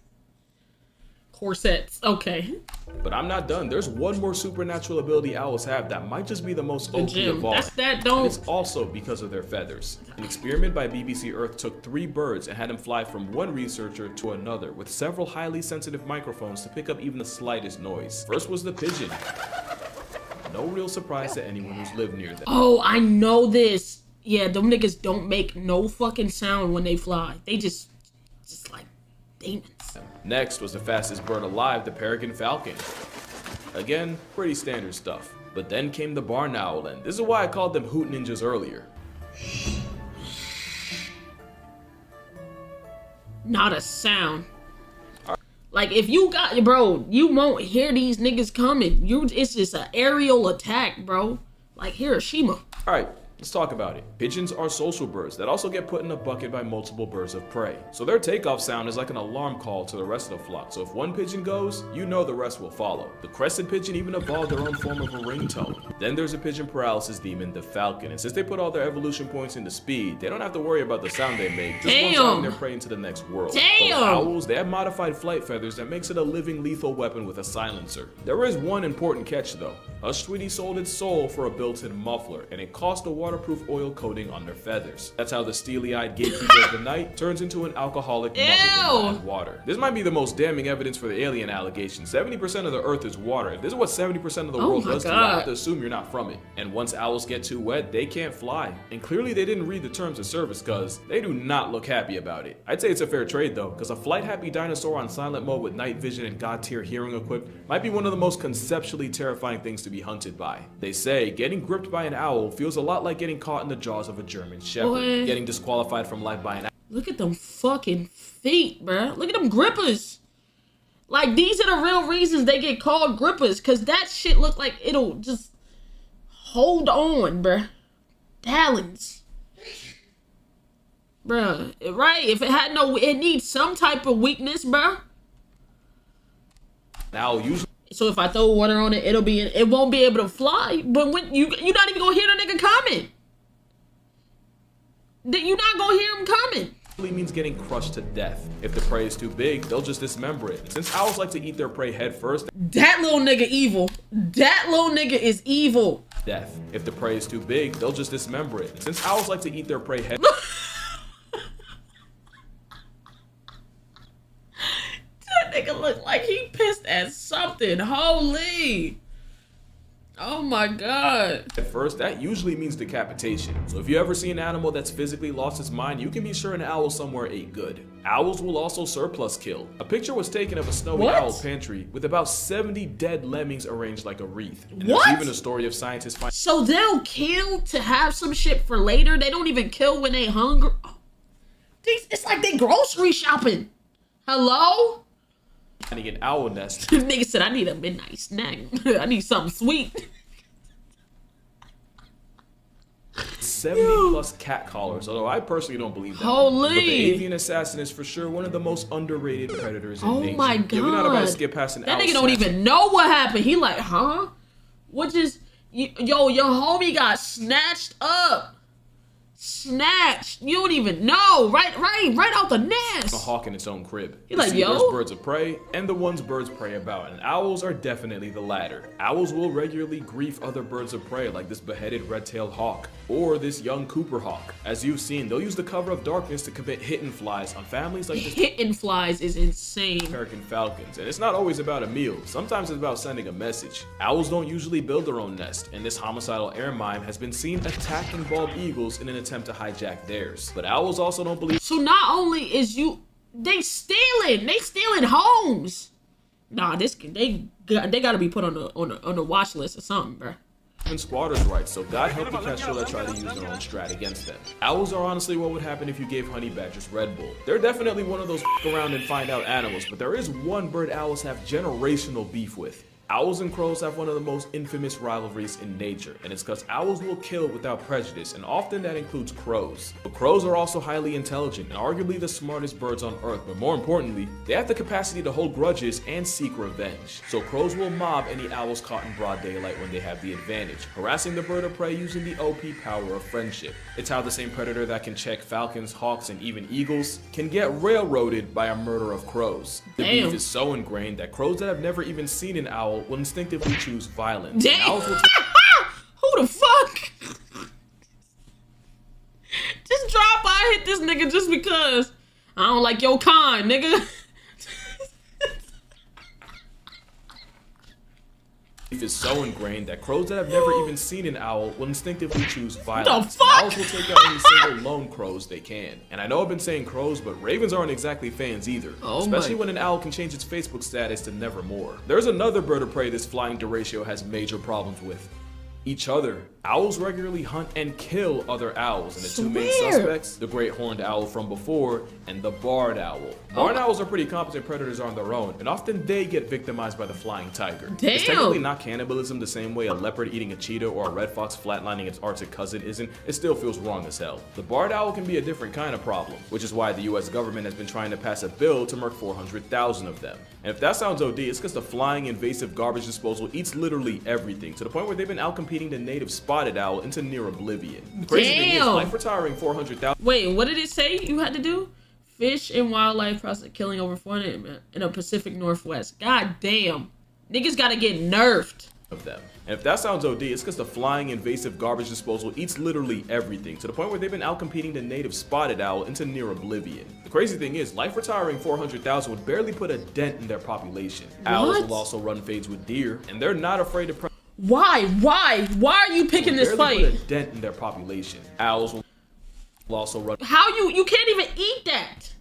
Corsets, okay. But I'm not done. There's one more supernatural ability owls have that might just be the most OP of all. And it's also because of their feathers. An experiment by BBC Earth took 3 birds and had them fly from one researcher to another with several highly sensitive microphones to pick up even the slightest noise. First was the pigeon. No real surprise to anyone who's lived near them. Oh, I know this. Yeah, them niggas don't make no fucking sound when they fly. They just like demons. Next was the fastest bird alive, the peregrine falcon. Again, pretty standard stuff. But then came the barn owl, and this is why I called them hoot ninjas earlier. Not a sound. Like, if you got, bro, you won't hear these niggas coming. It's just an aerial attack, bro. Like Hiroshima. Alright, let's talk about it. Pigeons are social birds that also get put in a bucket by multiple birds of prey. So their takeoff sound is like an alarm call to the rest of the flock. So if one pigeon goes, you know the rest will follow. The crested pigeon even evolved their own form of a ringtone. Then there's a pigeon paralysis demon, the falcon. And since they put all their evolution points into speed, they don't have to worry about the sound they make. Just one time they're prey into the next world. Those owls, they have modified flight feathers that makes it a living lethal weapon with a silencer. There is one important catch though. Us Tweety sold its soul for a built-in muffler, and it cost a waterproof oil coating on their feathers. That's how the steely-eyed gatekeeper of the night turns into an alcoholic muffler in water. This might be the most damning evidence for the alien allegation. 70% of the earth is water. If this is what 70% of the world does to you, I have to assume you're not from it. And once owls get too wet, they can't fly. And clearly they didn't read the terms of service, cause they do not look happy about it. I'd say it's a fair trade though, cause a flight-happy dinosaur on silent mode with night vision and god-tier hearing equipped might be one of the most conceptually terrifying things to be hunted by. They say getting gripped by an owl feels a lot like getting caught in the jaws of a German shepherd. Getting disqualified from life by an owl. Look at them fucking feet, bruh. Look at them grippers. Like, these are the real reasons they get called grippers, cause that shit look like it'll just hold on, bruh. Talons. Bruh, right? If it had no, it needs some type of weakness, bruh. Owl usually. So if I throw water on it, it won't be able to fly. But when you're not even gonna hear the nigga coming. Then you're not gonna hear them coming. Means getting crushed to death. If the prey is too big, they'll just dismember it. Since owls like to eat their prey head first, that little nigga evil. That little nigga is evil. Death. If the prey is too big, they'll just dismember it. Since owls like to eat their prey head. That nigga look like he pissed at something. Holy. Oh my God. At first, that usually means decapitation. So if you ever see an animal that's physically lost its mind, you can be sure an owl somewhere ate good. Owls will also surplus kill. A picture was taken of a snowy owl pantry with about 70 dead lemmings arranged like a wreath. And there's even a story of scientists finding— So they'll kill to have some shit for later? They don't even kill when they hungry? It's like they grocery shopping. Hello? finding an owl nest. This nigga said, I need a midnight snack. I need something sweet. 70 plus cat collars, although I personally don't believe that. Holy! But the avian assassin is for sure one of the most underrated predators in nature. Oh my God. Yeah, we're not about to skip past an owl. That nigga don't even know what happened. He like, huh? What just, yo, your homie got snatched up. Snatched. You don't even know. Right out the nest. A hawk in its own crib. He like, yo. There's birds of prey and the ones birds prey about, and owls are definitely the latter. Owls will regularly grief other birds of prey like this beheaded red-tailed hawk or this young Cooper hawk. As you've seen, they'll use the cover of darkness to commit hit and flies on families like this. Hit and flies is insane. American falcons, and it's not always about a meal. Sometimes it's about sending a message. Owls don't usually build their own nest, and this homicidal air mime has been seen attacking bald eagles in an attempt to hijack theirs. But owls also don't believe. So not only is they stealing homes. Nah, they gotta be put on the watch list or something, bruh. Even squatters' rights, so God help the kestrel that try to use their own strat against them. Owls are honestly what would happen if you gave honey badgers Red Bull. They're definitely one of those around and find out animals, but there is one bird owls have generational beef with. Owls and crows have one of the most infamous rivalries in nature, and it's because owls will kill without prejudice, and often that includes crows. But crows are also highly intelligent and arguably the smartest birds on earth, but more importantly, they have the capacity to hold grudges and seek revenge. So crows will mob any owls caught in broad daylight when they have the advantage, harassing the bird of prey using the OP power of friendship. It's how the same predator that can check falcons, hawks, and even eagles can get railroaded by a murder of crows. The beef is so ingrained that crows that have never even seen an owl will instinctively choose violence. Damn. Who the fuck? Just drop by, hit this nigga just because I don't like your kind, nigga. Beef is so ingrained that crows that have never even seen an owl will instinctively choose violence. The fuck? Owls will take out any single lone crows they can. And I know I've been saying crows, but ravens aren't exactly fans either. Especially when an owl can change its Facebook status to nevermore. There's another bird of prey this flying deratio has major problems with. Each other. Owls regularly hunt and kill other owls, and the two main suspects, the great horned owl from before and the barred owl. Barred owls are pretty competent predators on their own, and often they get victimized by the flying tiger. Damn. It's technically not cannibalism the same way a leopard eating a cheetah or a red fox flatlining its Arctic cousin isn't. It still feels wrong as hell. The barred owl can be a different kind of problem, which is why the US government has been trying to pass a bill to murk 400,000 of them. And if that sounds OD, it's because the flying invasive garbage disposal eats literally everything, to the point where they've been outcompeting the native spotted owl into near oblivion. The crazy thing is, life retiring 400,000. Wait, what did it say you had to do? Fish and wildlife process killing over 400 in the Pacific Northwest. God damn. Niggas gotta get nerfed. Of them. And if that sounds OD, it's because the flying invasive garbage disposal eats literally everything, to the point where they've been outcompeting the native spotted owl into near oblivion. The crazy thing is, life retiring 400,000 would barely put a dent in their population. Owls will also run fades with deer, and they're not afraid to Why are you picking this fight? Put a dent in their population. Owls will also run. How you can't even eat that?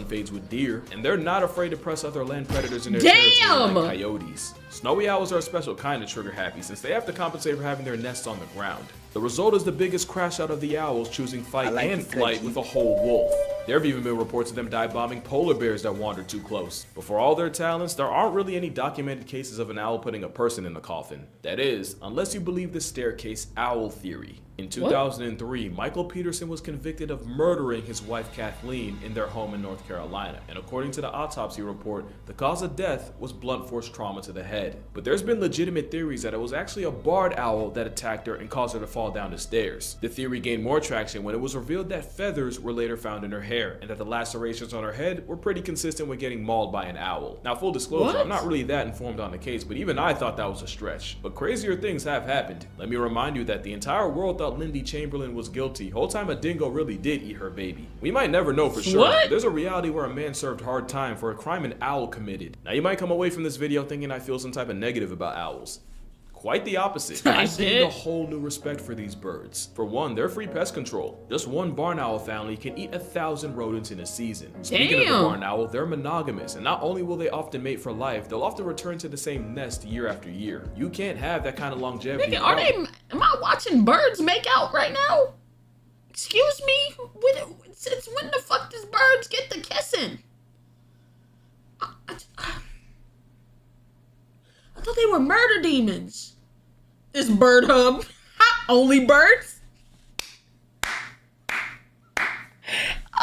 Fades with deer, and they're not afraid to press other land predators in their territory like coyotes. Snowy owls are a special kind of trigger happy since they have to compensate for having their nests on the ground. The result is the biggest crash out of the owls choosing fight and flight with a whole wolf. There have even been reports of them dive bombing polar bears that wandered too close. But for all their talents, there aren't really any documented cases of an owl putting a person in a coffin. That is, unless you believe the staircase owl theory. In 2003, Michael Peterson was convicted of murdering his wife Kathleen in their home in North Carolina, and according to the autopsy report, the cause of death was blunt force trauma to the head. But there's been legitimate theories that it was actually a barred owl that attacked her and caused her to fall down the stairs. The theory gained more traction when it was revealed that feathers were later found in her hair, and that the lacerations on her head were pretty consistent with getting mauled by an owl. Now, full disclosure, I'm not really that informed on the case, but even I thought that was a stretch. But crazier things have happened. Let me remind you that the entire world thought Lindy Chamberlain was guilty. Whole time a dingo really did eat her baby. We might never know for sure. There's a reality where a man served hard time for a crime an owl committed. Now, you might come away from this video thinking I feel some type of negative about owls. Quite the opposite. I gained a whole new respect for these birds. For one, they're free pest control. Just one barn owl family can eat 1,000 rodents in a season. Speaking of the barn owl, they're monogamous, and not only will they often mate for life, they'll often return to the same nest year after year. You can't have that kind of longevity. Nigga, am I watching birds make out right now? Excuse me? Since when the fuck does birds get the kissing? I thought they were murder demons. This bird hub. Only birds?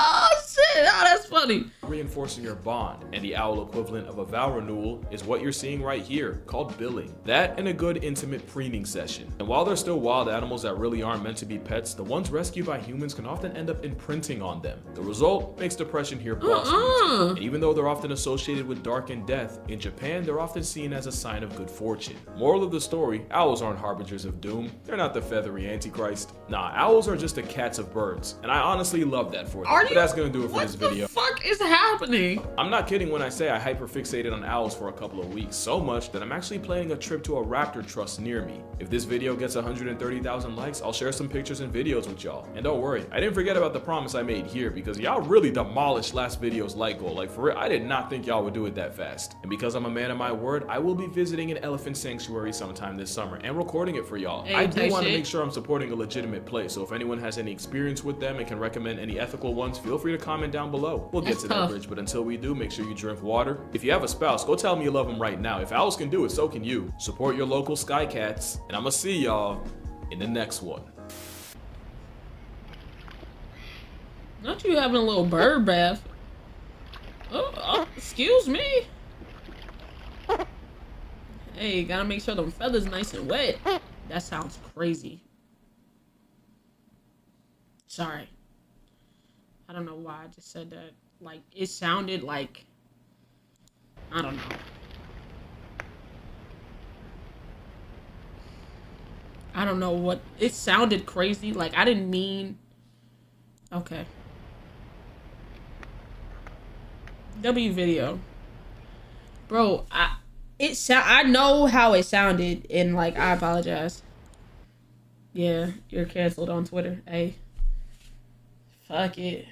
Oh shit, oh that's funny. Reinforcing your bond, and the owl equivalent of a vow renewal is what you're seeing right here, called billing. That and a good intimate preening session. And while they're still wild animals that really aren't meant to be pets, the ones rescued by humans can often end up imprinting on them. The result makes depression here possible. And even though they're often associated with dark and death, in Japan they're often seen as a sign of good fortune. Moral of the story, owls aren't harbingers of doom. They're not the feathery antichrist. Nah, owls are just the cats of birds, and I honestly love that for them. But that's gonna do it for this video. What the fuck is happening? I'm not kidding when I say I hyperfixated on owls for a couple of weeks, so much that I'm actually planning a trip to a raptor trust near me. If this video gets 130,000 likes, I'll share some pictures and videos with y'all. And don't worry, I didn't forget about the promise I made here, because y'all really demolished last video's like goal. Like for real, I did not think y'all would do it that fast. And because I'm a man of my word, I will be visiting an elephant sanctuary sometime this summer and recording it for y'all. I do want to make sure I'm supporting a legitimate place, so if anyone has any experience with them and can recommend any ethical ones, feel free to comment down below. We'll get to that bridge, but until we do, make sure you drink water. If you have a spouse, go tell them you love them right now. If owls can do it, so can you. Support your local sky cats, and I'm gonna see y'all in the next one. Not you having a little bird bath. Oh, excuse me. Hey, gotta make sure them feathers nice and wet. That sounds crazy. Sorry. I don't know why I just said that. Like, it sounded like, I don't know. I don't know what, it sounded crazy. Like, I didn't mean, okay. W video. Bro, I know how it sounded, and like, I apologize. Yeah, you're canceled on Twitter. Hey. Fuck it.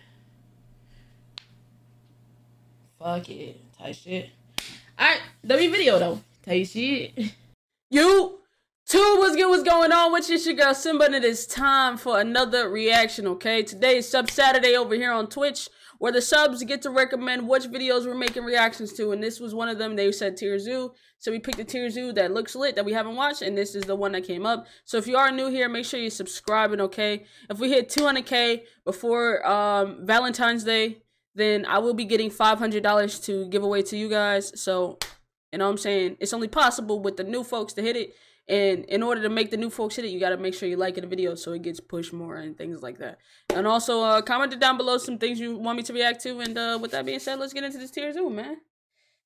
Fuck it. Type shit. Alright, W video though. Type shit. You what's going on with you? It's your girl Simba, and it is time for another reaction, okay? Today is Sub Saturday over here on Twitch, where the subs get to recommend which videos we're making reactions to, and this was one of them. They said Tier Zoo, so we picked a Tier Zoo that looks lit that we haven't watched, and this is the one that came up. So if you are new here, make sure you're subscribing, okay? If we hit 200K before Valentine's Day, then I will be getting $500 to give away to you guys. So, you know what I'm saying? It's only possible with the new folks to hit it. And in order to make the new folks hit it, you got to make sure you like the video so it gets pushed more and things like that. And also, comment down below some things you want me to react to. And with that being said, let's get into this Tier Zoo, man.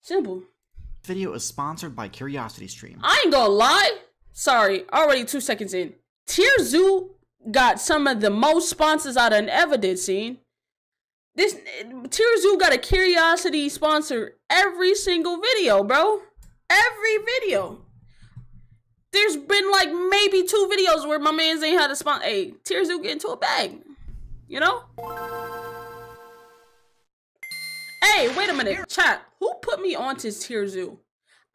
Simple. This video is sponsored by CuriosityStream. I ain't gonna lie. Sorry, already 2 seconds in. Tier Zoo got some of the most sponsors I done ever did seen. This Tier Zoo got a Curiosity sponsor every single video, bro. Every video. There's been like maybe 2 videos where my mans ain't had a sponsor. Hey, Tier Zoo get into a bag. You know? Hey, wait a minute. Chat, who put me onto Tier Zoo?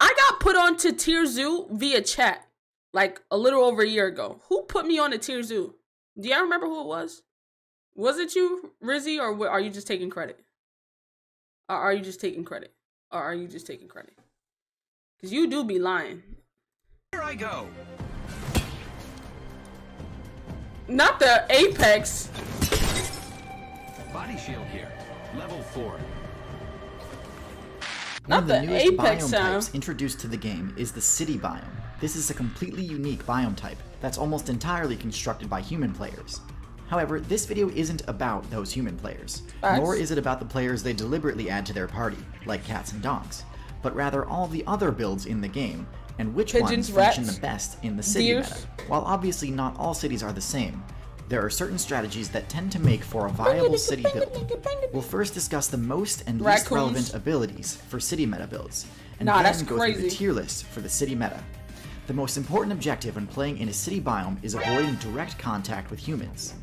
I got put onto Tier Zoo via chat. Like a little over a year ago. Who put me on to Tier Zoo? Do y'all remember who it was? Was it you, Rizzy, or are you just taking credit? Or are you just taking credit? Or are you just taking credit? Because you do be lying. Here I go. Not the Apex. Body shield here. Level 4. One of the the newest Apex biome sound. types introduced to the game is the city biome. This is a completely unique biome type that's almost entirely constructed by human players. However, this video isn't about those human players, nor is it about the players they deliberately add to their party, like cats and dogs, but rather all the other builds in the game, and which Pigeons, ones function rats, the best in the city deers. meta. While obviously not all cities are the same, there are certain strategies that tend to make for a viable city build. We'll first discuss the most and least relevant abilities for city meta builds, and then go through the tier list for the city meta. The most important objective when playing in a city biome is avoiding direct contact with humans.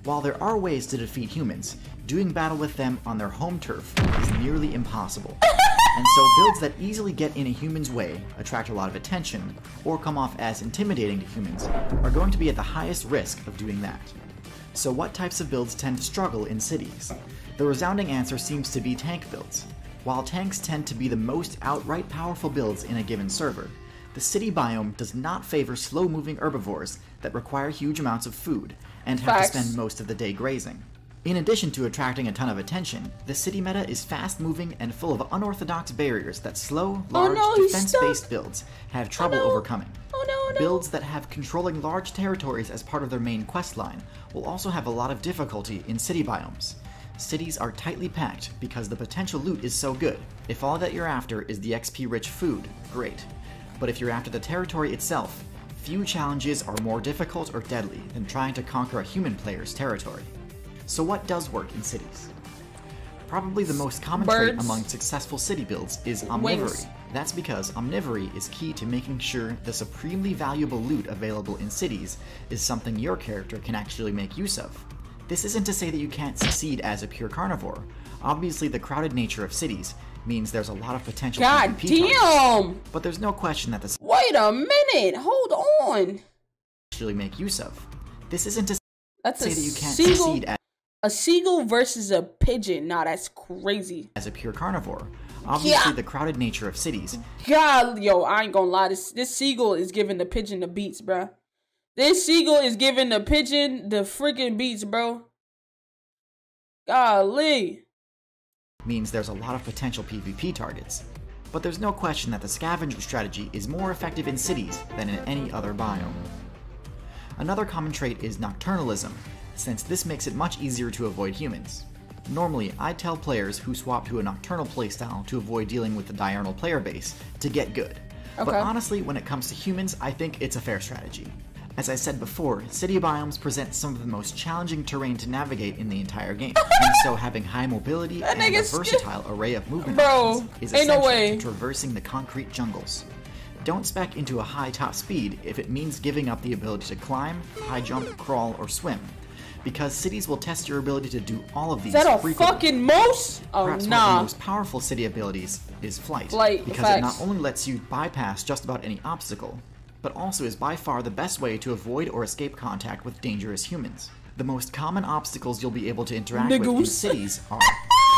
While there are ways to defeat humans, doing battle with them on their home turf is nearly impossible. And so builds that easily get in a human's way, attract a lot of attention, or come off as intimidating to humans are going to be at the highest risk of doing that. So what types of builds tend to struggle in cities? The resounding answer seems to be tank builds. While tanks tend to be the most outright powerful builds in a given server, the city biome does not favor slow-moving herbivores that require huge amounts of food and have to spend most of the day grazing. In addition to attracting a ton of attention, the city meta is fast-moving and full of unorthodox barriers that slow, large, defense-based builds have trouble overcoming. Builds that have controlling large territories as part of their main questline will also have a lot of difficulty in city biomes. Cities are tightly packed because the potential loot is so good. If all that you're after is the XP-rich food, great. But if you're after the territory itself, few challenges are more difficult or deadly than trying to conquer a human player's territory. So what does work in cities? Probably the most common trait among successful city builds is omnivory. That's because omnivory is key to making sure the supremely valuable loot available in cities is something your character can actually make use of. This isn't to say that you can't succeed as a pure carnivore. Obviously, the crowded nature of cities means there's a lot of potential PvP targets, but there's no question that the Wait a minute, hold on. Actually make use of. This isn't to say that you can't succeed as a seagull versus a pigeon. Nah, that's crazy. As a pure carnivore. Obviously, the crowded nature of cities. God, yo, I ain't gonna lie. This seagull is giving the pigeon the beats, bruh. This seagull is giving the pigeon the freaking beats, bro. Golly. Means there's a lot of potential PvP targets. But there's no question that the scavenger strategy is more effective in cities than in any other biome. Another common trait is nocturnalism, since this makes it much easier to avoid humans. Normally, I tell players who swap to a nocturnal playstyle to avoid dealing with the diurnal player base to get good. But honestly, when it comes to humans, I think it's a fair strategy. As I said before, city biomes present some of the most challenging terrain to navigate in the entire game, and so having high mobility and a versatile array of movement options is essential to traversing the concrete jungles. Don't spec into a high top speed if it means giving up the ability to climb, high jump, crawl, or swim, because cities will test your ability to do all of these frequently. Is that a fucking moose? Oh, Perhaps one of the most powerful city abilities is flight, because it not only lets you bypass just about any obstacle, but also is by far the best way to avoid or escape contact with dangerous humans. The most common obstacles you'll be able to interact with in cities are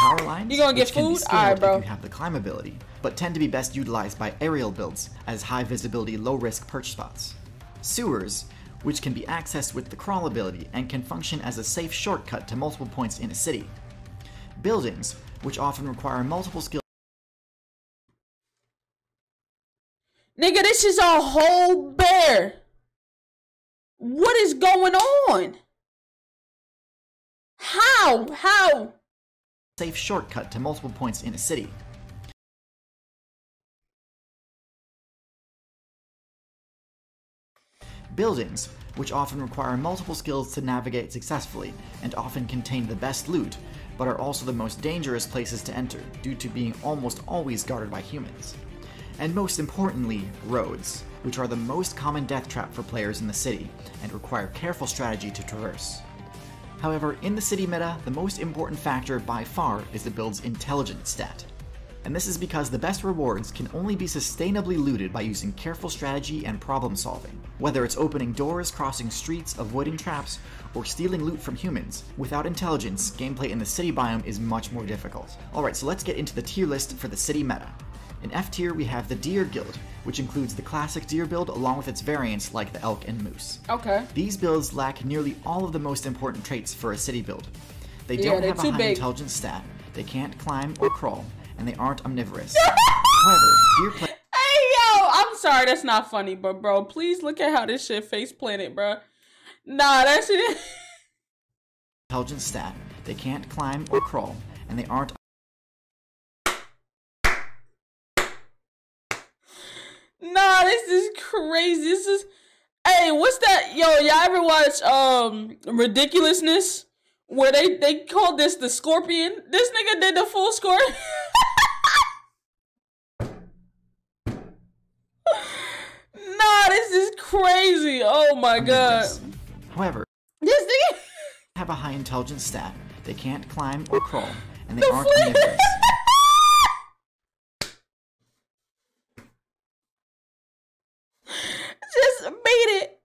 power lines, which can be scaled if you have the climb ability, but tend to be best utilized by aerial builds as high visibility, low risk perch spots. Sewers, which can be accessed with the crawl ability and can function as a safe shortcut to multiple points in a city. Buildings, which often require multiple skills. Nigga, this is a whole bear. What is going on? How? Safe shortcut to multiple points in a city. Buildings, which often require multiple skills to navigate successfully, and often contain the best loot, but are also the most dangerous places to enter, due to being almost always guarded by humans. And most importantly, roads, which are the most common death trap for players in the city, and require careful strategy to traverse. However, in the city meta, the most important factor by far is the build's intelligence stat. and this is because the best rewards can only be sustainably looted by using careful strategy and problem solving. Whether it's opening doors, crossing streets, avoiding traps, or stealing loot from humans, without intelligence, gameplay in the city biome is much more difficult. Alright, so let's get into the tier list for the city meta. In F tier, we have the Deer Guild, which includes the classic deer build along with its variants like the elk and moose. Okay. These builds lack nearly all of the most important traits for a city build. They don't have a high intelligence stat, they can't climb or crawl, and they aren't omnivorous. However, deer play— Hey yo, I'm sorry, that's not funny, but bro, please look at how this shit face planted, bro. Nah, that shit. Intelligence stat, they can't climb or crawl, and they aren't— Nah, this is crazy. This is, hey, what's that? Yo, y'all ever watch Ridiculousness? Where they called this the Scorpion? This nigga did the full scorpion. Nah, this is crazy. Oh my god. However, this nigga have a high intelligence stat, they can't climb or crawl, and they aren't omnivorous. Just made it.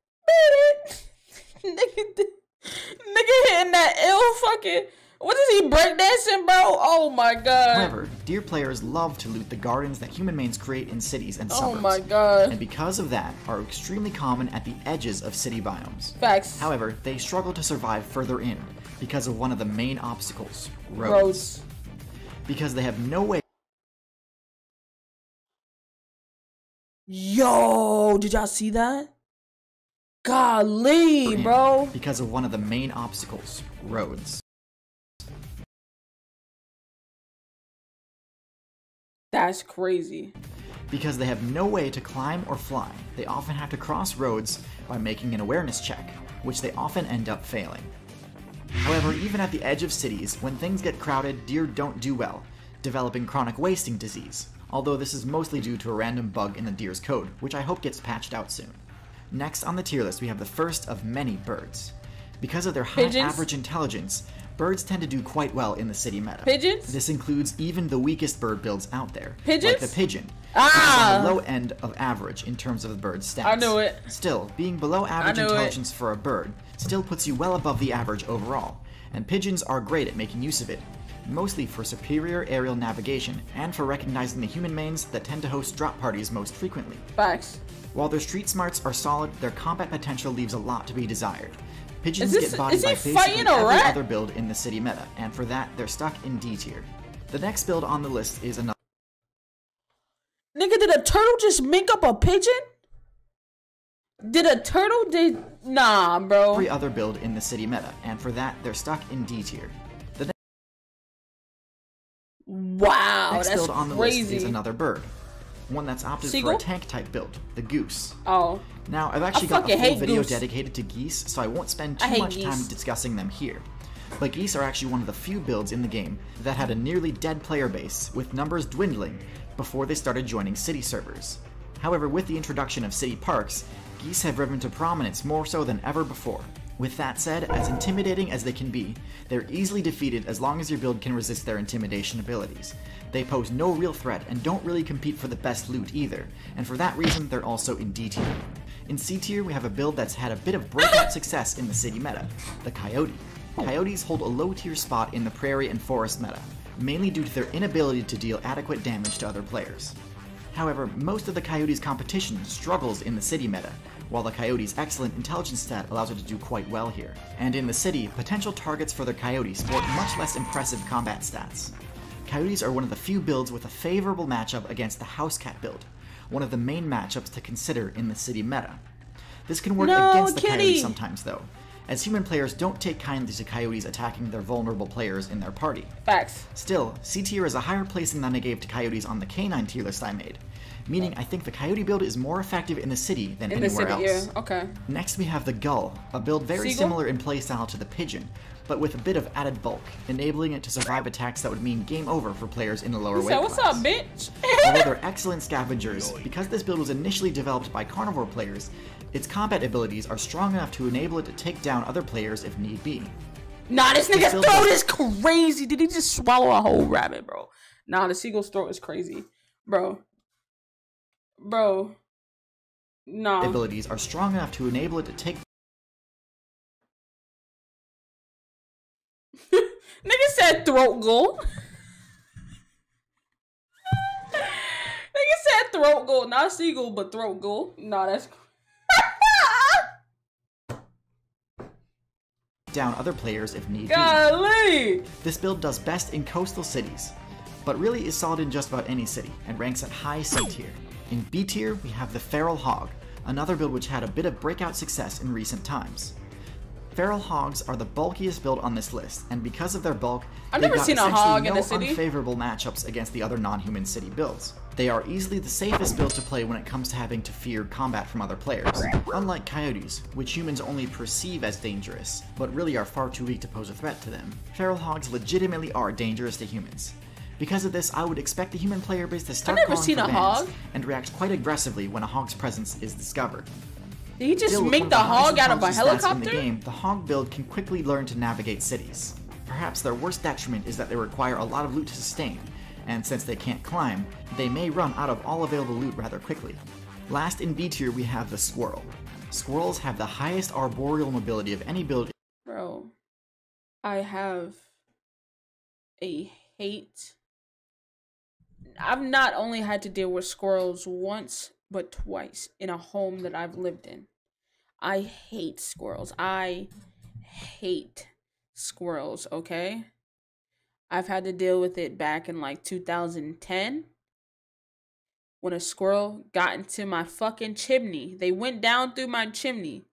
Nigga hitting that ill fucking. What is he breakdancing, bro? Oh my god. However, deer players love to loot the gardens that human mains create in cities and suburbs. Oh my god. And because of that, are extremely common at the edges of city biomes. Facts. However, they struggle to survive further in because of one of the main obstacles, roads. Because they have no way— Yo, did y'all see that? Golly, bro. Because of one of the main obstacles, roads. That's crazy. Because they have no way to climb or fly, they often have to cross roads by making an awareness check, which they often end up failing. However, even at the edge of cities, when things get crowded, deer don't do well, developing chronic wasting disease, although this is mostly due to a random bug in the deer's code, which I hope gets patched out soon. Next on the tier list, we have the first of many birds. Because of their high average intelligence, birds tend to do quite well in the city meta. Pigeons? This includes even the weakest bird builds out there, pigeons? like the pigeon, which is on the low end of average in terms of the bird's stats. I knew it. Still, being below average intelligence for a bird still puts you well above the average overall, and pigeons are great at making use of it, mostly for superior aerial navigation and for recognizing the human mains that tend to host drop parties most frequently. Facts. While their street smarts are solid, their combat potential leaves a lot to be desired. Pigeons get bodied by basically every other build in the city meta, and for that, they're stuck in D tier. The next build on the list is another— Nigga, did a turtle just mink up a pigeon? Did a turtle Nah, bro. Every other build in the city meta, and for that, they're stuck in D tier. The next build on the list is another bird. One that's opted for a tank-type build, the goose. Oh. Now, I've actually got a full video dedicated to geese, so I won't spend too much time discussing them here. But geese are actually one of the few builds in the game that had a nearly dead player base, with numbers dwindling before they started joining city servers. However, with the introduction of city parks, geese have risen to prominence more so than ever before. With that said, as intimidating as they can be, they're easily defeated as long as your build can resist their intimidation abilities. They pose no real threat and don't really compete for the best loot either, and for that reason they're also in D tier. In C tier, we have a build that's had a bit of breakout success in the city meta, the coyote. Coyotes hold a low tier spot in the prairie and forest meta, mainly due to their inability to deal adequate damage to other players. However, most of the coyote's competition struggles in the city meta, while the coyote's excellent intelligence stat allows it to do quite well here. And in the city, potential targets for their coyote sport much less impressive combat stats. Coyotes are one of the few builds with a favorable matchup against the house cat build, one of the main matchups to consider in the city meta. This can work against the coyote sometimes though, as human players don't take kindly to coyotes attacking their vulnerable players in their party. Facts. Still, C tier is a higher placing than I gave to coyotes on the canine tier list I made, meaning I think the coyote build is more effective in the city than anywhere else. Yeah, okay. Next we have the gull, a build very similar in playstyle to the pigeon, but with a bit of added bulk, enabling it to survive attacks that would mean game over for players in the lower weight class. What's up, bitch? Although they're excellent scavengers, because this build was initially developed by carnivore players, its combat abilities are strong enough to enable it to take down other players if need be. Nah, this nigga's throat is crazy. Did he just swallow a whole rabbit, bro? Nah, the seagull's throat is crazy. Bro. Nah. Abilities are strong enough to enable it to take. Nigga said throat goal. Nigga said throat goal. Not seagull, but throat goal. Nah, that's... down other players if need Golly! be. This build does best in coastal cities, but really is solid in just about any city, and ranks at high C tier. In B tier, we have the Feral Hog, another build which had a bit of breakout success in recent times. Feral Hogs are the bulkiest build on this list, and because of their bulk, I've never seen a hog in the city. Unfavorable matchups against the other non-human city builds. They are easily the safest builds to play when it comes to having to fear combat from other players. Unlike coyotes, which humans only perceive as dangerous, but really are far too weak to pose a threat to them, feral hogs legitimately are dangerous to humans. Because of this, I would expect the human player base to start calling for bans and react quite aggressively when a hog's presence is discovered. Did he just make the hog out of a helicopter? In the game, the hog build can quickly learn to navigate cities. Perhaps their worst detriment is that they require a lot of loot to sustain, and since they can't climb, they may run out of all available loot rather quickly. Last in B tier, we have the squirrel. Squirrels have the highest arboreal mobility of any build. Bro, I have a hate. I've not only had to deal with squirrels once, but twice in a home that I've lived in. I hate squirrels. I hate squirrels, okay? I've had to deal with it back in like 2010 when a squirrel got into my fucking chimney. They went down through my chimney,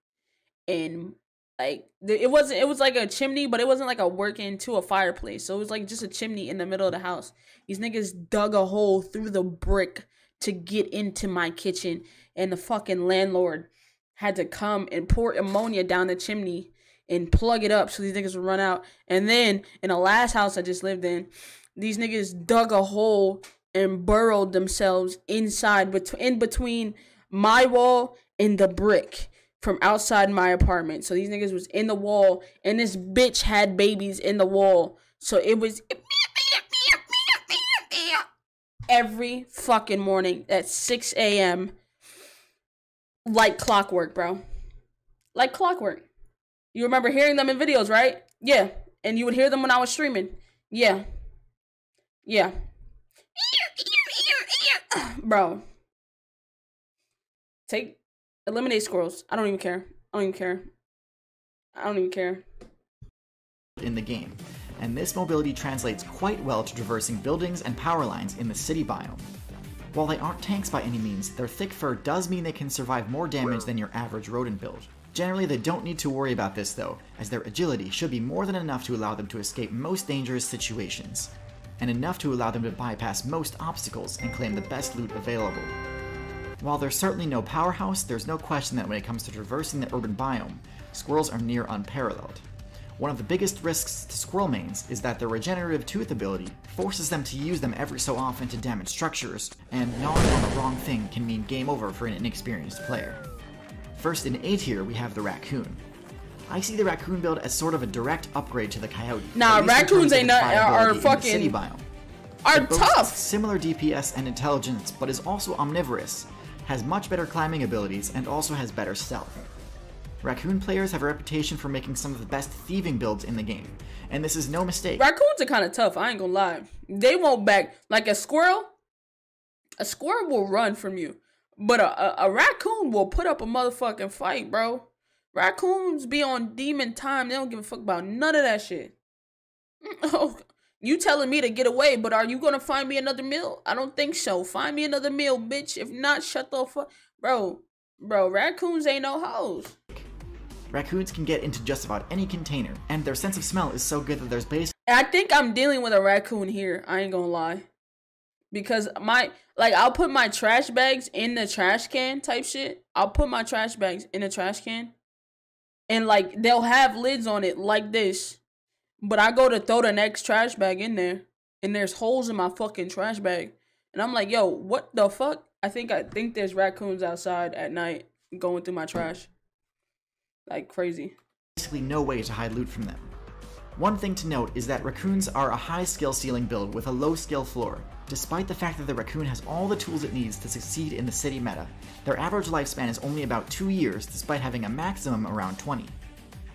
and like it was like a chimney, but it wasn't like a work into a fireplace. So it was like just a chimney in the middle of the house. These niggas dug a hole through the brick to get into my kitchen, and the fucking landlord had to come and pour ammonia down the chimney and plug it up so these niggas would run out. And then in the last house I just lived in, these niggas dug a hole and burrowed themselves inside in between my wall and the brick from outside my apartment. So these niggas was in the wall, and this bitch had babies in the wall. So it was every fucking morning at 6 a.m. like clockwork, bro. Like clockwork. You remember hearing them in videos, right? Yeah. And you would hear them when I was streaming. Yeah. Yeah. Bro. Eliminate squirrels. I don't even care. I don't even care. In the game, and this mobility translates quite well to traversing buildings and power lines in the city biome. While they aren't tanks by any means, their thick fur does mean they can survive more damage than your average rodent build. Generally, they don't need to worry about this though, as their agility should be more than enough to allow them to escape most dangerous situations, and enough to allow them to bypass most obstacles and claim the best loot available. While they're certainly no powerhouse, there's no question that when it comes to traversing the urban biome, squirrels are near unparalleled. One of the biggest risks to squirrel mains is that their regenerative tooth ability forces them to use them every so often to damage structures, and gnawing on the wrong thing can mean game over for an inexperienced player. First in A tier, we have the raccoon. I see the raccoon build as sort of a direct upgrade to the coyote. Nah, raccoons ain't not are fucking city biome. Are tough. Similar DPS and intelligence, but is also omnivorous, has much better climbing abilities, and also has better stealth. Raccoon players have a reputation for making some of the best thieving builds in the game, and this is no mistake. Raccoons are kind of tough, I ain't gonna lie. They won't back. Like a squirrel will run from you, but a raccoon will put up a motherfucking fight, bro. Raccoons be on demon time. They don't give a fuck about none of that shit. Oh, you telling me to get away, but are you gonna find me another meal? I don't think so. Find me another meal, bitch. If not, shut the fuck. Bro, raccoons ain't no hoes. Raccoons can get into just about any container, and their sense of smell is so good that there's I think I'm dealing with a raccoon here. I ain't gonna lie. Because I'll put my trash bags in the trash can type shit. I'll put my trash bags in the trash can. And like, they'll have lids on it like this. But I go to throw the next trash bag in there, and there's holes in my fucking trash bag. And I'm like, yo, what the fuck? I think there's raccoons outside at night going through my trash. Like crazy. Basically no way to hide loot from them. One thing to note is that raccoons are a high skill ceiling build with a low skill floor. Despite the fact that the raccoon has all the tools it needs to succeed in the city meta, their average lifespan is only about 2 years despite having a maximum around 20.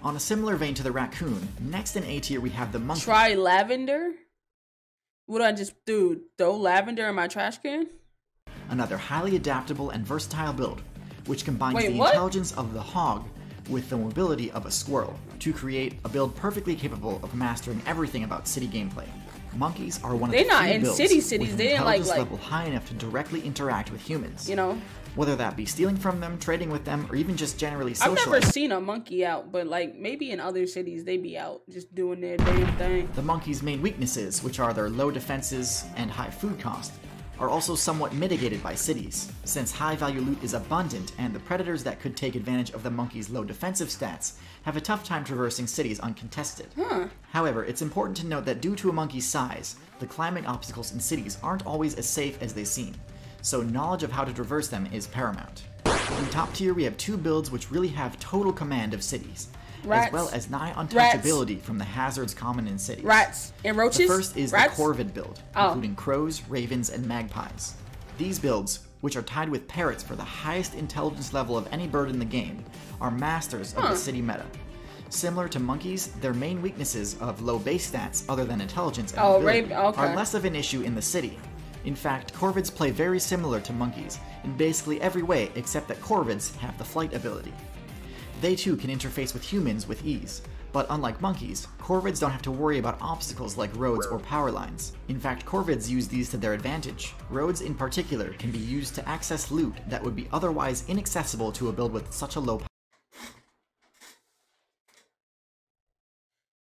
On a similar vein to the raccoon, next in A tier we have the monkey. Try lavender? Would I just throw lavender in my trash can? Another highly adaptable and versatile build, which combines the intelligence of the hog with the mobility of a squirrel to create a build perfectly capable of mastering everything about city gameplay. Monkeys are one of the few builds with intelligence level high enough to directly interact with humans. You know, whether that be stealing from them, trading with them, or even just generally socializing. I've never seen a monkey out, but like maybe in other cities they be out just doing their damn thing. The monkey's main weaknesses, which are their low defenses and high food cost, are also somewhat mitigated by cities, since high-value loot is abundant and the predators that could take advantage of the monkey's low defensive stats have a tough time traversing cities uncontested. However, it's important to note that due to a monkey's size, the climbing obstacles in cities aren't always as safe as they seem, so knowledge of how to traverse them is paramount. In top tier, we have 2 builds which really have total command of cities, as well as nigh untouchability from the hazards common in cities. Rats and roaches? The first is the corvid build, including crows, ravens, and magpies. These builds, which are tied with parrots for the highest intelligence level of any bird in the game, are masters of the city meta. Similar to monkeys, their main weaknesses of low base stats other than intelligence and mobility are less of an issue in the city. In fact, corvids play very similar to monkeys in basically every way except that corvids have the flight ability. They too can interface with humans with ease, but unlike monkeys, corvids don't have to worry about obstacles like roads or power lines. In fact, corvids use these to their advantage. Roads in particular can be used to access loot that would be otherwise inaccessible to a build with such a low power.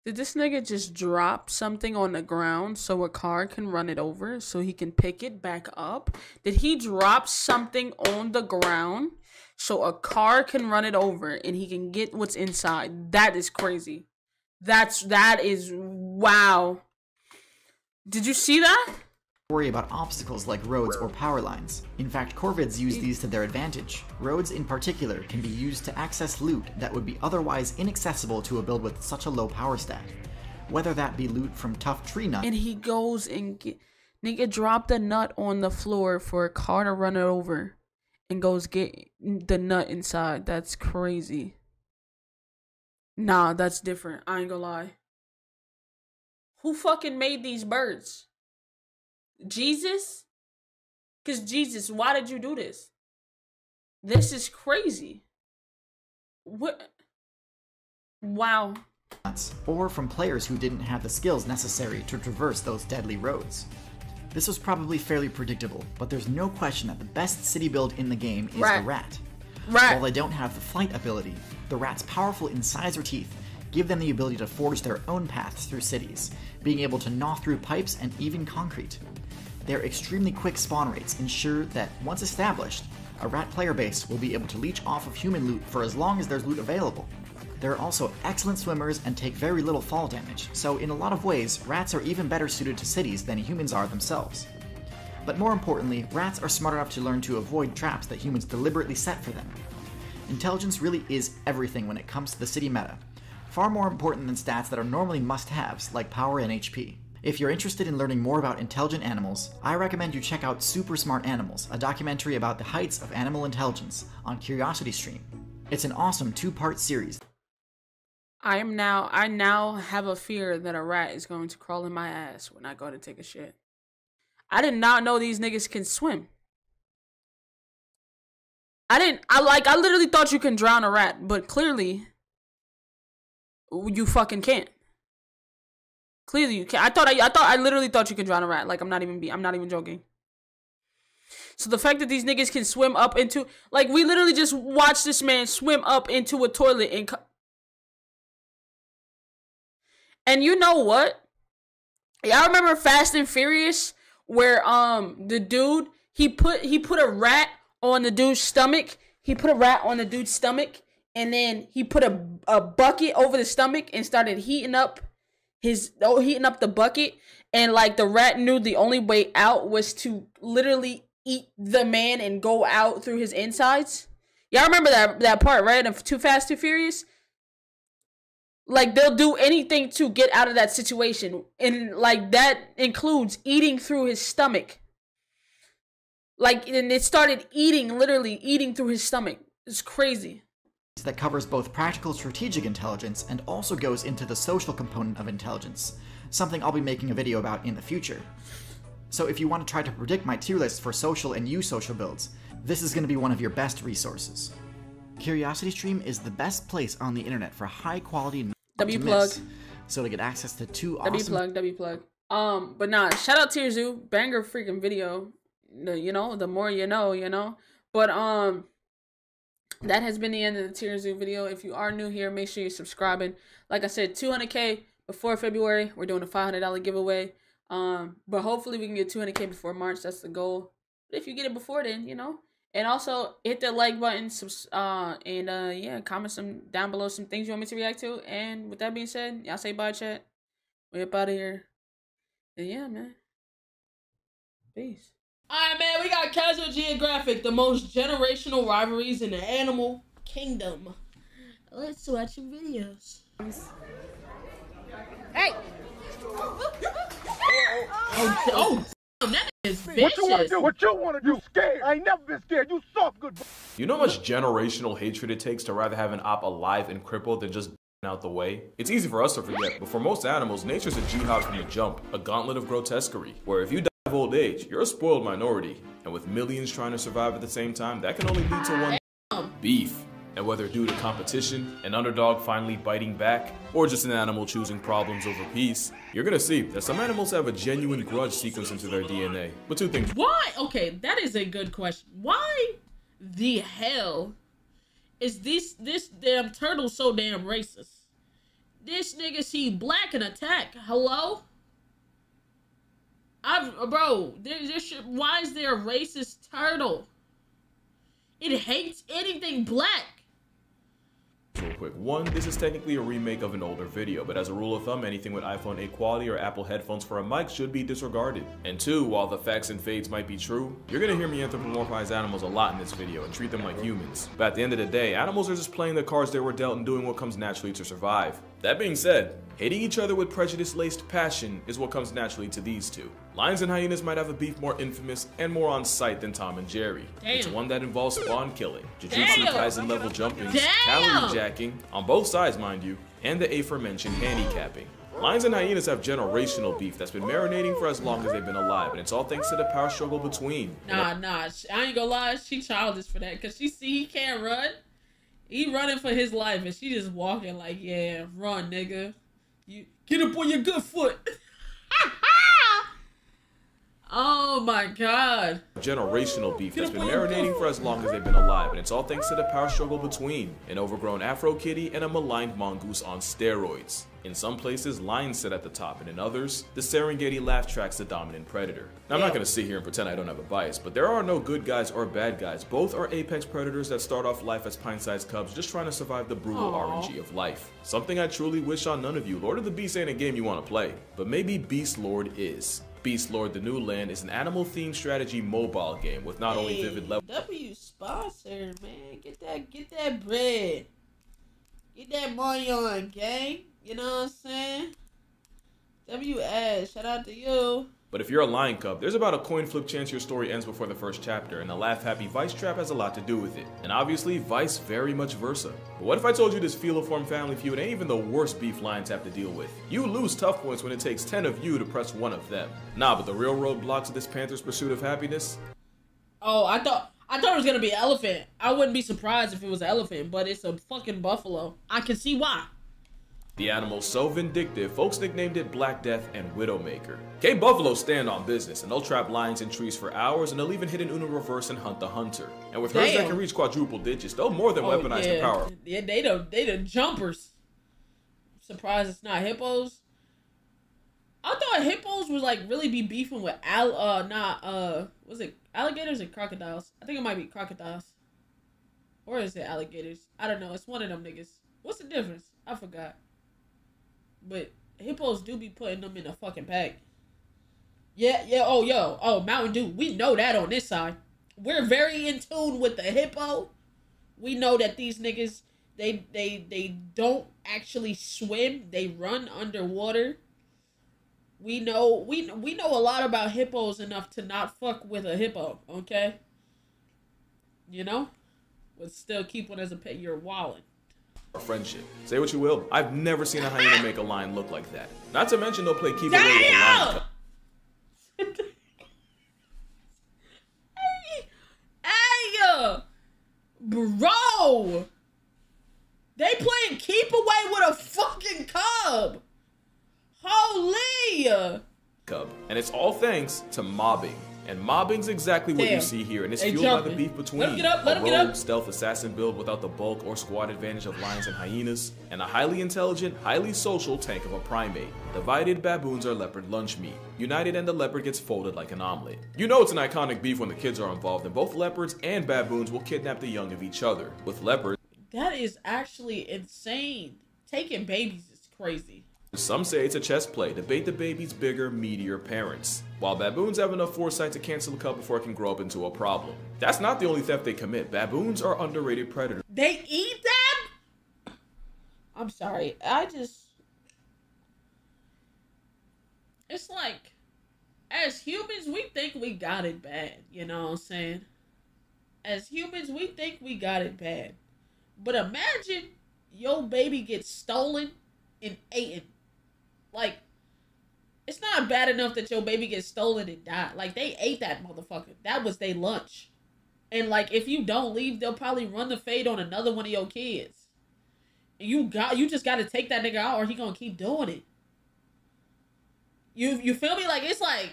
Did this nigga just drop something on the ground so a car can run it over so he can pick it back up? Did he drop something on the ground so a car can run it over and he can get what's inside? That is crazy. That is wow. Did you see that? Worry about obstacles like roads or power lines. In fact, corvids use these to their advantage. Roads in particular can be used to access loot that would be otherwise inaccessible to a build with such a low power stack. Whether that be loot from tough tree nuts. And he goes and nigga dropped a nut on the floor for a car to run it over and goes get the nut inside. That's crazy. Nah, that's different. I ain't gonna lie. Who fucking made these birds? Jesus? Because Jesus, why did you do this? This is crazy. What? Wow. Or from players who didn't have the skills necessary to traverse those deadly roads. This was probably fairly predictable, but there's no question that the best city build in the game is the rat. While they don't have the flight ability, the rat's powerful incisor teeth give them the ability to forge their own paths through cities, being able to gnaw through pipes and even concrete. Their extremely quick spawn rates ensure that, once established, a rat player base will be able to leech off of human loot for as long as there's loot available. They're also excellent swimmers and take very little fall damage, so in a lot of ways, rats are even better suited to cities than humans are themselves. But more importantly, rats are smart enough to learn to avoid traps that humans deliberately set for them. Intelligence really is everything when it comes to the city meta, far more important than stats that are normally must-haves like power and HP. If you're interested in learning more about intelligent animals, I recommend you check out Super Smart Animals, a documentary about the heights of animal intelligence on CuriosityStream. It's an awesome 2-part series. I now have a fear that a rat is going to crawl in my ass when I go to take a shit. I did not know these niggas can swim. I literally thought you can drown a rat, but clearly you fucking can't. Clearly you can't. I literally thought you could drown a rat. Like I'm not even joking. So the fact that these niggas can swim up into, like, we literally just watched this man swim up into a toilet and you know what? Y'all remember Fast and Furious where the dude he put a rat on the dude's stomach. He put a rat on the dude's stomach and then he put a bucket over the stomach and started heating up the bucket, and like the rat knew the only way out was to literally eat the man and go out through his insides. Y'all remember that part, right? Of Too Fast, Too Furious? Like, they'll do anything to get out of that situation. And, like, that includes eating through his stomach. Like, and it started eating, literally eating through his stomach. It's crazy. That covers both practical strategic intelligence and also goes into the social component of intelligence, something I'll be making a video about in the future. So if you want to try to predict my tier list for social and usocial builds, this is going to be one of your best resources. CuriosityStream is the best place on the internet for high quality W-plug. So to get access to two awesome... W-plug. But nah, shout out Tierzoo, banger freaking video. You know, the more you know, But that has been the end of the Tierzoo video. If you are new here, make sure you're subscribing. Like I said, 200K before February. We're doing a $500 giveaway. But hopefully we can get 200K before March. That's the goal. But if you get it before then, you know. And also hit the like button, yeah, comment some down below some things you want me to react to. And with that being said, y'all say bye, chat. We up out of here. And yeah, man. Peace. Alright, man, we got Casual Geographic, the most generational rivalries in the animal kingdom. Let's watch some videos. Hey! Oh, damn, that is vicious. What you wanna do? Scared? I ain't never been scared. You soft good. You know how much generational hatred it takes to rather have an op alive and crippled than just out the way? It's easy for us to forget, but for most animals, nature's a jihad from the jump, a gauntlet of grotesquerie, where if you die of old age, you're a spoiled minority, and with millions trying to survive at the same time, that can only lead to one: beef. And whether due to competition, an underdog finally biting back, or just an animal choosing problems over peace, you're gonna see that some animals have a genuine grudge sequence into their DNA. But two things. Why? Okay, that is a good question. Why the hell is this damn turtle so damn racist? This nigga see black and attack. Hello? Bro, why is there a racist turtle? It hates anything black. Real quick. One, this is technically a remake of an older video, but as a rule of thumb, anything with iPhone 8 quality or Apple headphones for a mic should be disregarded. And two, while the facts and fades might be true, you're gonna hear me anthropomorphize animals a lot in this video and treat them like humans. But at the end of the day, animals are just playing the cards they were dealt and doing what comes naturally to survive. That being said, hating each other with prejudice-laced passion is what comes naturally to these two. Lions and hyenas might have a beef more infamous and more on sight than Tom and Jerry. Damn. It's one that involves spawn killing, Jujutsu Kaisen level jumping, Damn. calorie jacking, on both sides mind you, and the aforementioned handicapping. Lions and hyenas have generational beef that's been marinating for as long as they've been alive, and it's all thanks to the power struggle between. Nah, I ain't gonna lie, she childish for that, cause she see he can't run. He running for his life, and she just walking like, yeah, run, nigga. You get up on your good foot. Oh my god. Generational beef that's been marinating for as long as they've been alive, and it's all thanks to the power struggle between an overgrown Afro kitty and a maligned mongoose on steroids. In some places, lions sit at the top, and in others, the Serengeti laugh track's the dominant predator. Now, I'm not gonna sit here and pretend I don't have a bias, but there are no good guys or bad guys. Both are apex predators that start off life as pint-sized cubs just trying to survive the brutal RNG of life. Something I truly wish on none of you. Lord of the Beast ain't a game you want to play, but maybe Beast Lord is. Beast Lord: The New Land is an animal-themed strategy mobile game with not only vivid level. W sponsor, man. Get that bread. Get that money on, gang. You know what I'm saying? WS, shout out to you. But if you're a lion cub, there's about a coin flip chance your story ends before the first chapter, and the laugh-happy Vice trap has a lot to do with it. And obviously, Vice very much versa. But what if I told you this feel-of-form family feud ain't even the worst beef lions have to deal with? You lose tough points when it takes 10 of you to press 1 of them. Nah, but the real roadblocks of this panther's pursuit of happiness? Oh, I thought it was gonna be an elephant. I wouldn't be surprised if it was an elephant, but it's a fucking buffalo. I can see why. The animal's so vindictive, folks nicknamed it Black Death and Widowmaker. Buffaloes stand on business, and they'll trap lions in trees for hours, and they'll even hit an Uno reverse and hunt the hunter. And with herds that can reach quadruple digits, they'll more than weaponize the power. Yeah, they the jumpers. Surprised it's not hippos. I thought hippos would like really be beefing with was it alligators or crocodiles? I think it might be crocodiles. Or is it alligators? I don't know. It's one of them niggas. What's the difference? I forgot. But hippos do be putting them in a fucking pack. Yeah, oh, Mountain Dew. We know that on this side. We're very in tune with the hippo. We know that these niggas, They don't actually swim. They run underwater. We know a lot about hippos enough to not fuck with a hippo, okay? You know? But still keep one as a pet. You're wildin'. Friendship. Say what you will. I've never seen a hyena make a lion look like that. Not to mention they'll play keep away with the lion. Hey, bro. They playing keep away with a fucking cub. Holy. Cub. And it's all thanks to mobbing. And mobbing's exactly what you see here, and it's fueled by the beef between a rogue stealth assassin build without the bulk or squad advantage of lions and hyenas, and a highly intelligent, highly social tank of a primate. Divided, baboons are leopard lunch meat. United, and the leopard gets folded like an omelet. You know it's an iconic beef when the kids are involved, and both leopards and baboons will kidnap the young of each other. With leopards, that is actually insane. Taking babies is crazy. Some say it's a chess play to bait the baby's bigger, meatier parents, while baboons have enough foresight to cancel a cub before it can grow up into a problem. That's not the only theft they commit. Baboons are underrated predators. They eat them? I'm sorry. It's like, as humans, we think we got it bad. You know what I'm saying? As humans, we think we got it bad. But imagine your baby gets stolen and eaten. Like, it's not bad enough that your baby gets stolen and died. Like, they ate that motherfucker. That was their lunch. And, like, if you don't leave, they'll probably run the fade on another one of your kids. And you just got to take that nigga out or he gonna keep doing it. You feel me? Like, it's like,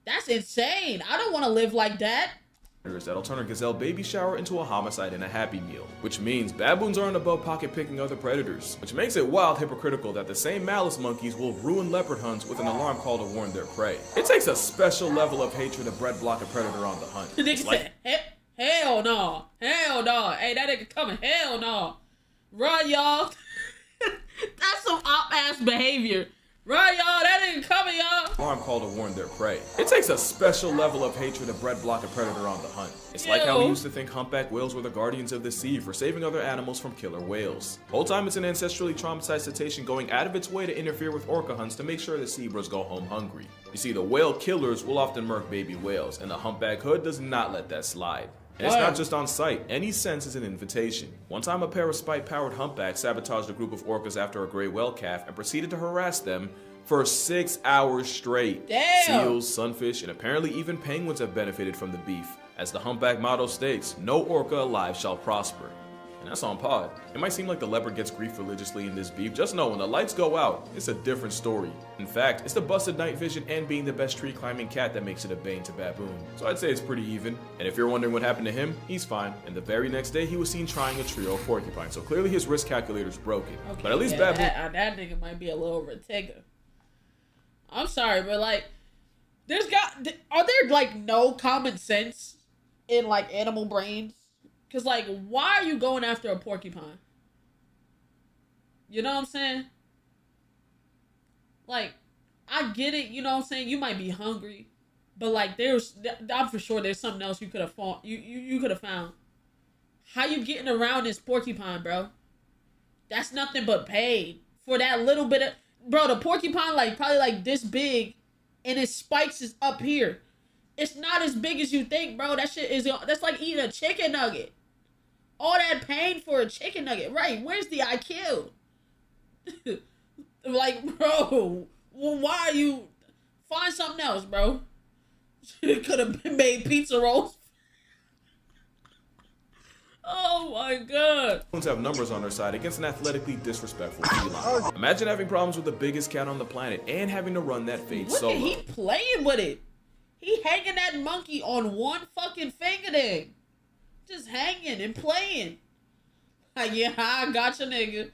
that's insane. I don't want to live like that. That'll turn a gazelle baby shower into a homicide and a happy meal, which means baboons aren't above pocket picking other predators, which makes it wild hypocritical that the same malice monkeys will ruin leopard hunts with an alarm call to warn their prey. It takes a special level of hatred to bread block a predator on the hunt. The nigga said, hell no, hell no, hey, that nigga coming, hell no, run y'all. That's some op-ass behavior. Right, y'all, that ain't coming, y'all. Alarm call to warn their prey. It takes a special level of hatred to bread block a predator on the hunt. It's like how we used to think humpback whales were the guardians of the sea for saving other animals from killer whales. Whole time it's an ancestrally traumatized cetacean going out of its way to interfere with orca hunts to make sure the zebras go home hungry. You see, the whale killers will often murk baby whales, and the humpback hood does not let that slide. And it's not just on sight. Any sense is an invitation. One time a pair of spite-powered humpbacks sabotaged a group of orcas after a gray whale calf and proceeded to harass them for 6 hours straight. Damn. Seals, sunfish, and apparently even penguins have benefited from the beef. As the humpback motto states, no orca alive shall prosper. And that's on pod. It might seem like the leopard gets grief religiously in this beef. Just know when the lights go out, it's a different story. In fact, it's the busted night vision and being the best tree climbing cat that makes it a bane to baboon. So I'd say it's pretty even. And if you're wondering what happened to him, he's fine. And the very next day, he was seen trying a trio of porcupine. So clearly his risk calculator's broken. Okay, but at least yeah, baboon. that nigga might be a little retega. I'm sorry, but like, are there like no common sense in like animal brains? Cause like, why are you going after a porcupine? You know what I'm saying? Like, I get it. You know what I'm saying? You might be hungry, but like, I'm for sure there's something else you could have found. You could have found. How you getting around this porcupine, bro? That's nothing but pain for that little bit of. Bro, the porcupine like probably like this big, and its spikes is up here. It's not as big as you think, bro. That shit is, that's like eating a chicken nugget. All that pain for a chicken nugget, right? Where's the IQ? Like, bro, well, why are you? Find something else, bro. It could have been made pizza rolls. Oh my god. Baboons have numbers on their side against an athletically disrespectful feline. Imagine having problems with the biggest cat on the planet and having to run that fade solo. Look at he playing with it. He hanging that monkey on one fucking finger there. Just hanging and playing. Yeah, I got you, nigga.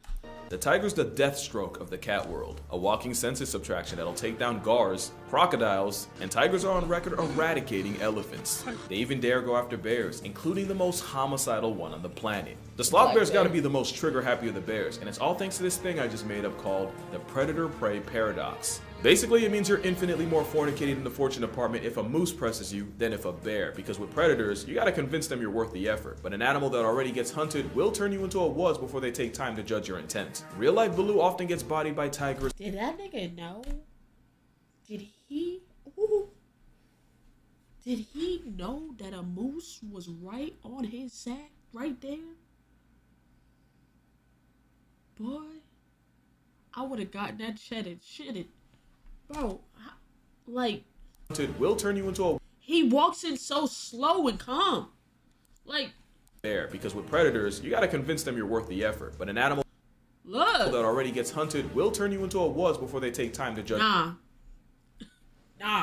The tiger's the death stroke of the cat world, a walking census subtraction that'll take down gars, crocodiles, and tigers are on record eradicating elephants. They even dare go after bears, including the most homicidal one on the planet. The sloth bear's gotta be the most trigger happy of the bears, and it's all thanks to this thing I just made up called the predator-prey paradox. Basically, it means you're infinitely more fornicated in the fortune department if a moose presses you than if a bear, because with predators, you gotta convince them you're worth the effort, but an animal that already gets hunted will turn you into a was before they take time to judge your intent. Real life Baloo often gets bodied by tigers. Did that nigga know? Did he? Ooh. Did he know that a moose was right on his sack, right there? Boy, I would have gotten that shitted. Bro, like... will turn you into a... He walks in so slow and calm. Like... Bear, because with predators, you gotta convince them you're worth the effort, but an animal... Look! That already gets hunted will turn you into a was before they take time to judge... Nah.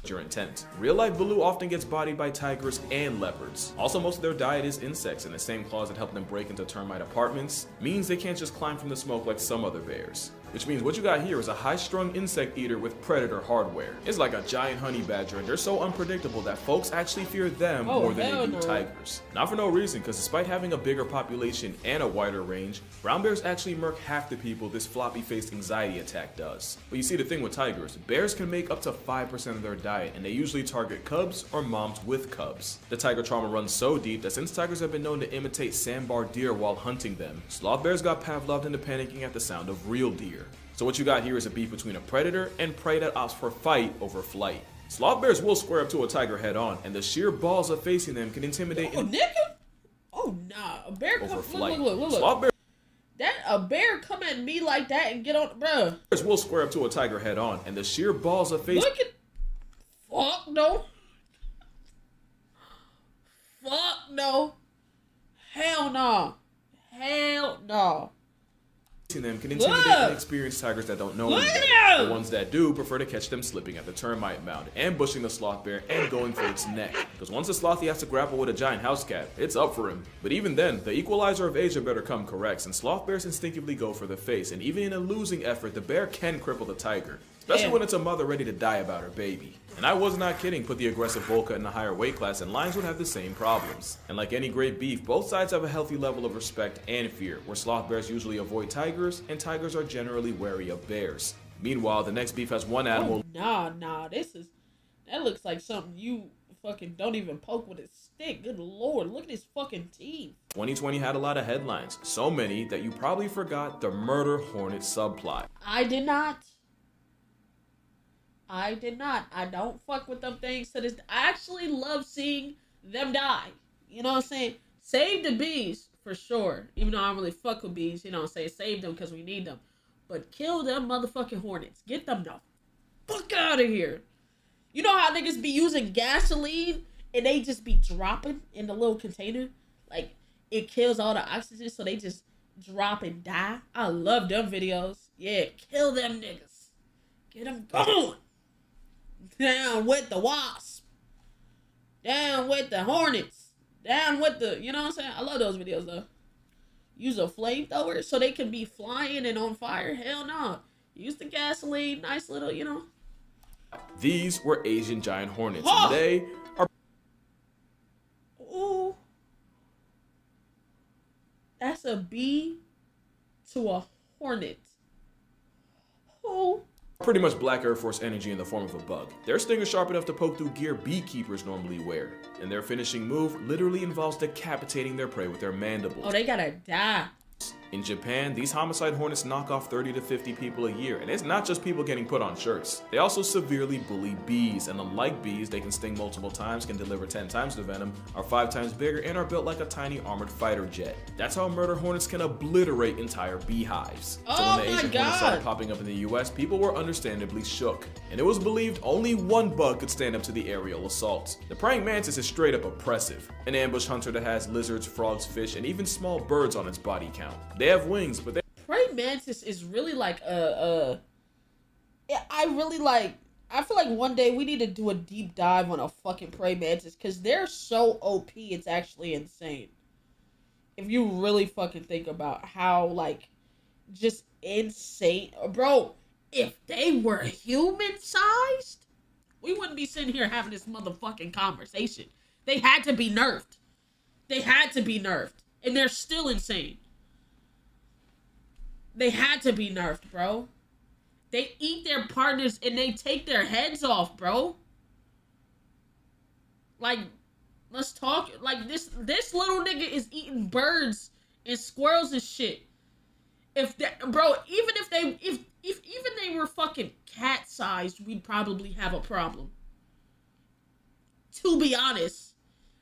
Your intent. Real life Baloo often gets bodied by tigers and leopards. Also, most of their diet is insects, and the same claws that help them break into termite apartments means they can't just climb from the smoke like some other bears. Which means what you got here is a high-strung insect eater with predator hardware. It's like a giant honey badger, and they're so unpredictable that folks actually fear them more than they do tigers. Not for no reason, because despite having a bigger population and a wider range, brown bears actually murk half the people this floppy-faced anxiety attack does. But you see, the thing with tigers, bears can make up to 5% of their diet, and they usually target cubs or moms with cubs. The tiger trauma runs so deep that since tigers have been known to imitate sandbar deer while hunting them, sloth bears got Pavloved into panicking at the sound of real deer. So what you got here is a beef between a predator and prey that opts for fight over flight. Sloth bears will square up to a tiger head on, and the sheer balls of facing them can intimidate... Oh, nigga? Oh, nah. A bear come... Look. Sloth bears... A bear come at me like that and get on... Bruh. Bears will square up to a tiger head on, and the sheer balls of facing... Look at... Fuck no. Fuck no. Hell no. Hell no. Them can intimidate inexperienced tigers that don't know anything. The ones that do prefer to catch them slipping at the termite mound, ambushing the sloth bear and going for its neck. Because once the slothy has to grapple with a giant house cat, it's up for him. But even then, the equalizer of Asia better come correct, and sloth bears instinctively go for the face, and even in a losing effort, the bear can cripple the tiger. Especially when it's a mother ready to die about her baby. And I was not kidding, put the aggressive Volca in a higher weight class and lions would have the same problems. And like any great beef, both sides have a healthy level of respect and fear, where sloth bears usually avoid tigers, and tigers are generally wary of bears. Meanwhile, the next beef has one animal... Oh, nah, that looks like something you fucking don't even poke with a stick. Good lord, look at his fucking teeth. 2020 had a lot of headlines, so many that you probably forgot the murder hornet subplot. I did not. I don't fuck with them things to this. I actually love seeing them die. You know what I'm saying? Save the bees, for sure. Even though I don't really fuck with bees, you know what I'm saying? Save them because we need them. But kill them motherfucking hornets. Get them the fuck out of here. You know how niggas be using gasoline and they just be dropping in the little container? Like, it kills all the oxygen, so they just drop and die. I love them videos. Yeah, kill them niggas. Get them going. Down with the wasp. Down with the hornets. Down with the, you know what I'm saying? I love those videos though. Use a flamethrower so they can be flying and on fire. Hell no. Use the gasoline. Nice little, you know. These were Asian giant hornets. And they are... Ooh. That's a bee to a hornet. Ooh. Pretty much Black Air Force energy in the form of a bug. Their sting is sharp enough to poke through gear beekeepers normally wear. And their finishing move literally involves decapitating their prey with their mandibles. Oh, they gotta die. In Japan, these homicide hornets knock off 30 to 50 people a year, and it's not just people getting put on shirts. They also severely bully bees, and unlike bees, they can sting multiple times, can deliver 10 times the venom, are 5 times bigger, and are built like a tiny armored fighter jet. That's how murder hornets can obliterate entire beehives. So when the Asian hornets started popping up in the US, people were understandably shook, and it was believed only one bug could stand up to the aerial assault. The praying mantis is straight up oppressive, an ambush hunter that has lizards, frogs, fish, and even small birds on its body count. They have wings, but they... Praying mantis is really like I feel like one day we need to do a deep dive on a fucking praying mantis, because they're so OP, it's actually insane. If you really fucking think about how, like, just insane. Bro, if they were human-sized, we wouldn't be sitting here having this motherfucking conversation. They had to be nerfed. They had to be nerfed. And they're still insane. They had to be nerfed, bro. They eat their partners and they take their heads off, bro. Like, let's talk. Like, this little nigga is eating birds and squirrels and shit. If that, bro, even if even they were fucking cat-sized, we'd probably have a problem. To be honest,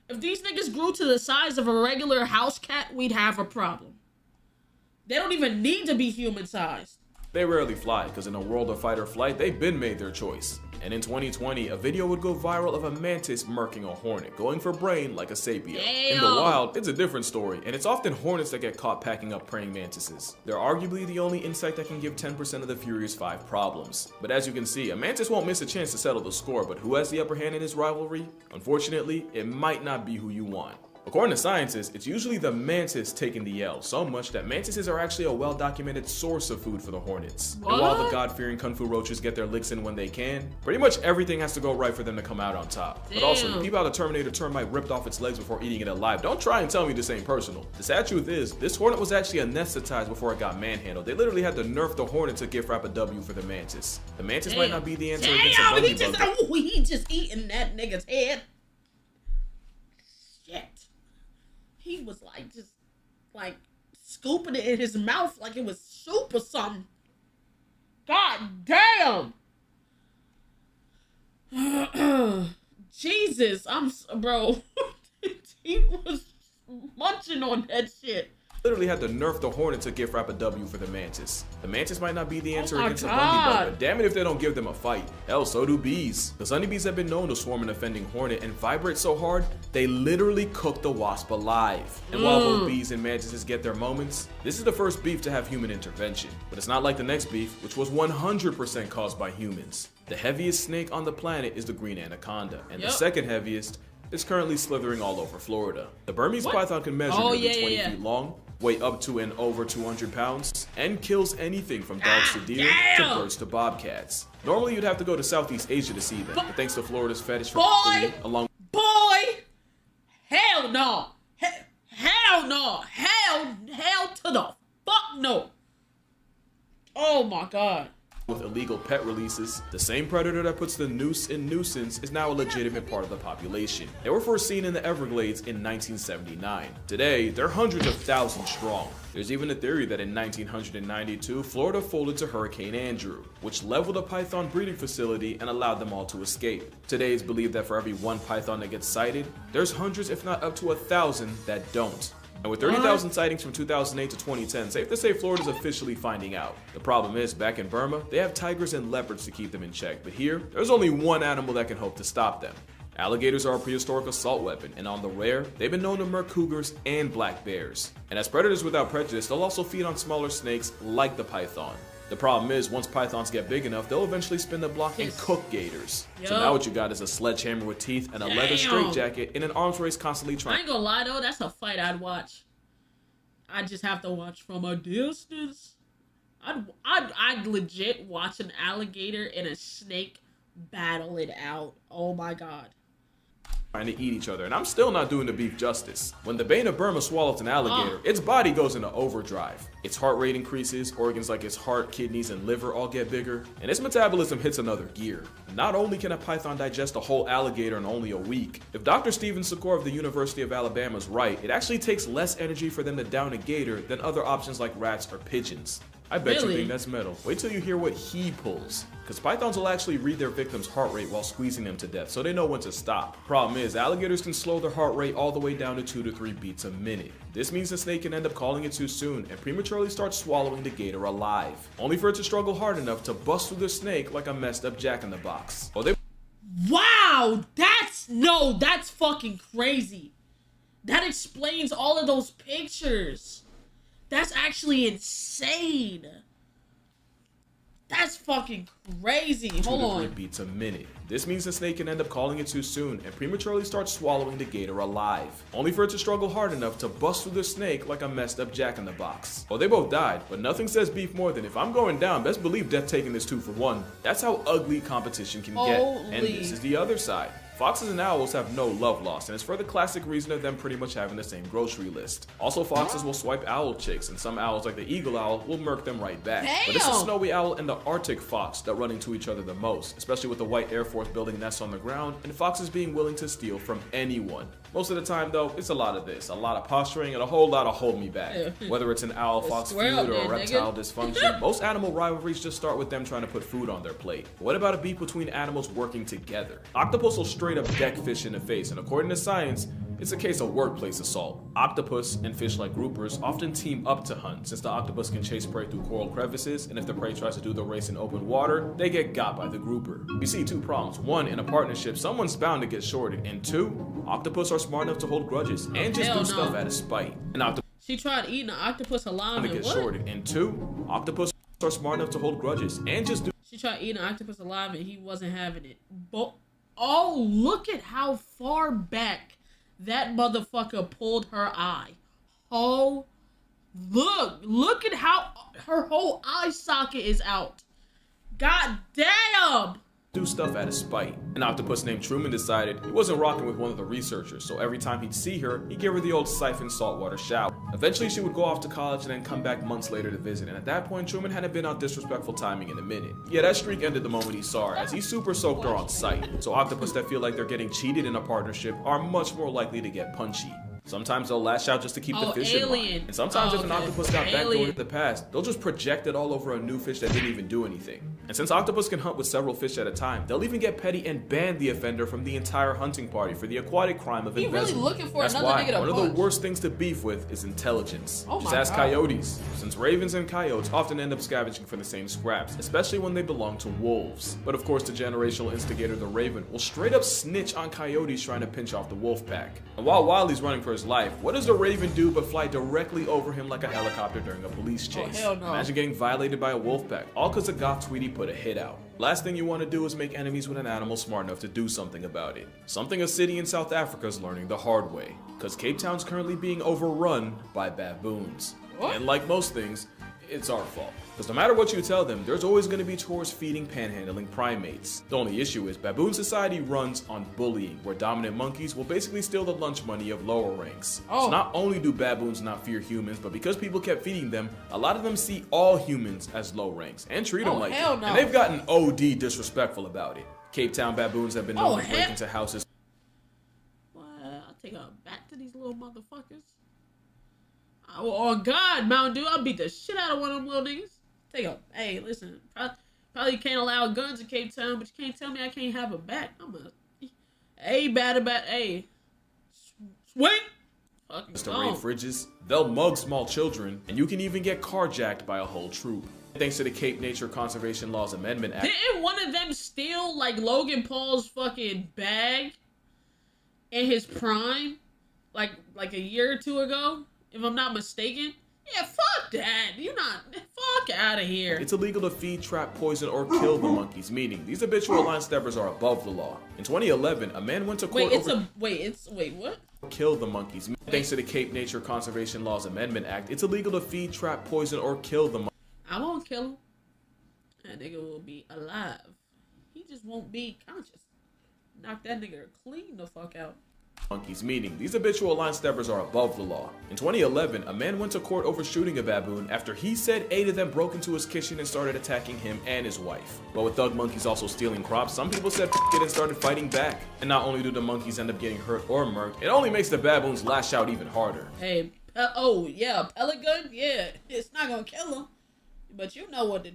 if these niggas grew to the size of a regular house cat, we'd have a problem. They don't even need to be human-sized. They rarely fly, because in a world of fight or flight, they've been made their choice. And in 2020, a video would go viral of a mantis murking a hornet, going for brain like a sapio. In the wild, it's a different story, and it's often hornets that get caught packing up praying mantises. They're arguably the only insect that can give 10% of the Furious 5 problems. But as you can see, a mantis won't miss a chance to settle the score, but who has the upper hand in this rivalry? Unfortunately, it might not be who you want. According to scientists, it's usually the mantis taking the L, so much that mantises are actually a well-documented source of food for the hornets. What? And while the God-fearing kung fu roaches get their licks in when they can, pretty much everything has to go right for them to come out on top. Damn. But also, the people how the Terminator termite ripped off its legs before eating it alive. Don't try and tell me this ain't personal. The sad truth is, this hornet was actually anesthetized before it got manhandled. They literally had to nerf the hornet to gift wrap a W for the mantis. The mantis might not be the answer against a buggy he just eating that nigga's head. Shit. He was like, just like scooping it in his mouth like it was soup or something. God damn. Jesus, bro. He was munching on that shit. Literally had to nerf the hornet to gift wrap a W for the mantis. The mantis might not be the answer against a God. bunny bug, but damn it if they don't give them a fight. Hell, so do bees. The honeybees have been known to swarm an offending hornet and vibrate so hard, they literally cook the wasp alive. And while both bees and mantises get their moments, this is the first beef to have human intervention. But it's not like the next beef, which was 100% caused by humans. The heaviest snake on the planet is the green anaconda, and the second heaviest is currently slithering all over Florida. The Burmese python can measure nearly 20 feet long, weigh up to and over 200 pounds, and kills anything from dogs to deer to birds to bobcats. Normally you'd have to go to Southeast Asia to see them, but thanks to Florida's fetish for food, along hell no, hell no, hell to the fuck no. Oh my God. with illegal pet releases, the same predator that puts the noose in nuisance is now a legitimate part of the population. They were first seen in the Everglades in 1979. Today, they're hundreds of thousands strong. There's even a theory that in 1992, Florida folded to Hurricane Andrew, which leveled a python breeding facility and allowed them all to escape. Today, it's believed that for every one python that gets sighted, there's hundreds if not up to 1,000 that don't. And with 30,000 sightings from 2008 to 2010, safe to say Florida's officially finding out. The problem is, back in Burma, they have tigers and leopards to keep them in check, but here, there's only one animal that can hope to stop them. Alligators are a prehistoric assault weapon, and on the rare, they've been known to murk cougars and black bears. And as predators without prejudice, they'll also feed on smaller snakes like the python. The problem is, once pythons get big enough, they'll eventually spin the block and cook gators. So now what you got is a sledgehammer with teeth and a leather straitjacket in an arms race constantly trying. I ain't gonna lie though, that's a fight I'd watch. I just have to watch from a distance. I'd legit watch an alligator and a snake battle it out. Oh my god. Trying to eat each other, and I'm still not doing the beef justice. When the Bane of Burma swallows an alligator, its body goes into overdrive. Its heart rate increases, organs like its heart, kidneys, and liver all get bigger, and its metabolism hits another gear. Not only can a python digest a whole alligator in only a week, if Dr. Steven Secor of the University of Alabama is right, it actually takes less energy for them to down a gator than other options like rats or pigeons. I bet you think that's metal. Wait till you hear what he pulls. Because pythons will actually read their victim's heart rate while squeezing them to death, so they know when to stop. Problem is, alligators can slow their heart rate all the way down to 2 to 3 beats a minute. This means the snake can end up calling it too soon and prematurely start swallowing the gator alive, only for it to struggle hard enough to bust through the snake like a messed up jack-in-the-box. Wow, that's fucking crazy. That explains all of those pictures. That's actually insane. That's fucking crazy. Hold on. 2 to 3 beats a minute. This means the snake can end up calling it too soon and prematurely start swallowing the gator alive, only for it to struggle hard enough to bust through the snake like a messed up jack-in-the-box. Well, they both died, but nothing says beef more than if I'm going down, best believe death taking this 2 for 1. That's how ugly competition can get. And this is the other side. Foxes and owls have no love lost, and it's for the classic reason of them pretty much having the same grocery list. Also, foxes will swipe owl chicks, and some owls like the eagle owl will murk them right back. Damn. But it's the snowy owl and the Arctic fox that run into each other the most, especially with the white Air Force building nests on the ground and foxes being willing to steal from anyone. Most of the time though, it's a lot of this, a lot of posturing and a whole lot of hold me back. Whether it's an owl-fox feud or a reptile dysfunction, most animal rivalries just start with them trying to put food on their plate. But what about a beef between animals working together? Octopus will straight up deck fish in the face, and according to science, it's a case of workplace assault. Octopus and fish like groupers often team up to hunt, since the octopus can chase prey through coral crevices, and if the prey tries to do the race in open water, they get got by the grouper. You see two problems. One, in a partnership, someone's bound to get shorted, and two, octopus are smart enough to hold grudges and just do stuff out of spite. An octopus she tried eating an octopus alive and what? Shorted, and two, octopus are smart enough to hold grudges and just do. She tried eating an octopus alive and he wasn't having it. But oh, look at how far back that motherfucker pulled her eye. Oh, look at how her whole eye socket is out. God damn! Do stuff out of spite. An octopus named Truman decided he wasn't rocking with one of the researchers, so every time he'd see her, he'd give her the old siphon saltwater shower. Eventually she would go off to college and then come back months later to visit, and at that point Truman hadn't been on disrespectful timing in a minute. Yeah, that streak ended the moment he saw her, as he super soaked her on sight. So octopus that feel like they're getting cheated in a partnership are much more likely to get punchy. Sometimes they'll lash out just to keep the fish in line. And sometimes if an octopus got backdoored in the past, they'll just project it all over a new fish that didn't even do anything. And since octopus can hunt with several fish at a time, they'll even get petty and ban the offender from the entire hunting party for the aquatic crime of embezzlement. Really looking for That's another why nigga to one of punch. the worst things to beef with is intelligence. Oh just my ask God. coyotes, since ravens and coyotes often end up scavenging for the same scraps, especially when they belong to wolves. But of course the generational instigator, the raven, will straight up snitch on coyotes trying to pinch off the wolf pack. And while Wiley's running for his life, what does the raven do but fly directly over him like a helicopter during a police chase? Oh, hell no. Imagine getting violated by a wolf pack, all because a goth tweety put a hit out. Last thing you want to do is make enemies with an animal smart enough to do something about it. Something a city in South Africa is learning the hard way, because Cape Town's currently being overrun by baboons. What? And like most things, it's our fault. Because no matter what you tell them, there's always going to be tourists feeding panhandling primates. The only issue is baboon society runs on bullying, where dominant monkeys will basically steal the lunch money of lower ranks. So not only do baboons not fear humans, but because people kept feeding them, a lot of them see all humans as low ranks and treat them like it. No. And they've gotten OD disrespectful about it. Cape Town baboons have been known to break into houses. What? I'll take a bat to these little motherfuckers. Oh God, Mountain Dew, I'll beat the shit out of one of them little niggas. Hey, listen, probably can't allow guns in Cape Town, but you can't tell me I can't have a bat. I'm a bat, hey, swing. To raid fridges, they'll mug small children, and you can even get carjacked by a whole troop. Thanks to the Cape Nature Conservation Laws Amendment Act. Didn't one of them steal like Logan Paul's fucking bag in his prime, like a year or two ago, if I'm not mistaken? Yeah, fuck that. Fuck out of here. It's illegal to feed, trap, poison, or kill the monkeys, meaning these habitual line steppers are above the law. In 2011, a man went to court what? Kill the monkeys. Thanks to the Cape Nature Conservation Laws Amendment Act, it's illegal to feed, trap, poison, or kill the monkeys. I won't kill him. That nigga will be alive. He just won't be conscious. Knock that nigga clean the fuck out. Monkeys, meaning these habitual line steppers are above the law. In 2011, a man went to court over shooting a baboon after he said 8 of them broke into his kitchen and started attacking him and his wife. But with thug monkeys also stealing crops, some people said F it and started fighting back. And not only do the monkeys end up getting hurt or murked, it only makes the baboons lash out even harder. Hey, pellet gun? Yeah, it's not gonna kill him. But you know what,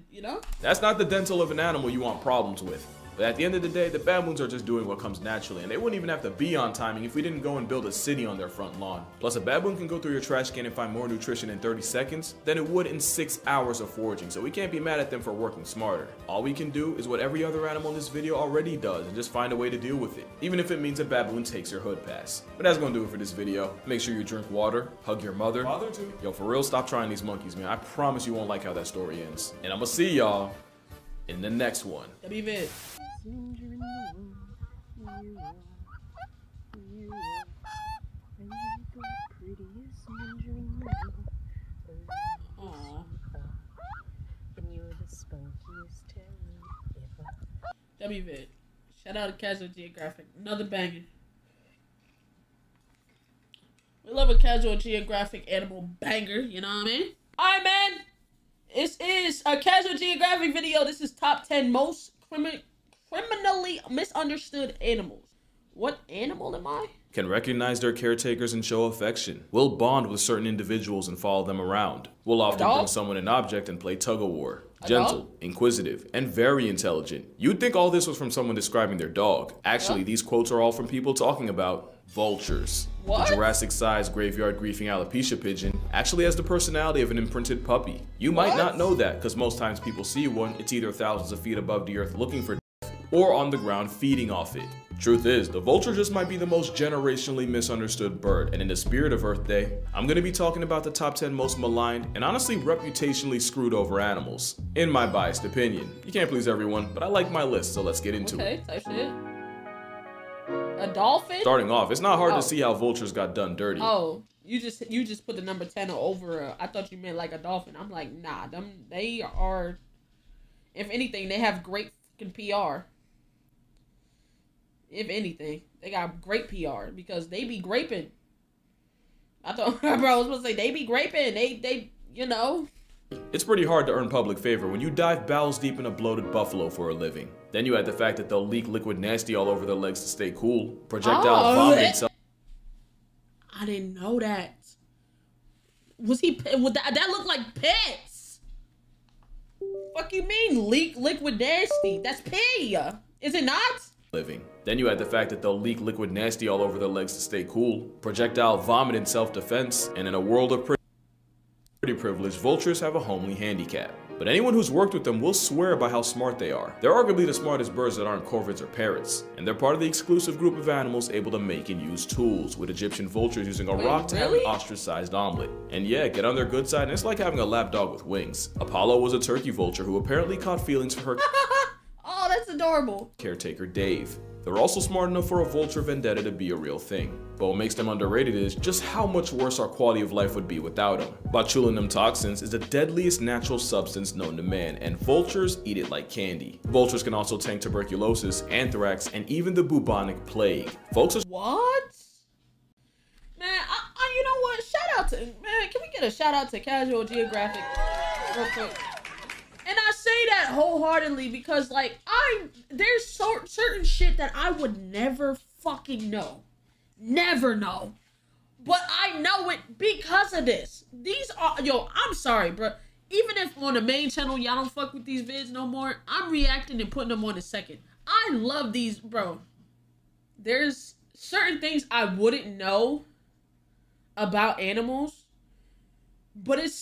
That's not the dental of an animal you want problems with. But at the end of the day, the baboons are just doing what comes naturally, and they wouldn't even have to be on timing if we didn't go and build a city on their front lawn. Plus, a baboon can go through your trash can and find more nutrition in 30 seconds than it would in 6 hours of foraging, so we can't be mad at them for working smarter. All we can do is what every other animal in this video already does, and just find a way to deal with it, even if it means a baboon takes your hood pass. But that's gonna do it for this video. Make sure you drink water, hug your mother. Father too. Yo, for real, stop trying these monkeys, man. I promise you won't like how that story ends. And I'm gonna see y'all in the next one. WV. WV. Shout out to Casual Geographic. Another banger. We love a Casual Geographic animal banger, you know what I mean? Alright, man. This is a Casual Geographic video. This is top 10 most criminally misunderstood animals. What animal am I? Can recognize their caretakers and show affection. Will bond with certain individuals and follow them around. Will often bring someone an object and play tug-of-war. Gentle, inquisitive, and very intelligent. You'd think all this was from someone describing their dog. Actually, these quotes are all from people talking about vultures. What? The Jurassic-sized graveyard griefing alopecia pigeon actually has the personality of an imprinted puppy. You might not know that, because most times people see one, it's either thousands of feet above the earth looking for death, or on the ground feeding off it. Truth is, the vulture just might be the most generationally misunderstood bird, and in the spirit of Earth Day, I'm gonna be talking about the top 10 most maligned and honestly reputationally screwed over animals. In my biased opinion. You can't please everyone, but I like my list, so let's get into it. Okay, type shit. A dolphin? Starting off, it's not hard to see how vultures got done dirty. Oh, you just put the number 10 over. I thought you meant like a dolphin. I'm like, nah, they are. If anything, they have great fucking PR. If anything, they got great PR because they be graping. I thought, bro, I was supposed to say they be graping. They, you know. It's pretty hard to earn public favor when you dive bowels deep in a bloated buffalo for a living. Then you add the fact that they'll leak liquid nasty all over their legs to stay cool. Projectile vomit. I didn't know that. Would that look like pets? Fuck you mean leak liquid nasty? That's pee. Is it not? Living. Then you add the fact that they'll leak liquid nasty all over their legs to stay cool. Projectile vomit in self-defense. And in a world of pretty privilege, vultures have a homely handicap. But anyone who's worked with them will swear by how smart they are. They're arguably the smartest birds that aren't corvids or parrots. And they're part of the exclusive group of animals able to make and use tools, with Egyptian vultures using a rock to have an ostrich-sized omelet. And yeah, get on their good side and it's like having a lapdog with wings. Apollo was a turkey vulture who apparently caught feelings for her oh, that's adorable. caretaker Dave. They're also smart enough for a vulture vendetta to be a real thing. But what makes them underrated is just how much worse our quality of life would be without them. Botulinum toxins is the deadliest natural substance known to man, and vultures eat it like candy. Vultures can also tank tuberculosis, anthrax, and even the bubonic plague. Folks are— What? Man, you know what? Shout out to, man, can we get a shout out to Casual Geographic real quick? And I say that wholeheartedly because, like, there's certain shit that I would never fucking know. Never know. But I know it because of this. These are, I'm sorry, bro. Even if on the main channel y'all don't fuck with these vids no more, I'm reacting and putting them on a second. I love these, bro. There's certain things I wouldn't know about animals, but it's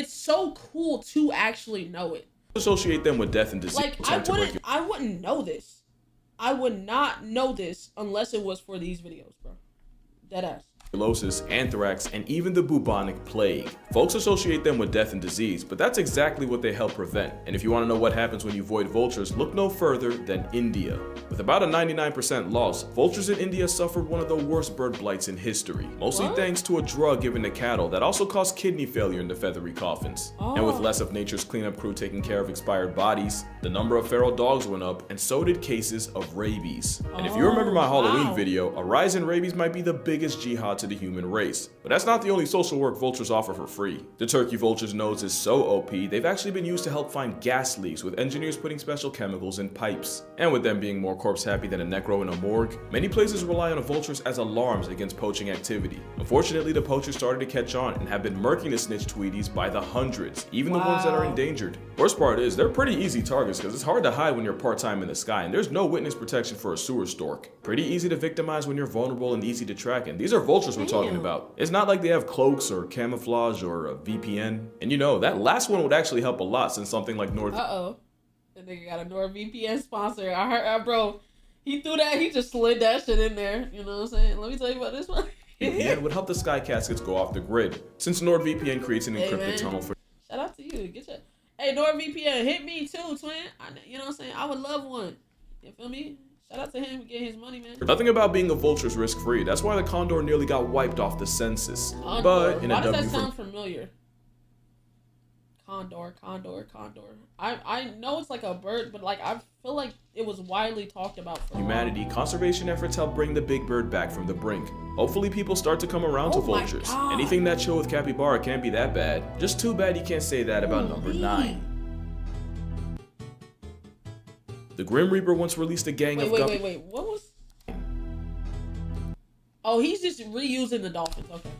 so cool to actually know it. associate them with death and disease. Like, I wouldn't know this. I would not know this unless it was for these videos, bro. Deadass. Tuberculosis, anthrax, and even the bubonic plague. Folks associate them with death and disease, but that's exactly what they help prevent. And if you want to know what happens when you void vultures, look no further than India. With about a 99% loss, vultures in India suffered one of the worst bird blights in history, mostly thanks to a drug given to cattle that also caused kidney failure in the feathery coffins. And with less of nature's cleanup crew taking care of expired bodies, the number of feral dogs went up, and so did cases of rabies. And if you remember my Halloween video, a rise in rabies might be the biggest jihad to the human race. But that's not the only social work vultures offer for free. The turkey vulture's nose is so OP, they've actually been used to help find gas leaks, with engineers putting special chemicals in pipes. And with them being more corpse happy than a necro in a morgue, many places rely on vultures as alarms against poaching activity. Unfortunately, the poachers started to catch on and have been murking the snitch tweeties by the hundreds, even the ones that are endangered. Worst part is, they're pretty easy targets because it's hard to hide when you're part-time in the sky, and there's no witness protection for a sewer stork. Pretty easy to victimize when you're vulnerable and easy to track, and these are vultures we're talking about. It's not like they have cloaks or camouflage or a VPN. And you know, that last one would actually help a lot since something like Nord— the nigga got a NordVPN sponsor. I heard, bro, he threw that, he just slid that shit in there. You know what I'm saying? Let me tell you about this one. Yeah, it would help the sky caskets go off the grid, since NordVPN creates an encrypted tunnel for— Shout out to you. Get your— Hey, NordVPN, hit me too, twin. You know what I'm saying? I would love one. You feel me? Shout out to him for getting his money, man. Nothing about being a vulture is risk-free. That's why the condor nearly got wiped off the census. Condor. But in Why a does W that sound familiar? Condor. I know it's like a bird, but like I feel like it was widely talked about for humanity. Conservation efforts help bring the big bird back from the brink. Hopefully people start to come around to vultures. Anything that chill with capybara can't be that bad. Just too bad you can't say that about number 9. The Grim Reaper once released a gang of guppies. Wait, what was? Oh, he's just reusing the dolphins. Okay.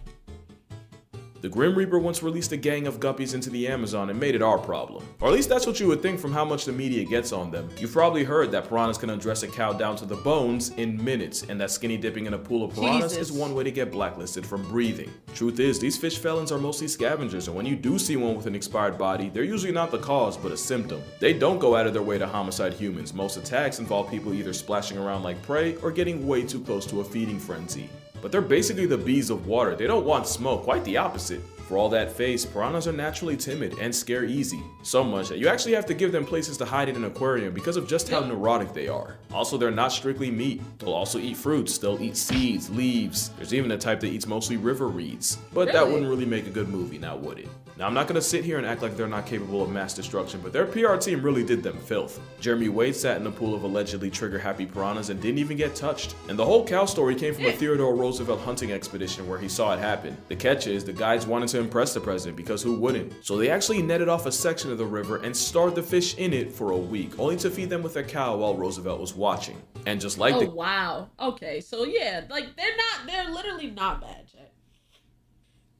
The Grim Reaper once released a gang of guppies into the Amazon and made it our problem. Or at least that's what you would think from how much the media gets on them. You've probably heard that piranhas can undress a cow down to the bones in minutes, and that skinny dipping in a pool of piranhas is one way to get blacklisted from breathing. Truth is, these fish felons are mostly scavengers, and when you do see one with an expired body, they're usually not the cause, but a symptom. They don't go out of their way to homicide humans. Most attacks involve people either splashing around like prey or getting way too close to a feeding frenzy. But they're basically the bees of water. They don't want smoke, quite the opposite. For all that face, piranhas are naturally timid and scare easy. So much that you actually have to give them places to hide in an aquarium because of just how neurotic they are. Also, they're not strictly meat. They'll also eat fruits, they'll eat seeds, leaves. There's even a type that eats mostly river reeds. But that wouldn't really make a good movie, now would it? Now, I'm not gonna sit here and act like they're not capable of mass destruction, but their PR team really did them filth. Jeremy Wade sat in a pool of allegedly trigger-happy piranhas and didn't even get touched. And the whole cow story came from a Theodore Roosevelt hunting expedition where he saw it happen. The catch is, the guides wanted to impress the president, because who wouldn't? So they actually netted off a section of the river and starved the fish in it for a week, only to feed them with a cow while Roosevelt was watching. And just like wow. Okay, so yeah, like they're literally not bad, Jack.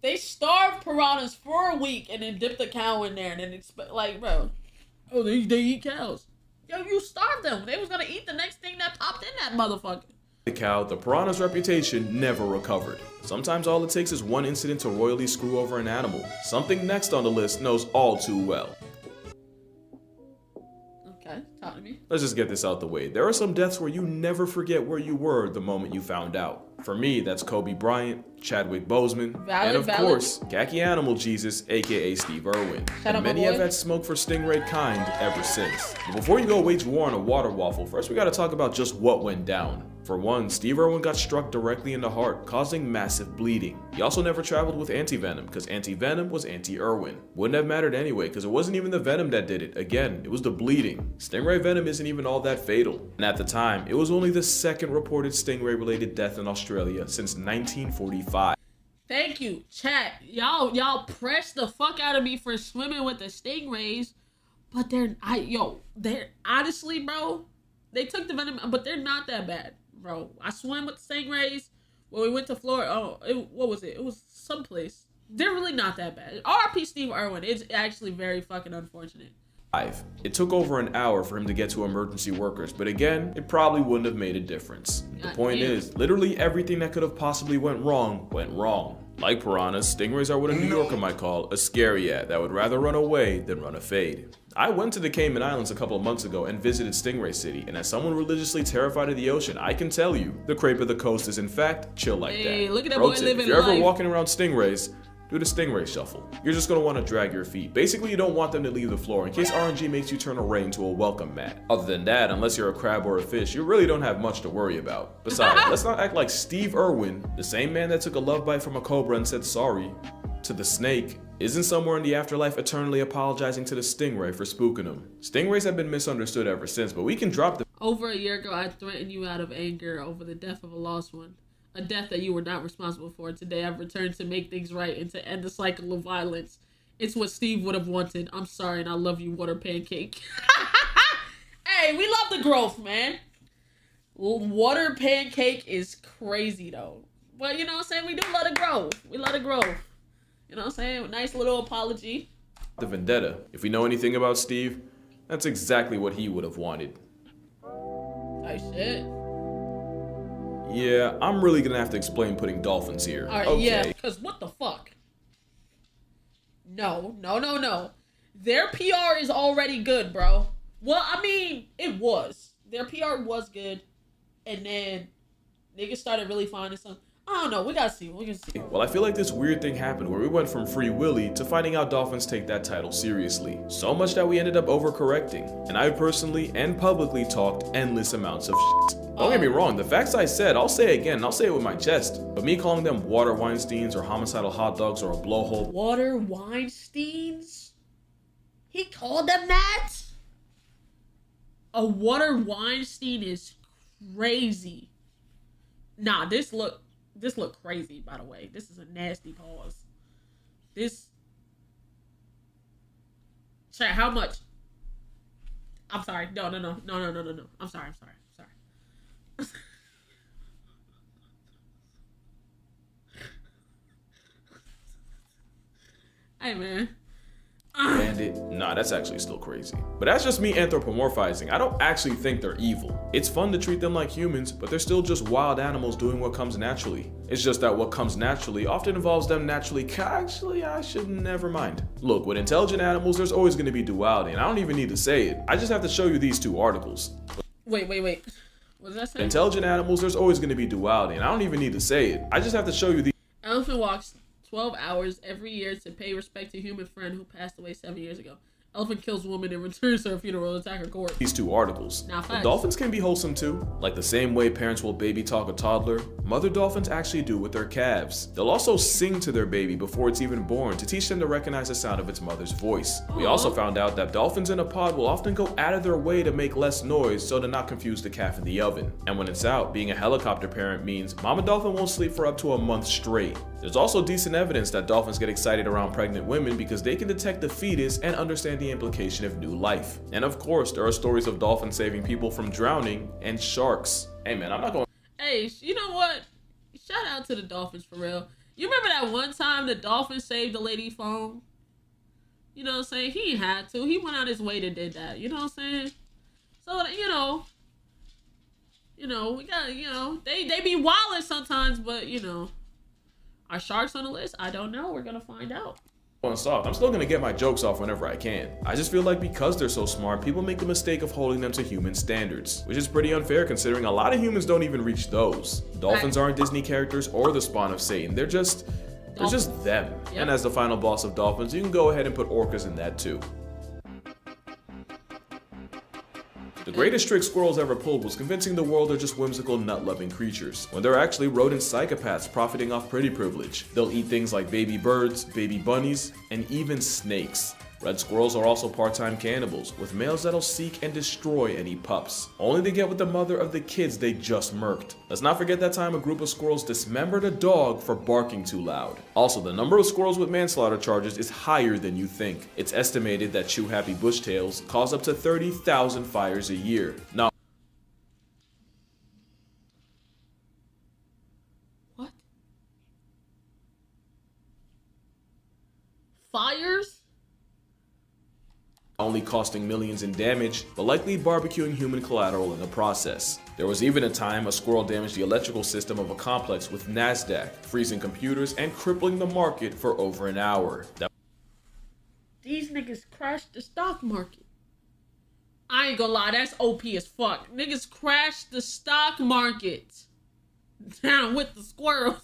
They starved piranhas for a week and then dipped a cow in there and then like, bro, oh, they eat cows. Yo, you starved them. They was gonna eat the next thing that popped in that motherfucker. The cow, the piranha's reputation never recovered. Sometimes all it takes is one incident to royally screw over an animal. Something next on the list knows all too well. Okay, talk to me. Let's just get this out the way. There are some deaths where you never forget where you were the moment you found out. For me, that's Kobe Bryant, Chadwick Boseman, and of course, Khaki Animal Jesus, aka Steve Irwin. And many have had smoke for Stingray kind ever since. But before you go wage war on a water waffle, first we gotta talk about just what went down. For one, Steve Irwin got struck directly in the heart, causing massive bleeding. He also never traveled with anti-venom, because anti-venom was anti-Irwin. Wouldn't have mattered anyway, because it wasn't even the venom that did it. Again, it was the bleeding. Stingray venom isn't even all that fatal. And at the time, it was only the second reported stingray-related death in Australia since 1945. Thank you, chat. Y'all pressed the fuck out of me for swimming with the stingrays, but they're honestly, bro, they took the venom, but they're not that bad. Bro, I swam with the stingrays when we went to Florida. What was it? It was someplace. They're really not that bad. R.I.P. Steve Irwin. It's actually very fucking unfortunate. It took over an hour for him to get to emergency workers, but again, it probably wouldn't have made a difference. The point is, literally everything that could have possibly went wrong. Like piranhas, stingrays are what a New Yorker might call a scary ad that would rather run away than run a fade. I went to the Cayman Islands a couple of months ago and visited Stingray City, and as someone religiously terrified of the ocean, I can tell you, the crepe of the coast is in fact chill like that. Look at that boy living if you're ever walking around stingrays, do the stingray shuffle. You're just gonna want to drag your feet. Basically, you don't want them to leave the floor in case RNG makes you turn a ray into a welcome mat. Other than that, unless you're a crab or a fish, you really don't have much to worry about. Besides, let's not act like Steve Irwin, the same man that took a love bite from a cobra and said sorry to the snake, isn't somewhere in the afterlife eternally apologizing to the stingray for spooking him. Stingrays have been misunderstood ever since, but we can drop the— Over a year ago, I threatened you out of anger over the death of a lost one. A death that you were not responsible for. Today I've returned to make things right and to end the cycle of violence. It's what Steve would have wanted. I'm sorry and I love you, Water Pancake. Hey, we love the growth, man. Water Pancake is crazy though. But you know what I'm saying? We do love the growth. We love the growth. You know what I'm saying? Nice little apology. The vendetta. If we know anything about Steve, that's exactly what he would have wanted. Type shit. Yeah, I'm really gonna have to explain putting dolphins here. Alright, okay. Yeah, because what the fuck? No. Their PR is already good, bro. Well, I mean, it was. Their PR was good. And then niggas started really finding some. I don't know, we gotta see. Well, I feel like this weird thing happened where we went from Free Willy to finding out dolphins take that title seriously. So much that we ended up overcorrecting. And I personally and publicly talked endless amounts of shit. Don't get me wrong, the facts I said, I'll say again, and I'll say it with my chest. But me calling them water Weinsteins or homicidal hot dogs or a blowhole. Water Weinsteins? He called them that? A water Weinstein is crazy. Nah, this look crazy, by the way. This is a nasty pause. This... Chat, how much? I'm sorry. No. I'm sorry. Hey, man. Bandit? Nah, that's actually still crazy. But that's just me anthropomorphizing. I don't actually think they're evil. It's fun to treat them like humans, but they're still just wild animals doing what comes naturally. It's just that what comes naturally often involves them naturally. Actually, I should never mind. Look, with intelligent animals, there's always going to be duality, and I don't even need to say it. I just have to show you these two articles. Wait. What does that say? Intelligent animals, there's always going to be duality, and I don't even need to say it. I just have to show you these. Elephant walks 12 hours every year to pay respect to human friend who passed away 7 years ago. Elephant kills woman and returns to her funeral to attack her corpse. These two articles. Now, but dolphins can be wholesome too. Like the same way parents will baby talk a toddler, mother dolphins actually do with their calves. They'll also sing to their baby before it's even born to teach them to recognize the sound of its mother's voice. We also found out that dolphins in a pod will often go out of their way to make less noise so to not confuse the calf in the oven. And when it's out, being a helicopter parent means mama dolphin won't sleep for up to a month straight. There's also decent evidence that dolphins get excited around pregnant women because they can detect the fetus and understand the implication of new life. And of course, there are stories of dolphins saving people from drowning and sharks. Hey man, I'm not going. Hey, you know what? Shout out to the dolphins for real. You remember that one time the dolphin saved the lady phone? You know what I'm saying? He had to. He went out his way to did that. You know what I'm saying? So, you know, we got, they be wildin' sometimes, but, are sharks on the list? I don't know. We're going to find out. Soft. I'm still gonna get my jokes off whenever I can. I just feel like because they're so smart, people make the mistake of holding them to human standards, which is pretty unfair considering a lot of humans don't even reach those. Dolphins aren't Disney characters or the spawn of Satan. They're just them. Yep. And as the final boss of dolphins, you can go ahead and put orcas in that too. The greatest trick squirrels ever pulled was convincing the world they're just whimsical, nut-loving creatures, when they're actually rodent psychopaths profiting off pretty privilege. They'll eat things like baby birds, baby bunnies, and even snakes. Red squirrels are also part-time cannibals, with males that'll seek and destroy any pups, only to get with the mother of the kids they just murked. Let's not forget that time a group of squirrels dismembered a dog for barking too loud. Also, the number of squirrels with manslaughter charges is higher than you think. It's estimated that chew-happy bushtails cause up to 30,000 fires a year. Now, what? Fires? Only costing millions in damage, but likely barbecuing human collateral in the process. There was even a time a squirrel damaged the electrical system of a complex with NASDAQ, freezing computers and crippling the market for over an hour. These niggas crashed the stock market. I ain't gonna lie, that's OP as fuck. Niggas crashed the stock market. Down with the squirrels.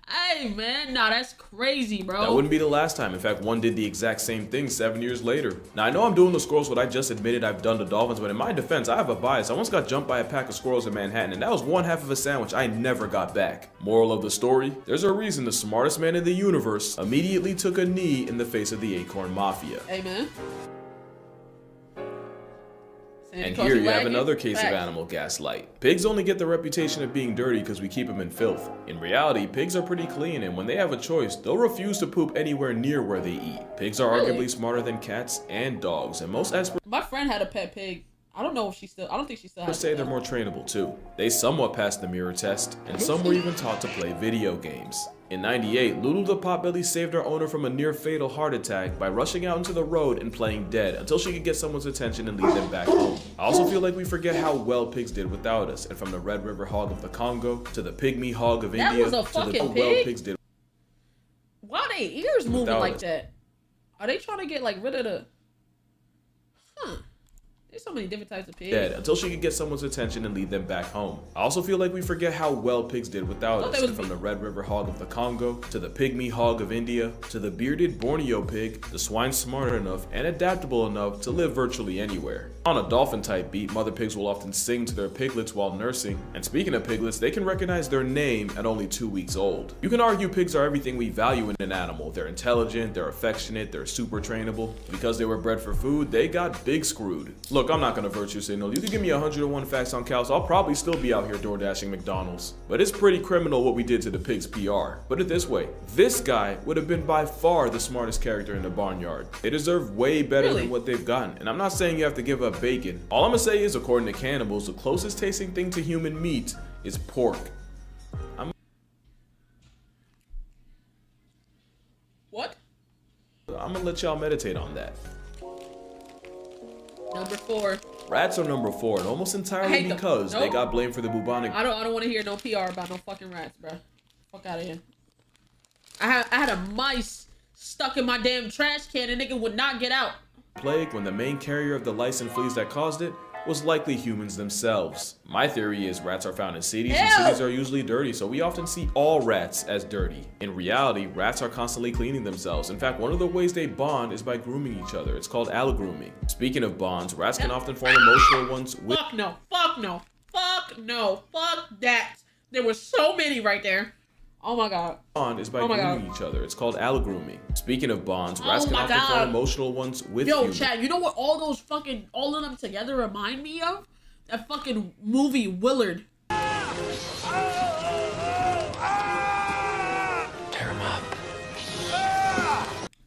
Hey man, nah, that's crazy, bro. That wouldn't be the last time. In fact, one did the exact same thing 7 years later. Now, I know I'm doing the squirrels what I just admitted I've done to dolphins, but in my defense, I have a bias. I once got jumped by a pack of squirrels in Manhattan, and that was one half of a sandwich I never got back. Moral of the story, there's a reason the smartest man in the universe immediately took a knee in the face of the Acorn Mafia. Hey man. And here you have another case of animal gaslight. Pigs only get the reputation of being dirty because we keep them in filth. In reality, pigs are pretty clean, and when they have a choice, they'll refuse to poop anywhere near where they eat. Pigs are arguably smarter than cats and dogs, and most experts— My friend had a pet pig. I don't know if she still— I don't think she still has— say they're more trainable too. They somewhat passed the mirror test, and some were even taught to play video games. In '98, Lulu the Potbelly saved her owner from a near-fatal heart attack by rushing out into the road and playing dead until she could get someone's attention and lead them back home. I also feel like we forget how well pigs did without us, and from the Red River hog of the Congo to the pygmy hog of India to the well pigs did. Why are they ears moving like that? Are they trying to get like rid of the— so many different types of pigs. Dead until she could get someone's attention and lead them back home. I also feel like we forget how well pigs did without us. From the Red River hog of the Congo, to the pygmy hog of India, to the bearded Borneo pig, the swine smart enough and adaptable enough to live virtually anywhere. On a dolphin type beat, mother pigs will often sing to their piglets while nursing, and speaking of piglets, they can recognize their name at only 2 weeks old. You can argue pigs are everything we value in an animal. They're intelligent, they're affectionate, they're super trainable. Because they were bred for food, they got big screwed. Look, I'm not gonna virtue signal. You can give me 101 facts on cows, I'll probably still be out here door dashing McDonald's. But it's pretty criminal what we did to the pig's PR. Put it this way, this guy would have been by far the smartest character in the barnyard. They deserve way better than what they've gotten. And I'm not saying you have to give up bacon. All I'm gonna say is, according to cannibals, the closest tasting thing to human meat is pork. What? I'm gonna let y'all meditate on that. Number 4. Rats are number 4, and almost entirely because they got blamed for the bubonic. I don't want to hear no PR about no fucking rats, bro. Fuck out of here. I had a mice stuck in my damn trash can, and nigga would not get out. Plague, when the main carrier of the lice and fleas that caused it was likely humans themselves. My theory is rats are found in cities, and cities are usually dirty, so we often see all rats as dirty. In reality, rats are constantly cleaning themselves. In fact, one of the ways they bond is by grooming each other. It's called allogrooming. Speaking of bonds, rats can often form emotional ones with— Fuck no, fuck no, fuck no, fuck that. There were so many right there. Oh my god. Bond is by grooming each other. It's called allogrooming. Speaking of bonds, rats can often form emotional ones with humans. Yo, Chad, you know what all of them together remind me of? That fucking movie Willard. Tear him up.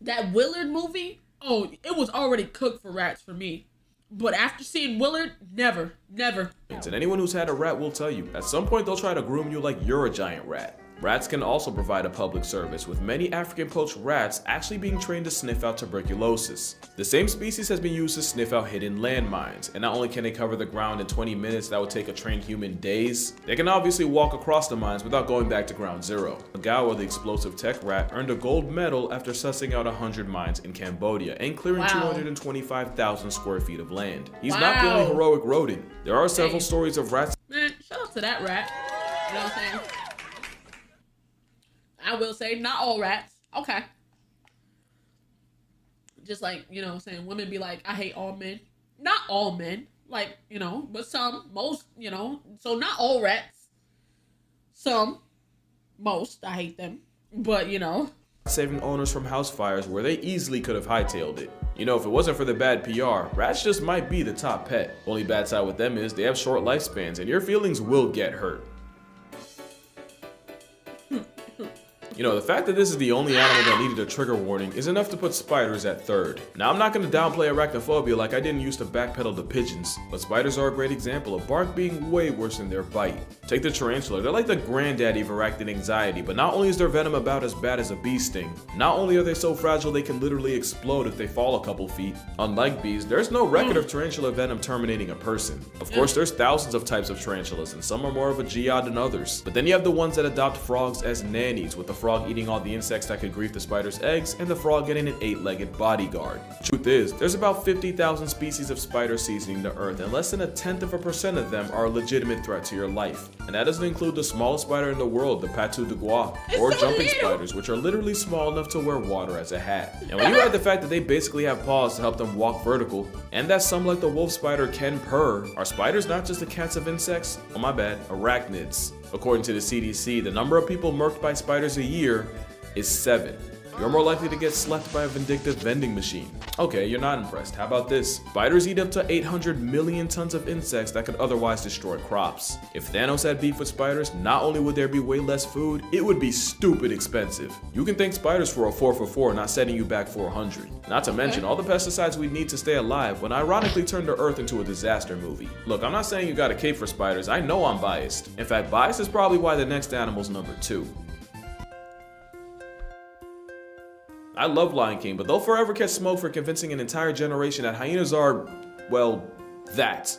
That Willard movie? Oh, it was already cooked for rats for me. But after seeing Willard, never. And anyone who's had a rat will tell you, at some point they'll try to groom you like you're a giant rat. Rats can also provide a public service, with many African poached rats actually being trained to sniff out tuberculosis. The same species has been used to sniff out hidden landmines, and not only can they cover the ground in 20 minutes that would take a trained human days, they can obviously walk across the mines without going back to ground zero. Agawa, the explosive tech rat, earned a gold medal after sussing out 100 mines in Cambodia and clearing 225,000 square feet of land. He's not the only heroic rodent. There are several stories of rats— Man, shout out to that rat. You know what I'm saying? I will say, not all rats. Okay. Just like, you know what I'm saying, women be like, I hate all men. Not all men. Like, you know, but some, most, you know. So not all rats. Some. Most. I hate them. But, you know. Saving owners from house fires where they easily could have hightailed it. You know, if it wasn't for the bad PR, rats just might be the top pet. Only bad side with them is they have short lifespans and your feelings will get hurt. You know, the fact that this is the only animal that needed a trigger warning is enough to put spiders at 3rd. Now, I'm not going to downplay arachnophobia like I didn't used to backpedal to pigeons, but spiders are a great example of bark being way worse than their bite. Take the tarantula, they're like the granddaddy of arachnid anxiety, but not only is their venom about as bad as a bee sting, not only are they so fragile they can literally explode if they fall a couple feet. Unlike bees, there's no record of tarantula venom terminating a person. Of course, there's thousands of types of tarantulas, and some are more of a jihad than others. But then you have the ones that adopt frogs as nannies, with the frog eating all the insects that could grief the spider's eggs, and the frog getting an 8-legged bodyguard. Truth is, there's about 50,000 species of spiders seasoning the earth, and less than 0.1% of them are a legitimate threat to your life. And that doesn't include the smallest spider in the world, the patu de gua, or jumping spiders, which are literally small enough to wear water as a hat. And when you add the fact that they basically have paws to help them walk vertical, and that some like the wolf spider can purr, are spiders not just the cats of insects? Oh my bad, arachnids. According to the CDC, the number of people murked by spiders a year is 7. You're more likely to get slapped by a vindictive vending machine. Okay, you're not impressed. How about this? Spiders eat up to 800 million tons of insects that could otherwise destroy crops. If Thanos had beef with spiders, not only would there be way less food, it would be stupid expensive. You can thank spiders for a 4 for 4 not setting you back 400. Not to mention all the pesticides we need to stay alive would ironically turn the Earth into a disaster movie. Look, I'm not saying you got a cape for spiders. I know I'm biased. In fact, bias is probably why the next animal's number 2. I love Lion King, but they'll forever catch smoke for convincing an entire generation that hyenas are, well, that.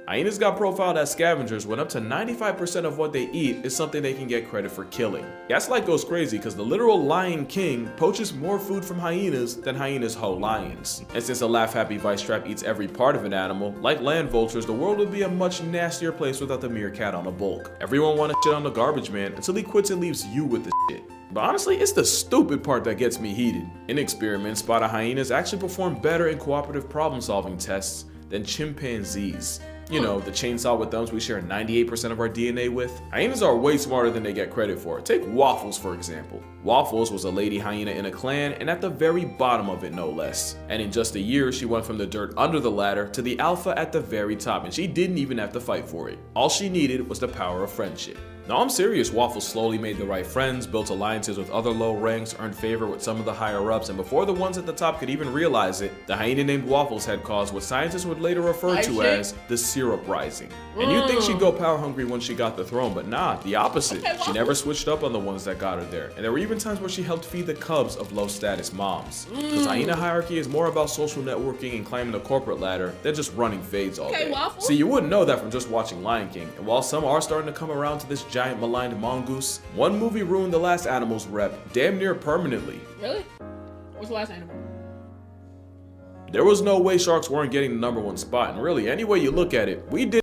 Hyenas got profiled as scavengers when up to 95% of what they eat is something they can get credit for killing. Gaslight goes crazy because the literal Lion King poaches more food from hyenas than hyenas hoe lions. And since a laugh-happy vice trap eats every part of an animal, like land vultures, the world would be a much nastier place without the meerkat on a bulk. Everyone wanna shit on the garbage man until he quits and leaves you with the shit. But honestly, it's the stupid part that gets me heated. In experiments, spotted hyenas actually perform better in cooperative problem-solving tests than chimpanzees. You know, the chainsaw with thumbs we share 98% of our DNA with. Hyenas are way smarter than they get credit for. Take Waffles, for example. Waffles was a lady hyena in a clan, and at the very bottom of it, no less. And in just a year, she went from the dirt under the ladder to the alpha at the very top, and she didn't even have to fight for it. All she needed was the power of friendship. No, I'm serious. Waffles slowly made the right friends, built alliances with other low ranks, earned favor with some of the higher ups, and before the ones at the top could even realize it, the hyena named Waffles had caused what scientists would later refer to as the syrup rising. And you'd think she'd go power hungry once she got the throne, but nah, the opposite. She never switched up on the ones that got her there, and there were even times where she helped feed the cubs of low status moms. Because hyena hierarchy is more about social networking and climbing the corporate ladder than just running fades all day. See, you wouldn't know that from just watching Lion King, and while some are starting to come around to this giant maligned mongoose, one movie ruined the last animal's rep damn near permanently. Really? What's the last animal? There was no way sharks weren't getting the #1 spot, and really, any way you look at it, we did.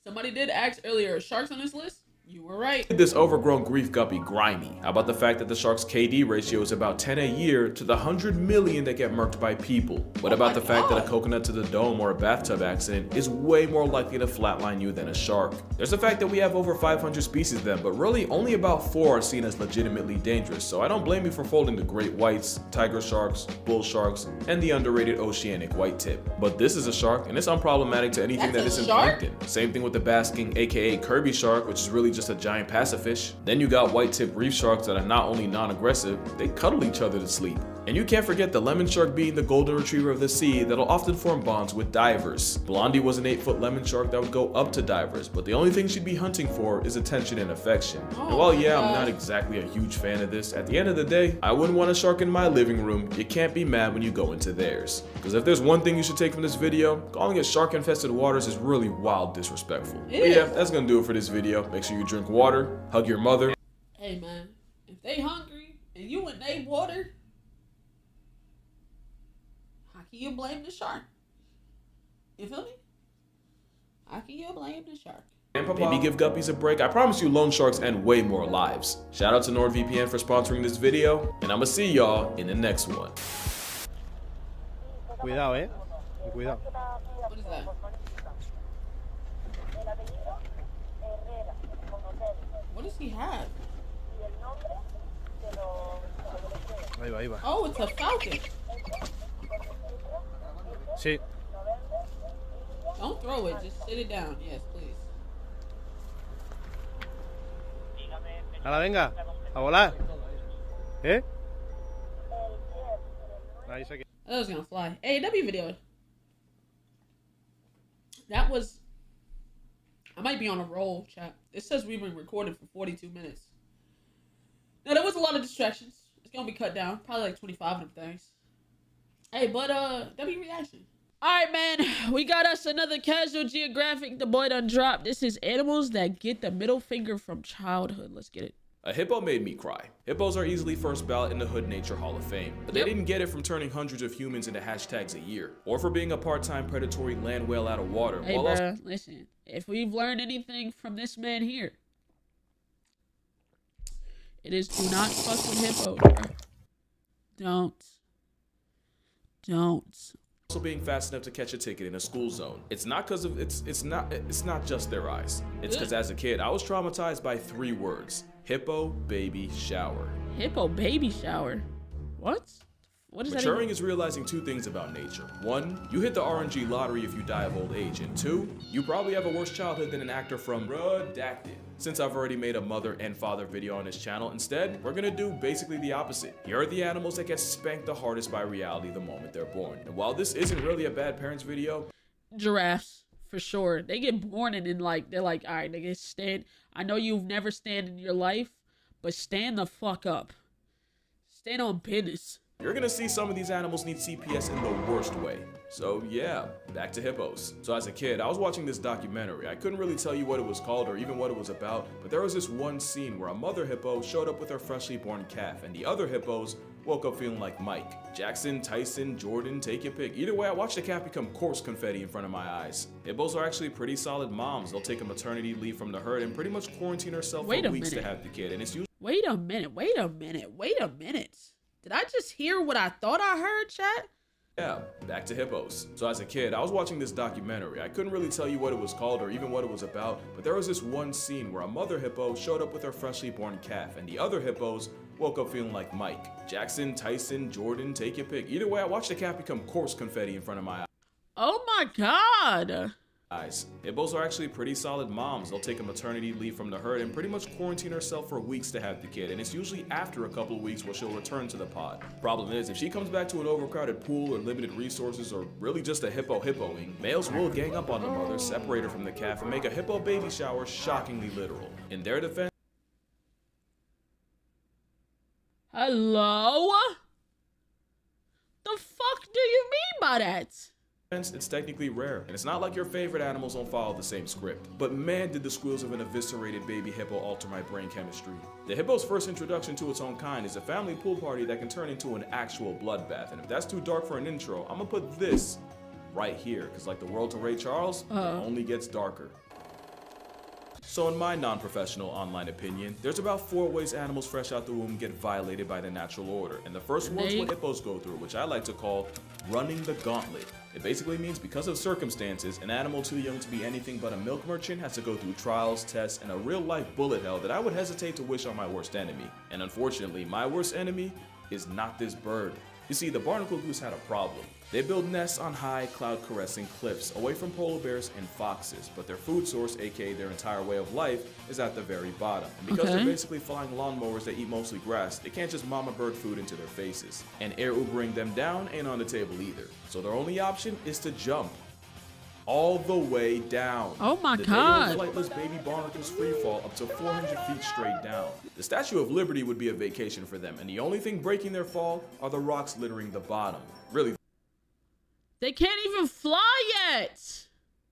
Somebody did ask earlier, are sharks on this list? You were right. This overgrown grief guppy grimy. How about the fact that the shark's KD ratio is about 10 a year to the 100 million that get murked by people? What about the fact that a coconut to the dome or a bathtub accident is way more likely to flatline you than a shark? There's the fact that we have over 500 species of them, but really only about 4 are seen as legitimately dangerous, so I don't blame you for folding the great whites, tiger sharks, bull sharks, and the underrated oceanic white tip. But this is a shark, and it's unproblematic to anything that isn't plankton. Same thing with the basking, aka Kirby shark, which is really just a giant pacifish. Then you got white tip reef sharks that are not only non-aggressive, they cuddle each other to sleep. And you can't forget the lemon shark being the golden retriever of the sea that'll often form bonds with divers. Blondie was an 8-foot lemon shark that would go up to divers, but the only thing she'd be hunting for is attention and affection. And while yeah, I'm not exactly a huge fan of this, at the end of the day, I wouldn't want a shark in my living room. You can't be mad when you go into theirs. Because if there's one thing you should take from this video, calling it shark-infested waters is really wild disrespectful. But yeah, that's gonna do it for this video. Make sure you drink water, hug your mother. Hey man, if they hungry and you in they water, how can you blame the shark? You feel me? How can you blame the shark? Maybe give guppies a break. I promise you loan sharks end way more lives. Shout out to NordVPN for sponsoring this video, and I'ma see y'all in the next one. Cuidado, cuidado. What is that? What does he have? Ahí va, ahí va. Oh, it's a falcon. Sí. Don't throw it, just sit it down. Yes, please. Ahora venga, a volar. Ahí se quedó. I thought it was gonna fly. AEW video. That was. I might be on a roll, chat. It says we've been recording for 42 minutes. Now, there was a lot of distractions. It's gonna be cut down. Probably like 25 of them things. Hey, but, W reaction. Alright, man. We got us another Casual Geographic. The boy done dropped. This is animals that get the middle finger from childhood. Let's get it. A hippo made me cry. Hippos are easily first ballot in the Hood Nature Hall of Fame, but they didn't get it from turning hundreds of humans into hashtags a year, or for being a part-time predatory land whale out of water. Hey, bro, listen. If we've learned anything from this man here, it is do not fuck with hippos, bro. Don't. Also being fast enough to catch a ticket in a school zone. It's not because of it's not just their eyes. It's because as a kid, I was traumatized by 3 words. Hippo baby shower. Hippo baby shower? What? What is that? Maturing is realizing 2 things about nature. 1, you hit the RNG lottery if you die of old age. And 2, you probably have a worse childhood than an actor from Redacted. Since I've already made a mother and father video on this channel, instead, we're gonna do basically the opposite. Here are the animals that get spanked the hardest by reality the moment they're born. And while this isn't really a bad parents video, giraffes, for sure. They get born and then they're like, all right, they get stand. I know you've never stand in your life, but stand the fuck up. Stand on business. You're gonna see some of these animals need CPS in the worst way. So yeah, back to hippos. So as a kid, I was watching this documentary. I couldn't really tell you what it was called or even what it was about, but there was this one scene where a mother hippo showed up with her freshly born calf, and the other hippos woke up feeling like Mike. Jackson, Tyson, Jordan, take your pick. Either way, I watched the calf become corpse confetti in front of my eyes. Hippos are actually pretty solid moms. They'll take a maternity leave from the herd and pretty much quarantine herself for weeks to have the kid, and it's usually— Wait a minute. Did I just hear what I thought I heard, chat? Yeah, back to hippos. So as a kid, I was watching this documentary. I couldn't really tell you what it was called or even what it was about, but there was this one scene where a mother hippo showed up with her freshly born calf, and the other hippos woke up feeling like Mike. Jackson, Tyson, Jordan, take your pick. Either way, I watched the calf become corpse confetti in front of my eyes. Oh my God. Hippos are actually pretty solid moms. They'll take a maternity leave from the herd and pretty much quarantine herself for weeks to have the kid, and it's usually after a couple of weeks where she'll return to the pod. Problem is, if she comes back to an overcrowded pool or limited resources or really just a hippoing, males will gang up on the mother, separate her from the calf, and make a hippo baby shower shockingly literal. In their defense— Hello? The fuck do you mean by that? It's technically rare, and it's not like your favorite animals don't follow the same script. But man, did the squeals of an eviscerated baby hippo alter my brain chemistry. The hippo's first introduction to its own kind is a family pool party that can turn into an actual bloodbath, and if that's too dark for an intro, I'm gonna put this right here, because like the world to Ray Charles, it only gets darker. So in my non-professional online opinion, there's about 4 ways animals fresh out the womb get violated by the natural order, and the first one's what hippos go through, which I like to call running the gauntlet. It basically means because of circumstances, an animal too young to be anything but a milk merchant has to go through trials, tests, and a real-life bullet hell that I would hesitate to wish on my worst enemy. And unfortunately, my worst enemy is not this bird. You see, the barnacle goose had a problem. They build nests on high, cloud-caressing cliffs, away from polar bears and foxes, but their food source, aka their entire way of life, is at the very bottom. And because they're basically flying lawnmowers that eat mostly grass, they can't just mama bird food into their faces. And air Ubering them down ain't on the table either. So their only option is to jump. All the way down. Oh my God. The flightless baby barnacles free fall up to 400 feet straight down. The Statue of Liberty would be a vacation for them, and the only thing breaking their fall are the rocks littering the bottom. Really, they can't even fly yet.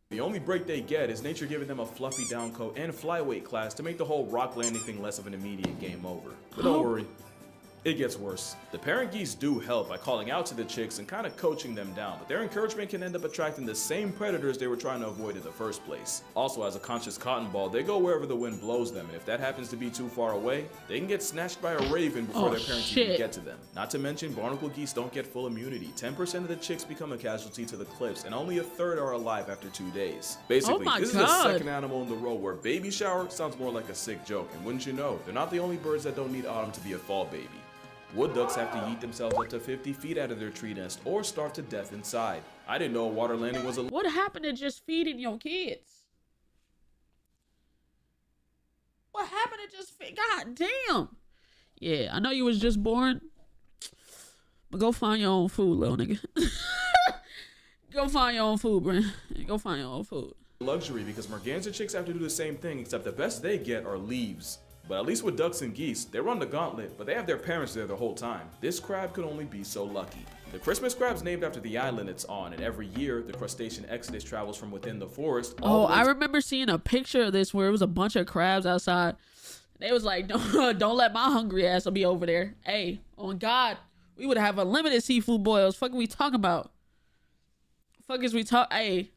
the only break they get is nature giving them a fluffy down coat and flyweight class to make the whole rock landing thing less of an immediate game over. But don't worry, it gets worse. The parent geese do help by calling out to the chicks and kind of coaching them down, but their encouragement can end up attracting the same predators they were trying to avoid in the first place. Also, as a conscious cotton ball, they go wherever the wind blows them, and if that happens to be too far away, they can get snatched by a raven before their parents even get to them. Not to mention, barnacle geese don't get full immunity. 10% of the chicks become a casualty to the cliffs, and only a third are alive after 2 days. Basically, this is the second animal in the row where baby shower sounds more like a sick joke, and wouldn't you know, they're not the only birds that don't need autumn to be a fall baby. Wood ducks have to yeet themselves up to 50 feet out of their tree nest or starve to death inside. I didn't know water landing was a— What happened to just feeding your kids? What happened to just feed? God damn. Yeah, I know you was just born, but go find your own food, little nigga. Go find your own food, Brent. Go find your own food. Luxury, because merganser chicks have to do the same thing, except the best they get are leaves. But at least with ducks and geese, they run the gauntlet, but they have their parents there the whole time. This crab could only be so lucky. The Christmas crab's named after the island it's on, and every year, the crustacean exodus travels from within the forest. I remember seeing a picture of this where it was a bunch of crabs outside. They was like, don't let my hungry ass be over there. Hey, on God, we would have unlimited seafood boils. Fuck are we talking about? Fuck is we talk? Hey.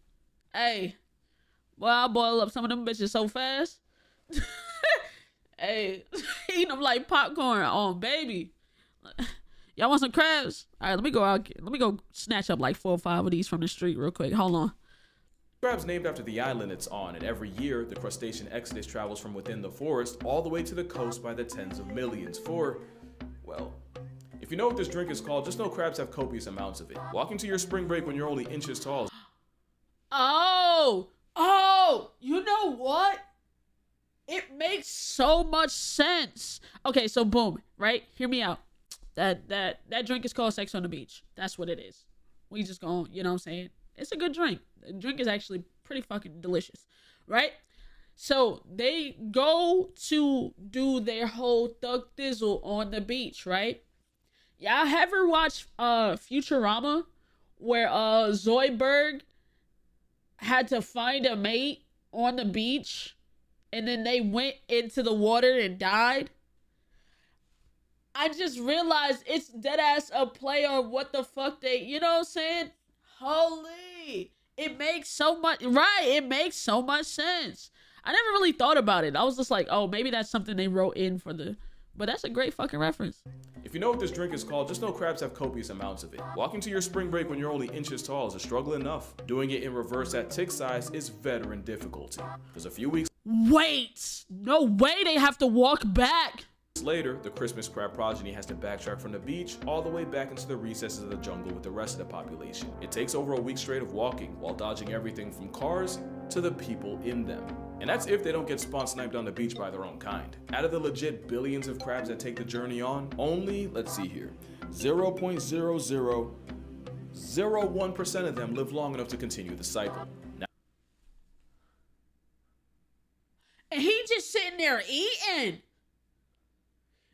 Well, I'll boil up some of them bitches so fast. Hey, eating them like popcorn on baby. Y'all want some crabs? All right, let me go out. Let me go snatch up like 4 or 5 of these from the street real quick. Hold on. Crab's named after the island it's on, and every year, the crustacean exodus travels from within the forest all the way to the coast by the tens of millions for, well, if you know what this drink is called, just know crabs have copious amounts of it. Walking to your spring break when you're only inches tall. Oh, you know what? It makes so much sense. Okay, so boom, right? Hear me out. That drink is called Sex on the Beach. That's what it is. We just go, you know what I'm saying? It's a good drink. The drink is actually pretty fucking delicious, right? So they go to do their whole thug thizzle on the beach, right? Y'all ever watch Futurama where Zoidberg had to find a mate on the beach and then they went into the water and died? I just realized it's dead ass a play on what the fuck they, you know what I'm saying? Holy, it makes so much, right? It makes so much sense. I never really thought about it. I was just like, oh, maybe that's something they wrote in for the, but that's a great fucking reference. If you know what this drink is called, just know crabs have copious amounts of it. Walking to your spring break when you're only inches tall is a struggle enough. Doing it in reverse at tick size is veteran difficulty. There's a few weeks. Wait, no way they have to walk back. Later, the Christmas crab progeny has to backtrack from the beach all the way back into the recesses of the jungle with the rest of the population. It takes over a week straight of walking while dodging everything from cars to the people in them. And that's if they don't get spawn sniped on the beach by their own kind. Out of the legit billions of crabs that take the journey on, only, let's see here, 0.0001% of them live long enough to continue the cycle. Now, and he just sitting there eating.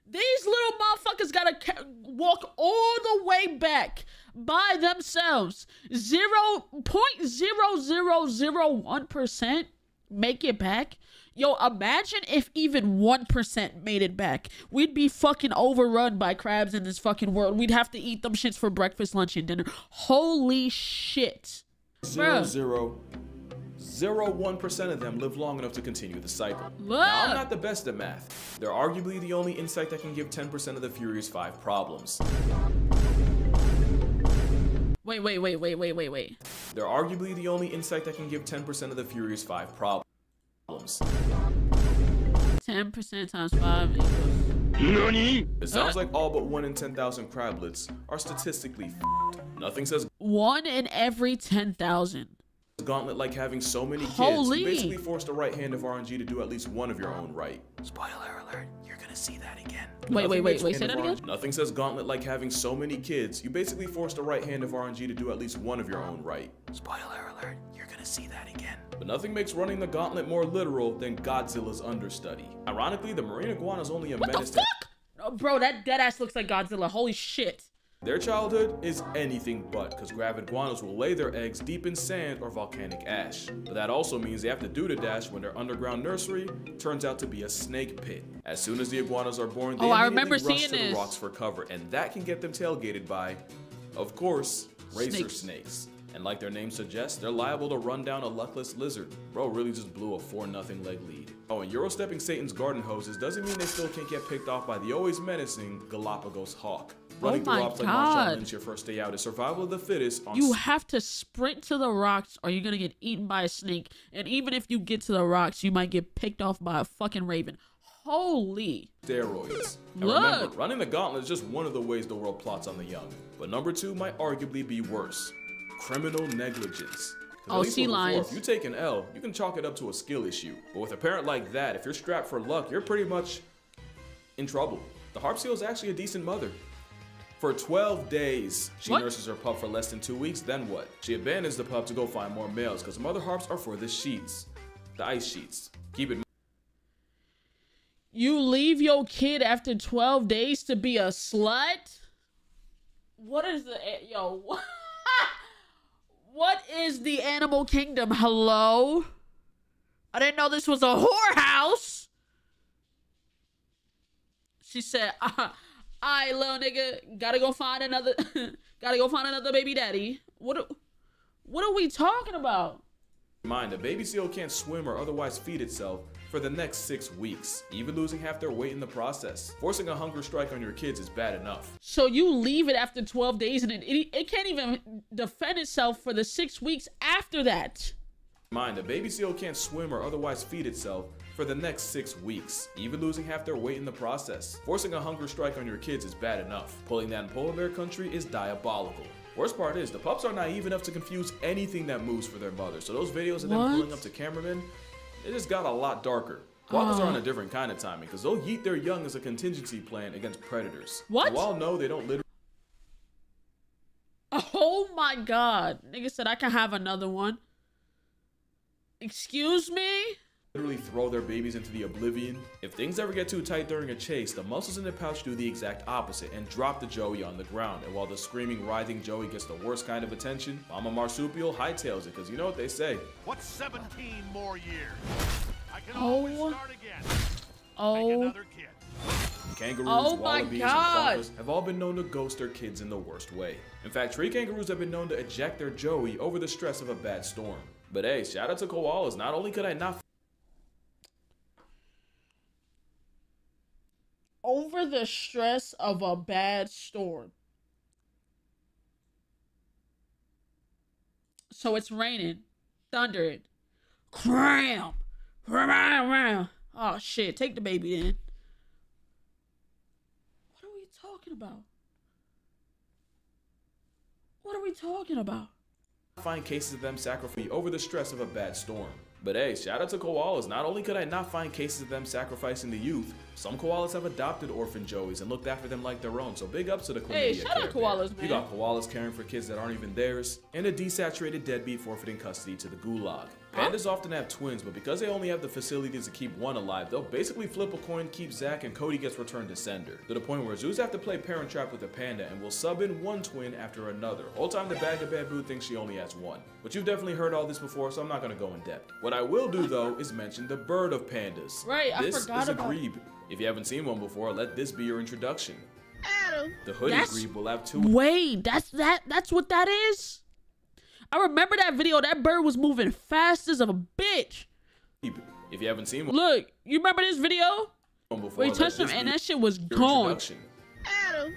These little motherfuckers gotta walk all the way back by themselves. 0.0001% make it back. Yo, imagine if even 1% made it back. We'd be fucking overrun by crabs in this fucking world. We'd have to eat them shits for breakfast, lunch, and dinner. Holy shit. 0.001% of them live long enough to continue the cycle. Look. Now, I'm not the best at math. They're arguably the only insect that can give 10% of the Furious 5 problems. Wait. They're arguably the only insect that can give 10% of the Furious 5 problems. 10% times 5 equals... NANI? It sounds like all but 1 in 10,000 crablets are statistically f***ed. Nothing says 1 in every 10,000. Gauntlet like having so many kids. Holy. You basically force the right hand of RNG to do at least one of your own right. Spoiler alert, you're gonna see that again. Wait, say that again? Nothing says Gauntlet like having so many kids. You basically force the right hand of RNG to do at least one of your own right. Spoiler alert, you're gonna see that again. But nothing makes running the gauntlet more literal than Godzilla's understudy. Ironically, the marine iguana is only a menace to— Oh, bro, that deadass looks like Godzilla. Holy shit. Their childhood is anything but, because crab iguanas will lay their eggs deep in sand or volcanic ash. But that also means they have to do the dash when their underground nursery turns out to be a snake pit. As soon as the iguanas are born, they immediately rush to the rocks for cover, and that can get them tailgated by, of course, razor snakes. And like their name suggests, they're liable to run down a luckless lizard. Bro really just blew a 4-0 leg lead. Oh, and Euro-stepping Satan's garden hoses doesn't mean they still can't get picked off by the always menacing Galapagos hawk. Running through rocks like Marshawn Lynch your first day out is survival of the fittest. You have to sprint to the rocks or you're gonna get eaten by a snake. And even if you get to the rocks, you might get picked off by a fucking raven. Holy. Steroids. And remember, running the gauntlet is just one of the ways the world plots on the young. But number 2 might arguably be worse. Criminal negligence. Oh, sea lions. If you take an L, you can chalk it up to a skill issue. But with a parent like that, if you're strapped for luck, you're pretty much in trouble. The harp seal is actually a decent mother. For 12 days, she nurses her pup for less than 2 weeks, then what? She abandons the pup to go find more males, because mother harps are for the sheets. The ice sheets. Keep it. You leave your kid after 12 days to be a slut? What is the... Yo, what is the animal kingdom? Hello? I didn't know this was a whorehouse. She said, alright, little nigga, gotta go find another baby daddy. What are we talking about? Mind, a baby seal can't swim or otherwise feed itself for the next 6 weeks, even losing half their weight in the process. Forcing a hunger strike on your kids is bad enough. So you leave it after 12 days and it can't even defend itself for the 6 weeks after that. Mind, a baby seal can't swim or otherwise feed itself for the next 6 weeks, even losing half their weight in the process. Forcing a hunger strike on your kids is bad enough. Pulling that in polar bear country is diabolical. Worst part is, the pups are naive enough to confuse anything that moves for their mother. So those videos of them pulling up to cameramen, it just got a lot darker. Quokkas are on a different kind of timing, because they'll yeet their young as a contingency plan against predators. What? So while no, they don't literally... Oh my god. Nigga said I can have another one. Excuse me? literally throw their babies into the oblivion. If things ever get too tight during a chase, the muscles in the pouch do the exact opposite and drop the Joey on the ground. And while the screaming, writhing Joey gets the worst kind of attention, Mama Marsupial hightails it, because you know what they say. What's 17 more years? I can Oh. always start again. Oh. Make another kid. Kangaroos, Oh my wallabies, God. and quokkas have all been known to ghost their kids in the worst way. In fact, tree kangaroos have been known to eject their Joey over the stress of a bad storm. But hey, shout out to koalas. Not only could I not Over the stress of a bad storm. So it's raining, thundering, cram. Oh shit, take the baby then. What are we talking about? What are we talking about? find cases of them sacrificing over the stress of a bad storm. But hey, shout out to koalas. Not only could I not find cases of them sacrificing the youth, some koalas have adopted orphan Joeys and looked after them like their own. So big ups to the chlamydia. Hey, shout out koalas, man. You got koalas caring for kids that aren't even theirs, and a desaturated deadbeat forfeiting custody to the gulag. Pandas often have twins, but because they only have the facilities to keep one alive, they'll basically flip a coin, keep Zach, and Cody gets returned to sender. To the point where zoos have to play parent trap with a panda and will sub in one twin after another. Whole time the bag of bamboo thinks she only has one. But you've definitely heard all this before, so I'm not gonna go in depth. What I will do though is mention the bird of pandas. Right, I this forgot is a about grebe. If you haven't seen one before, let this be your introduction. Adam. The hooded grebe will have two. Wait, that's what that is? I remember that video. That bird was moving fast as a bitch. If you haven't seen one, Look, you remember this video? before, Where he touched him and that shit was your gone. introduction.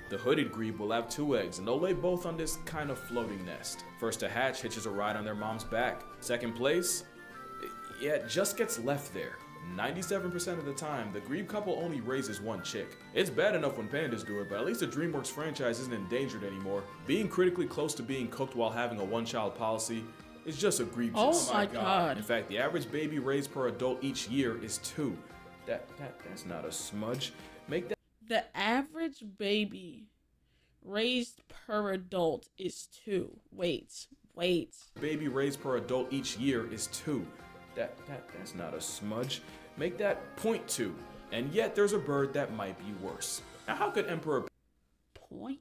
The hooded grebe will have 2 eggs, and they'll lay both on this kind of floating nest. First to hatch hitches a ride on their mom's back. Second place, yeah, it just gets left there. 97% of the time, the grebe couple only raises 1 chick. It's bad enough when pandas do it, but at least the DreamWorks franchise isn't endangered anymore. Being critically close to being cooked while having a 1-child policy is just egregious. Oh my god. In fact, the average baby raised per adult each year is 2. That's not a smudge. Make that. The average baby raised per adult is 2. Wait. Baby raised per adult each year is 2. That's not a smudge. Make that 0.2. And yet there's a bird that might be worse. Now how could Emperor 0.2?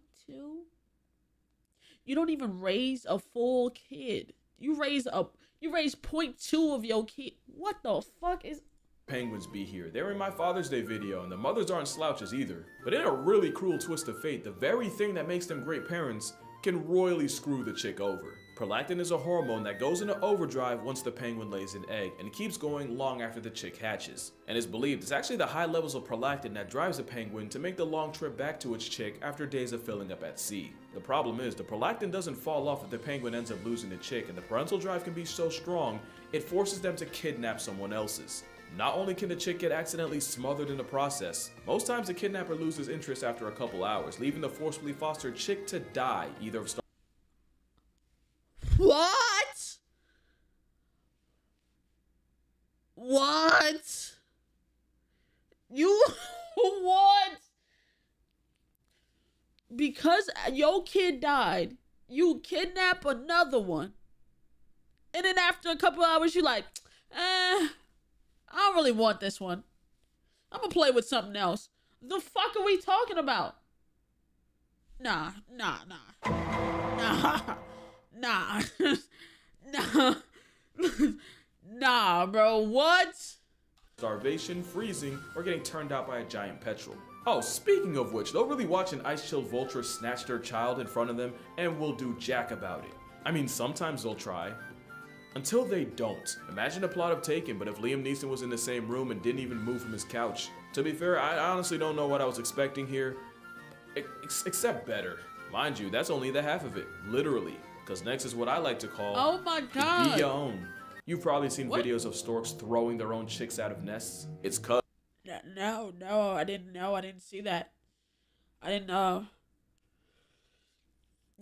You don't even raise a full kid. You raise 0.2 of your kid. What the fuck is penguins be here? They're in my Father's Day video, and the mothers aren't slouches either. But in a really cruel twist of fate, the very thing that makes them great parents can royally screw the chick over. Prolactin is a hormone that goes into overdrive once the penguin lays an egg, and keeps going long after the chick hatches. And it's believed it's actually the high levels of prolactin that drives the penguin to make the long trip back to its chick after days of filling up at sea. The problem is, the prolactin doesn't fall off if the penguin ends up losing the chick, and the parental drive can be so strong, it forces them to kidnap someone else's. Not only can the chick get accidentally smothered in the process, most times the kidnapper loses interest after a couple hours, leaving the forcibly fostered chick to die, either of What? You what? Because your kid died, you kidnap another one. And then after a couple hours, you're like, I don't really want this one. I'm gonna play with something else. The fuck are we talking about? Nah. Nah, bro, what? Starvation, freezing, or getting turned out by a giant petrel. Oh, speaking of which, they'll really watch an ice-chilled vulture snatch their child in front of them and will do jack about it. I mean, sometimes they'll try. Until they don't. Imagine a plot of Taken, but if Liam Neeson was in the same room and didn't even move from his couch. To be fair, I honestly don't know what I was expecting here. Except better. Mind you, that's only the half of it. Literally. Because next is what I like to call... Oh my god. Be your own. You've probably seen videos of storks throwing their own chicks out of nests. It's cut. No, I didn't know. I didn't see that. I didn't,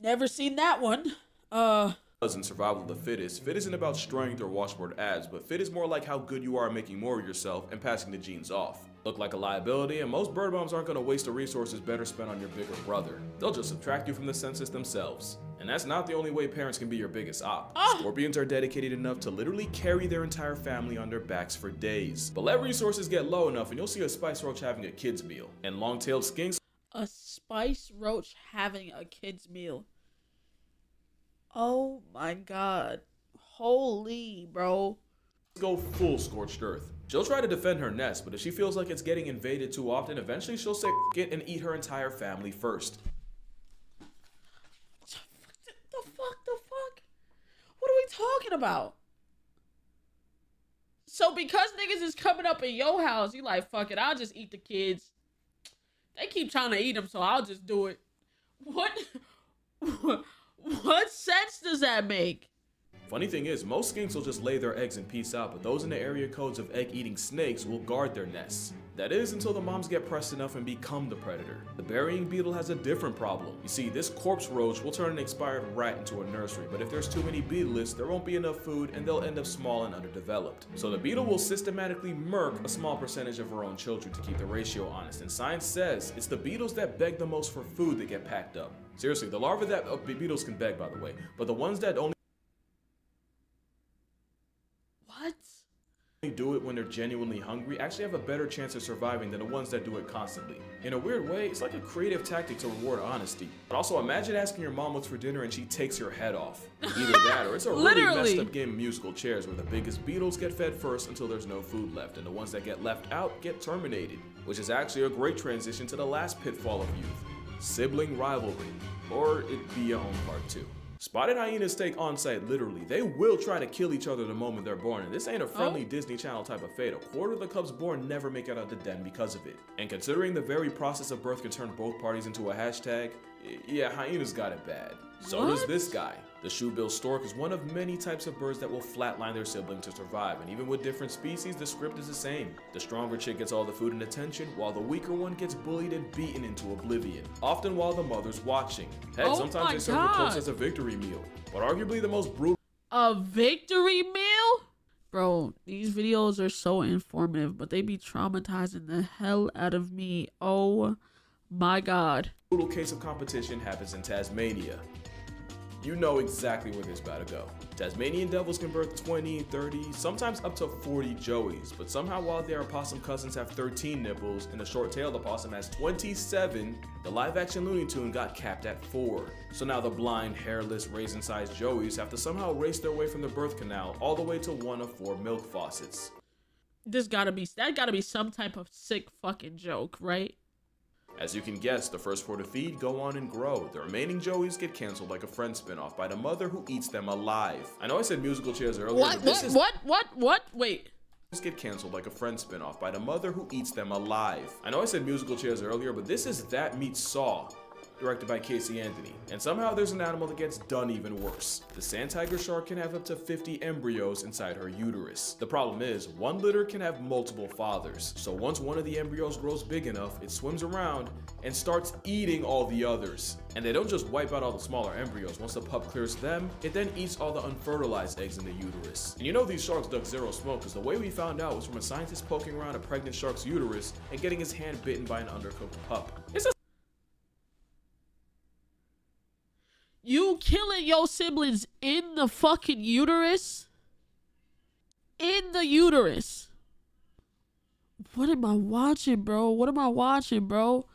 never seen that one. In survival of the fittest, fit isn't about strength or washboard abs, but fit is more like how good you are at making more of yourself and passing the genes off. look like a liability, and most bird moms aren't going to waste the resources better spent on your bigger brother. They'll just subtract you from the census themselves. And that's not the only way parents can be your biggest op. Scorpions are dedicated enough to literally carry their entire family on their backs for days. But let resources get low enough and you'll see a spice roach having a kid's meal. And long-tailed skinks. A spice roach having a kid's meal. Oh my god. Holy, bro. Go full scorched earth. She'll try to defend her nest, but if she feels like it's getting invaded too often, eventually she'll say F it and eat her entire family first. The fuck? What are we talking about? So because niggas is coming up in your house, you like, fuck it, I'll just eat the kids. They keep trying to eat them, so I'll just do it. What sense does that make? Funny thing is, most skinks will just lay their eggs and peace out, but those in the area codes of egg-eating snakes will guard their nests. That is, until the moms get pressed enough and become the predator. The burying beetle has a different problem. You see, this corpse roach will turn an expired rat into a nursery, but if there's too many beetleists, there won't be enough food and they'll end up small and underdeveloped. So the beetle will systematically murk a small percentage of her own children to keep the ratio honest, and science says it's the beetles that beg the most for food that get packed up. Seriously, the larvae that beetles can beg, by the way, but the ones that only do it when they're genuinely hungry actually have a better chance of surviving than the ones that do it constantly. In a weird way, it's like a creative tactic to reward honesty. But also imagine asking your mom what's for dinner and she takes your head off. Either that or it's a really messed up game of musical chairs where the biggest beetles get fed first until there's no food left, and the ones that get left out get terminated. Which is actually a great transition to the last pitfall of youth: sibling rivalry. Or it be your own part too. Spotted hyenas take on-site literally. They will try to kill each other the moment they're born, and this ain't a friendly Disney Channel type of fate. A quarter of the cubs born never make it out the den because of it. And considering the very process of birth can turn both parties into a hashtag, yeah, hyenas got it bad. So does this guy. The shoe-bill stork is one of many types of birds that will flatline their sibling to survive, and even with different species, the script is the same. The stronger chick gets all the food and attention, while the weaker one gets bullied and beaten into oblivion, often while the mother's watching. Heck, sometimes they serve the corpse as a victory meal, but arguably the most brutal— a victory meal? Bro, these videos are so informative, but they be traumatizing the hell out of me. Oh my god. Brutal case of competition happens in Tasmania. You know exactly where this is about to go. Tasmanian devils can birth 20, 30, sometimes up to 40 joeys, but somehow while their opossum cousins have 13 nipples and the short-tailed opossum has 27, the live-action Looney Tune got capped at 4. So now the blind, hairless, raisin-sized joeys have to somehow race their way from the birth canal all the way to one of 4 milk faucets. That gotta be some type of sick fucking joke, right? As you can guess, the first 4 to feed go on and grow. The remaining joeys get canceled like a Friends spinoff by the mother who eats them alive. I know I said musical chairs earlier, What? Wait. Get canceled like a Friends spinoff by the mother who eats them alive. I know I said musical chairs earlier, but this is That Meets Saw, directed by Casey Anthony. And somehow there's an animal that gets done even worse. The sand tiger shark can have up to 50 embryos inside her uterus. The problem is, one litter can have multiple fathers. So once one of the embryos grows big enough, it swims around and starts eating all the others. And they don't just wipe out all the smaller embryos. Once the pup clears them, it then eats all the unfertilized eggs in the uterus. And you know these sharks duck zero smoke, because the way we found out was from a scientist poking around a pregnant shark's uterus and getting his hand bitten by an undercooked pup. You killing your siblings in the fucking uterus? In the uterus. What am I watching, bro? What am I watching, bro?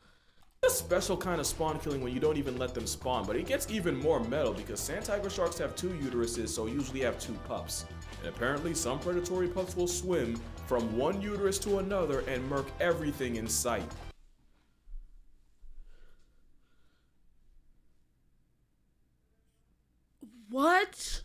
It's a special kind of spawn killing when you don't even let them spawn, but it gets even more metal because sand tiger sharks have 2 uteruses, so usually have 2 pups. And apparently some predatory pups will swim from one uterus to another and murk everything in sight. What?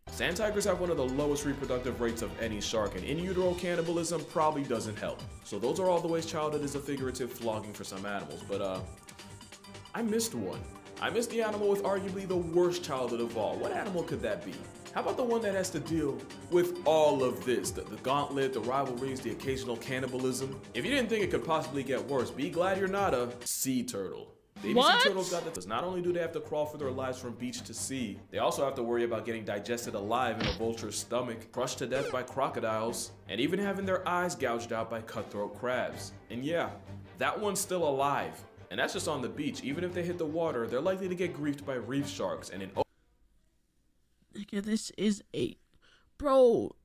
Sand tigers have one of the lowest reproductive rates of any shark, and in utero cannibalism probably doesn't help. So those are all the ways childhood is a figurative flogging for some animals, but I missed one. I missed the animal with arguably the worst childhood of all. What animal could that be? How about the one that has to deal with all of this? The gauntlet, the rivalries, the occasional cannibalism? If you didn't think it could possibly get worse, be glad you're not a sea turtle. Baby sea turtles got this. Not only do they have to crawl for their lives from beach to sea, they also have to worry about getting digested alive in a vulture's stomach, crushed to death by crocodiles, and even having their eyes gouged out by cutthroat crabs. And yeah, that one's still alive. And that's just on the beach. Even if they hit the water, they're likely to get griefed by reef sharks and Nigga, this is a... Bro,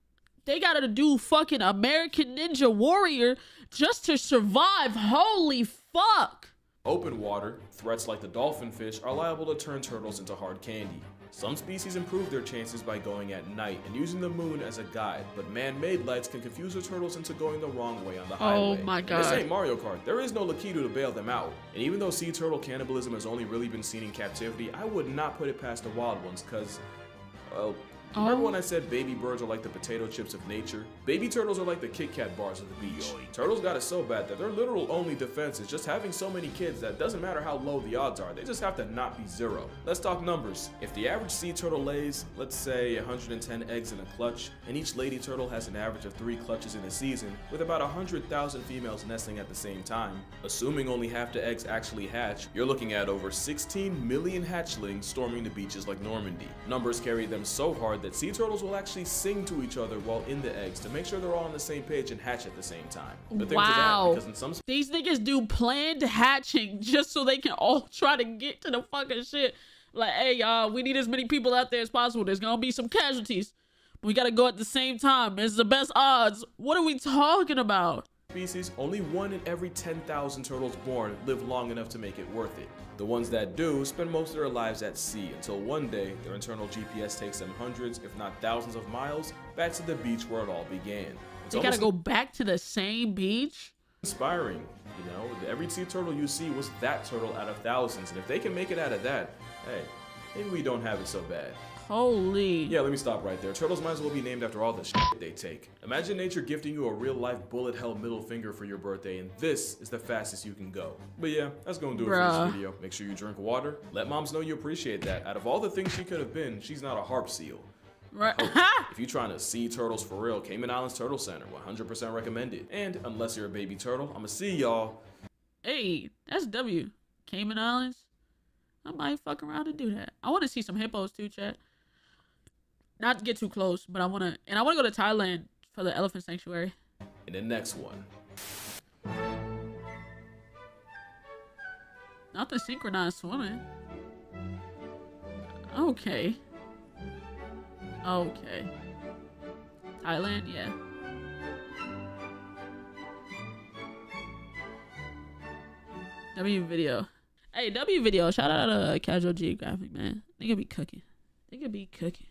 they gotta do fucking American Ninja Warrior just to survive. Holy fuck. Open water, threats like the dolphin fish are liable to turn turtles into hard candy. Some species improve their chances by going at night and using the moon as a guide, but man-made lights can confuse the turtles into going the wrong way on the highway. Oh my god. This ain't Mario Kart. There is no Lakitu to bail them out. And even though sea turtle cannibalism has only really been seen in captivity, I would not put it past the wild ones, cause, well, remember when I said baby birds are like the potato chips of nature? Baby turtles are like the Kit Kat bars of the beach. Turtles got it so bad that their literal only defense is just having so many kids that it doesn't matter how low the odds are, they just have to not be zero. Let's talk numbers. If the average sea turtle lays, let's say 110 eggs in a clutch, and each lady turtle has an average of 3 clutches in a season, with about 100,000 females nesting at the same time, assuming only half the eggs actually hatch, you're looking at over 16 million hatchlings storming the beaches like Normandy. Numbers carry them so hard that sea turtles will actually sing to each other while in the eggs to make sure they're all on the same page and hatch at the same time. Wow. Because in some these niggas do planned hatching just so they can all try to get to the fucking shit. Like, hey, y'all, we need as many people out there as possible. There's gonna be some casualties, but we gotta go at the same time. It's the best odds. What are we talking about? Species, only 1 in every 10,000 turtles born live long enough to make it worth it. The ones that do spend most of their lives at sea until one day their internal GPS takes them hundreds, if not thousands of miles back to the beach where it all began. They gotta go back to the same beach? Inspiring, you know, every sea turtle you see was that turtle out of thousands, and if they can make it out of that, hey, maybe we don't have it so bad. Holy. Yeah, let me stop right there. Turtles might as well be named after all the shit they take. Imagine nature gifting you a real-life bullet-hell middle finger for your birthday, and this is the fastest you can go. But yeah, that's gonna do it for this video. Make sure you drink water. Let moms know you appreciate that. Out of all the things she could have been, she's not a harp seal. Right. If you're trying to see turtles for real, Cayman Islands Turtle Center, 100% recommended. And unless you're a baby turtle, I'ma see y'all. Hey, that's W. Cayman Islands? I might fuck around and do that. I want to see some hippos too, chat. Not to get too close, but I want to go to Thailand for the elephant sanctuary. And the next one. Not the synchronized swimming. Okay. Okay. Thailand, yeah. W video. Hey, W video. Shout out to Casual Geographic, man. They could be cooking. They could be cooking.